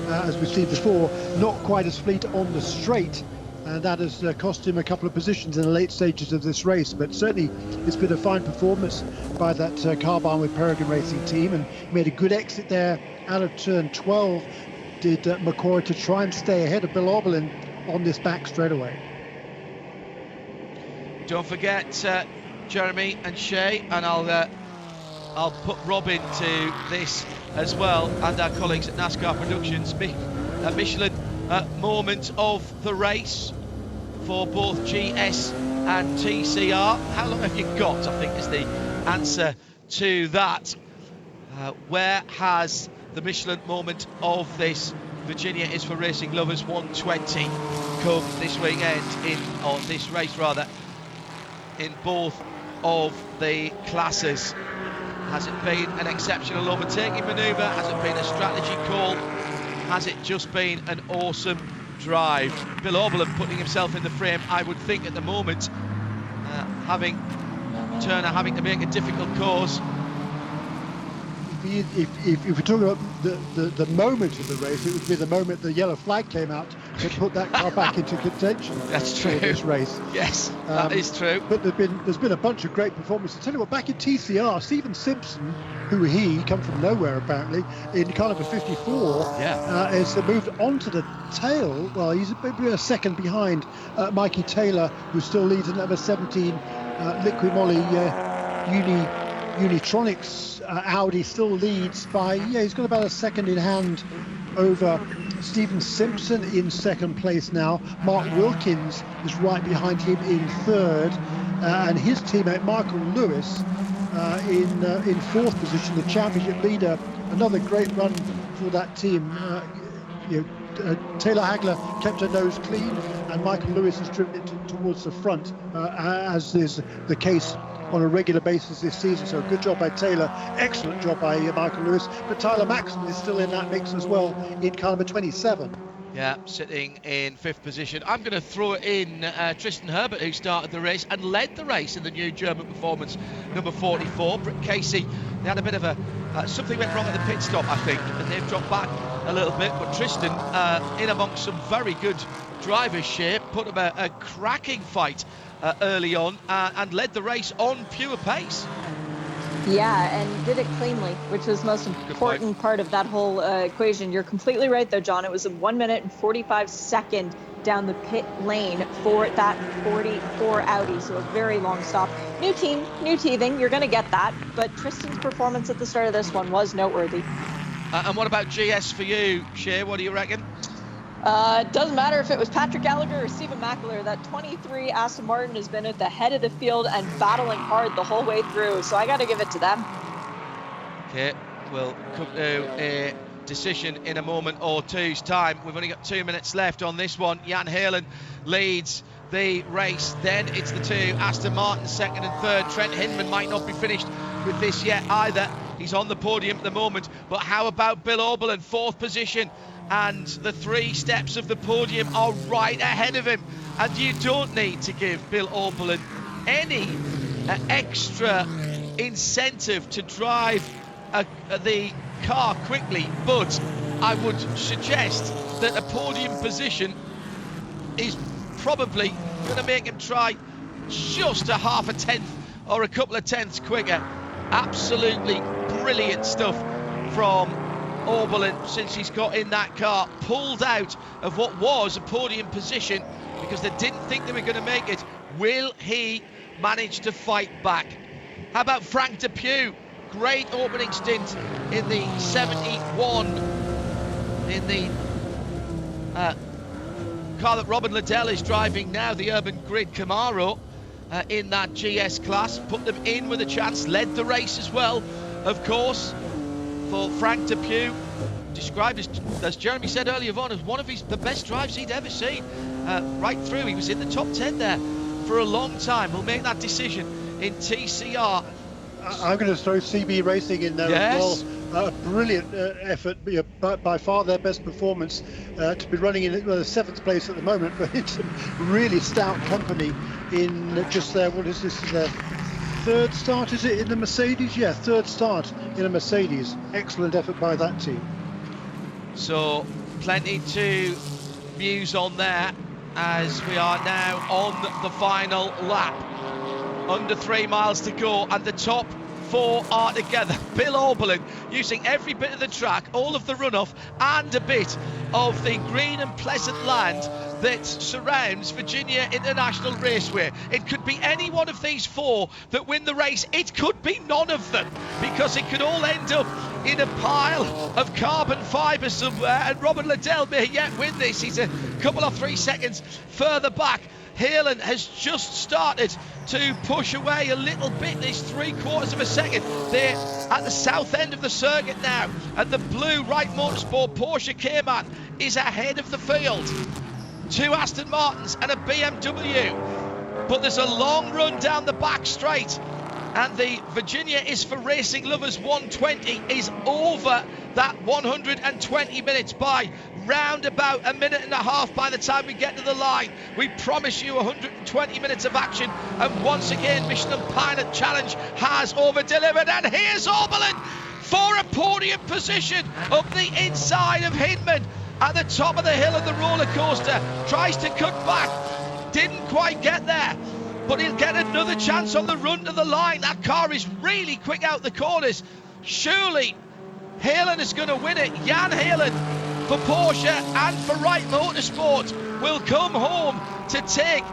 as we've seen before, not quite as fleet on the straight. And that has cost him a couple of positions in the late stages of this race, but certainly it's been a fine performance by that carbine with Peregrine Racing team, and made a good exit there out of turn 12, did McQuarrie, to try and stay ahead of Bill Oberlin on this back straightaway. Don't forget, Jeremy and Shay, and I'll put Robin to this as well, and our colleagues at NASCAR Productions, Michelin moment of the race for both GS and TCR. How long have you got, I think, is the answer to that. Where has the Michelin moment of this Virginia is for Racing Lovers 120 come this weekend, this race rather, in both of the classes? Has it been an exceptional overtaking manoeuvre? Has it been a strategy call? Has it just been an awesome drive? Bill Oberlin putting himself in the frame, I would think, at the moment, Turner having to make a difficult course. If we're talking about the moment of the race, it would be the moment the yellow flag came out to put that car back into contention. That's true. For this race. Yes, that is true. But there's been a bunch of great performances. Tell you what, back in TCR, Stephen Simpson, who he come from nowhere apparently, in kind of a 54, has moved onto the tail. Well, he's maybe a second behind Mikey Taylor, who still leads in number 17, Liquid Moly Unitronics. Audi still leads by, he's got about a second in hand over Stephen Simpson in 2nd place now. Mark Wilkins is right behind him in 3rd, and his teammate Michael Lewis in 4th position, the championship leader. Another great run for that team. Taylor Hagler kept her nose clean, and Michael Lewis has driven it towards the front, as is the case on a regular basis this season. So good job by Taylor, excellent job by Michael Lewis, but Tyler Maxson is still in that mix as well in car number 27. Yeah, sitting in 5th position. I'm going to throw in Tristan Herbert, who started the race and led the race in the new German performance, number 44. Britt Casey, they had a bit of something went wrong at the pit stop, I think, and they've dropped back a little bit. But Tristan, in amongst some very good driver's shape, put up a cracking fight early on and led the race on pure pace. Yeah, and did it cleanly, which was the most important part of that whole equation. You're completely right, though, John. It was a 1 minute and 45 second down the pit lane for that 44 Audi, so a very long stop. New team, new teething, you're going to get that, but Tristan's performance at the start of this one was noteworthy. And what about GS for you, Shay? What do you reckon? It doesn't matter if it was Patrick Gallagher or Stephen McAleer. That 23 Aston Martin has been at the head of the field and battling hard the whole way through, so I got to give it to them. Okay, we'll come to a decision in a moment or two's time. We've only got 2 minutes left on this one. Jan Halen leads the race. Then it's the 2 Aston Martin, 2nd and 3rd. Trent Hinman might not be finished with this yet either. He's on the podium at the moment, but how about Bill Oberlin, 4th position? And the 3 steps of the podium are right ahead of him, and you don't need to give Bill Oberlin any extra incentive to drive the car quickly, but I would suggest that a podium position is probably going to make him try just a half a tenth or a couple of tenths quicker. Absolutely brilliant stuff from Oberlin since he's got in that car, pulled out of what was a podium position because they didn't think they were going to make it. Will he manage to fight back? How about Frank Depew? Great opening stint in the 71 in the car that Robin Liddell is driving now, the Urban Grid Camaro, in that GS class. Put them in with a chance, led the race as well, of course, for Frank Depew. Described as Jeremy said earlier on, as one of the best drives he'd ever seen. Right through, he was in the top 10 there for a long time. We'll make that decision in TCR. I'm going to throw CB Racing in there as well. A brilliant effort, by far their best performance, to be running in the 7th place at the moment, but it's a really stout company in just their, what is this, their 3rd start, is it, in the Mercedes? Yeah, 3rd start in a Mercedes. Excellent effort by that team. So plenty to muse on there as we are now on the final lap. Under 3 miles to go, and the top 4 are together. Bill Oberlin using every bit of the track, all of the runoff, and a bit of the green and pleasant land that surrounds Virginia International Raceway. It could be any one of these 4 that win the race. It could be none of them, because it could all end up in a pile of carbon fibre somewhere, and Robin Liddell may yet win this. He's a couple or 3 seconds further back. Halen has just started to push away a little bit, this 3/4 of a second. They're at the south end of the circuit now, and the blue Wright Motorsport Porsche Cayman is ahead of the field. 2 Aston Martins and a BMW, but there's a long run down the back straight, and the Virginia is for Racing Lovers 120 is over that 120 minutes by round about a minute and a half by the time we get to the line. We promise you 120 minutes of action, and once again Michelin Pilot Challenge has over-delivered, and here's Oberlin for a podium position up the inside of Hinman at the top of the hill of the roller coaster. Tries to cut back, didn't quite get there, but he'll get another chance on the run to the line. That car is really quick out the corners. Surely Halen is going to win it. Jan Halen for Porsche and for Wright Motorsport will come home to take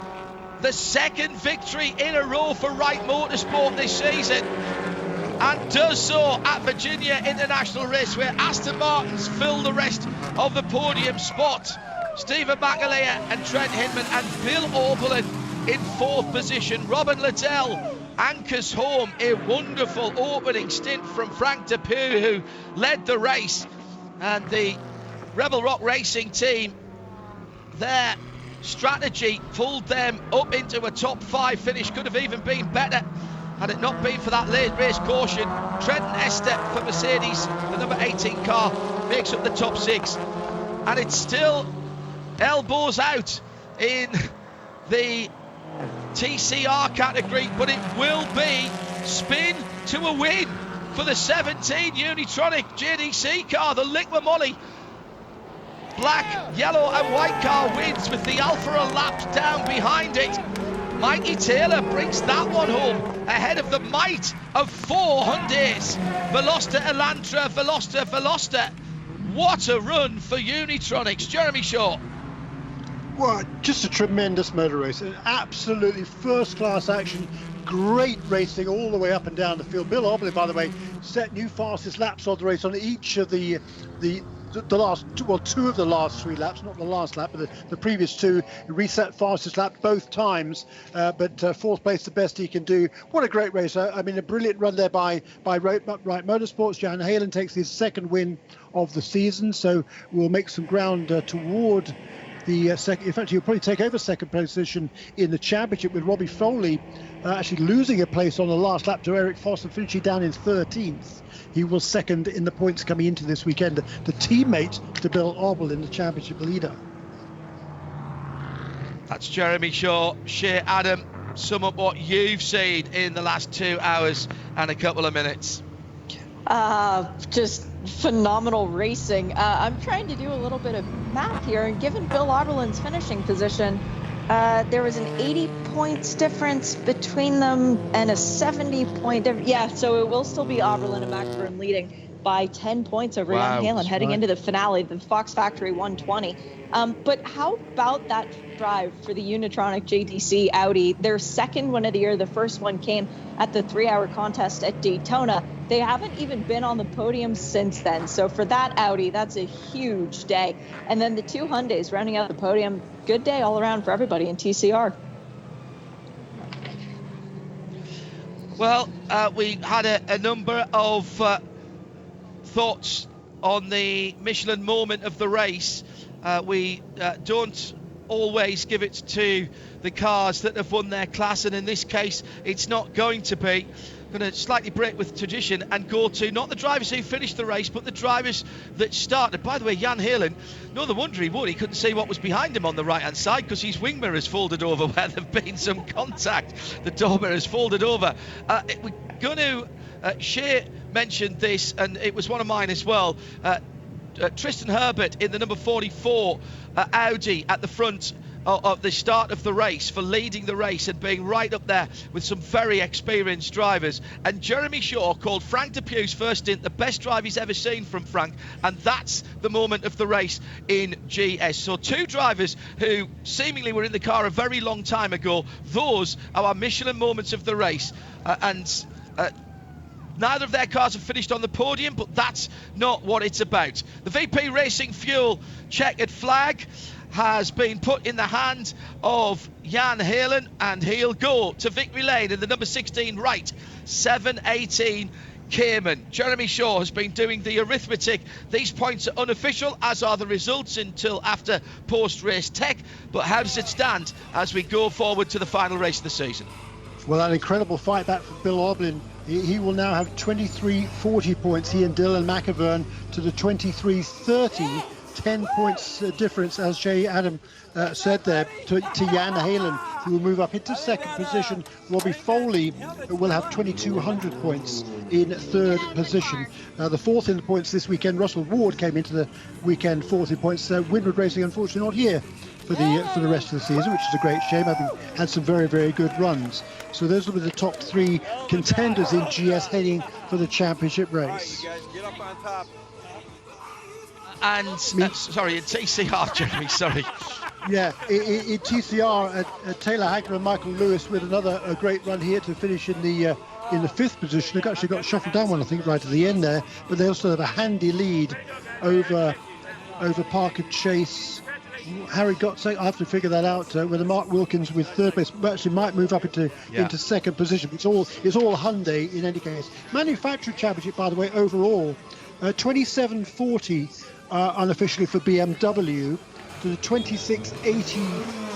the 2nd victory in a row for Wright Motorsport this season, and does so at Virginia International Raceway. Aston Martins fill the rest of the podium spot. Stephen McAleer and Trent Hinman, and Bill Oberlin in 4th position. Robin Liddell anchors home a wonderful opening stint from Frank Depew, who led the race, and the Rebel Rock Racing team, their strategy pulled them up into a top 5 finish. Could have even been better had it not been for that late race caution. Trenton Estep for Mercedes, the number 18 car, makes up the top 6, and it's still elbows out in the TCR category, but it will be spin to a win for the 17 Unitronic JDC car. The Liqua Moly black, yellow and white car wins with the Alfa a lap down behind it. Mikey Taylor brings that one home ahead of the might of 4 Hyundais. Veloster, Elantra, Veloster, Veloster. What a run for Unitronics. Jeremy Shaw. Well, just a tremendous motor race. Absolutely first-class action. Great racing all the way up and down the field. Bill Oberlin, by the way, set new fastest laps of the race on each of the last, well, 2 of the last 3 laps, not the last lap, but the previous 2. Reset fastest lap both times, but 4th place the best he can do. What a great race. I mean, a brilliant run there by Wright Motorsports. Jan Halen takes his 2nd win of the season, so we'll make some ground toward the second. In fact, he'll probably take over 2nd position in the championship, with Robbie Foley actually losing a place on the last lap to Eric Foss and finishing down in 13th. He was 2nd in the points coming into this weekend, the teammate to Bill Oberlin, the championship leader. That's Jeremy Shaw, Shea Adam, sum up what you've seen in the last 2 hours and a couple of minutes? Just phenomenal racing. I'm trying to do a little bit of math here, and given Bill Auberlin's finishing position, there was an 80 points difference between them and a 70 point difference. Yeah, so it will still be Auberlin and McEvoy leading by 10 points over Jan Halen heading into the finale, the Fox Factory 120. But how about that drive for the Unitronic JDC Audi? Their second win of the year. The first one came at the 3-hour contest at Daytona. They haven't even been on the podium since then. So for that Audi, that's a huge day. And then the 2 Hyundais rounding out the podium. Good day all around for everybody in TCR. Well, we had a number of thoughts on the Michelin moment of the race. We don't always give it to the cars that have won their class, and in this case it's not going to be. Going to slightly break with tradition and go to not the drivers who finished the race, but the drivers that started. By the way, Jan Halen, no wonder he would. He couldn't see what was behind him on the right hand side because his wing mirror's folded over where there've been some contact. The door mirror's folded over. We're going to Shea mentioned this, and it was one of mine as well. Tristan Herbert in the number 44 Audi at the front of the start of the race for leading the race and being right up there with some very experienced drivers. And Jeremy Shaw called Frank Depue's first stint the best drive he's ever seen from Frank, and that's the moment of the race in GS. So 2 drivers who seemingly were in the car a very long time ago. Those are our Michelin moments of the race, and neither of their cars have finished on the podium, but that's not what it's about. The VP Racing Fuel checkered flag has been put in the hand of Jan Halen, and he'll go to victory lane in the number 16 right, 718 Cayman. Jeremy Shaw has been doing the arithmetic. These points are unofficial, as are the results until after post-race tech. But how does it stand as we go forward to the final race of the season? Well, an incredible fight back for Bill Auberlin. He will now have 2340 points, he and Dylan McEvoy, to the 2330. 10 points difference, as Jay Adam said there, to Jan Halen, who will move up into second position. Robbie Foley will have 2200 points in third position. The fourth in the points this weekend, Russell Ward came into the weekend fourth in points. Winwood Racing, unfortunately, not here for the rest of the season, which is a great shame, having had some very, very good runs. So those will be the top 3 contenders in GS heading for the championship race. And sorry, in TCR, Jeremy, sorry. Yeah, in TCR, Taylor Hagler and Michael Lewis with another great run here to finish in the 5th position. They actually got shuffled down one, I think, right at the end there, but they also have a handy lead over Parker Chase. Harry Gottsek, I have to figure that out, whether Mark Wilkins with third place actually might move up into second position. It's all Hyundai in any case. Manufacturer Championship, by the way, overall, 2740 unofficially for BMW, to the 2680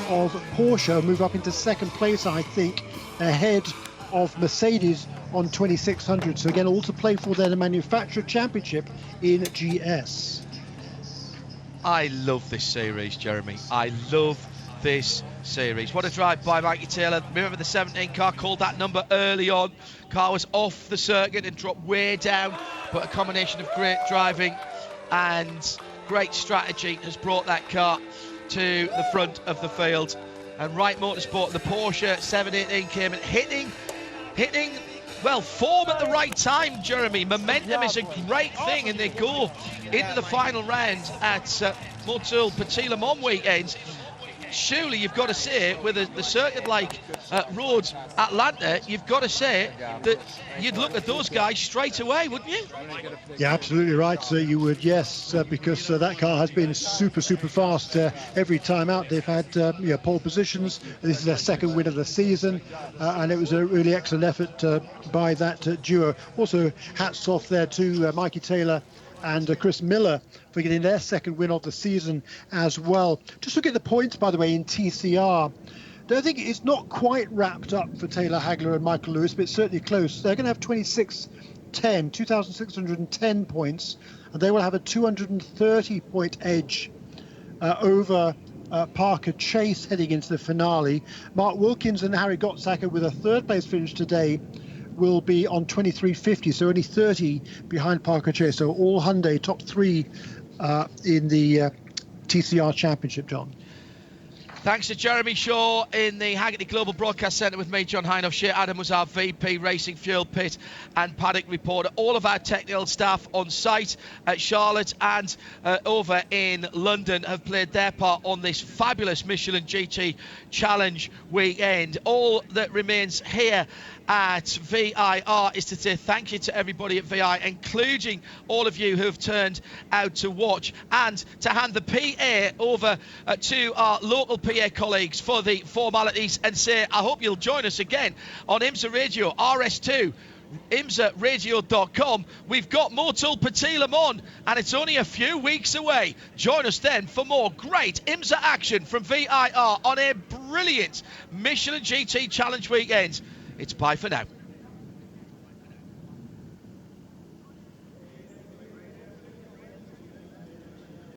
of Porsche, move up into second place, I think, ahead of Mercedes on 2600. So again, all to play for there, the Manufacturer Championship in GS. I love this series, Jeremy. I love this series. What a drive by Mikey Taylor. Remember the 17 car called that number early on. Car was off the circuit and dropped way down, but a combination of great driving and great strategy has brought that car to the front of the field. And Wright Motorsport, the Porsche 718 came in hitting well, form at the right time, Jeremy. Momentum is a great thing, and they go into the final round at Motul Petit Le Mans weekends. Surely you've got to say, with the circuit like roads Atlanta, you've got to say that you'd look at those guys straight away, wouldn't you? Yeah, absolutely right. You would, yes, because that car has been super fast every time out. They've had pole positions. This is their second win of the season, and it was a really excellent effort by that duo. Also, hats off there to Mikey Taylor and Chris Miller for getting their second win of the season as well. Just look at the points, by the way, in TCR. I think it's not quite wrapped up for Taylor Hagler and Michael Lewis, but it's certainly close. They're going to have 2,610 points, and they will have a 230 point edge over Parker Chase heading into the finale. Mark Wilkins and Harry Gottsacker with a third place finish today will be on 23.50, so only 30 behind Parker Chase. So all Hyundai top 3 in the TCR Championship, John. Thanks to Jeremy Shaw in the Haggerty Global Broadcast Centre with me, John Hindhaugh. Shea Adam was our VP, Racing Fuel Pit and Paddock Reporter. All of our technical staff on site at Charlotte and over in London have played their part on this fabulous Michelin GT Challenge weekend. All that remains here at VIR is to say thank you to everybody at VI, including all of you who have turned out to watch, and to hand the PA over to our local PA colleagues for the formalities, and say I hope you'll join us again on IMSA Radio RS2, IMSARadio.com. We've got Motul Patilam on, and it's only a few weeks away. Join us then for more great IMSA action from VIR on a brilliant Michelin GT Challenge weekend. It's bye for now.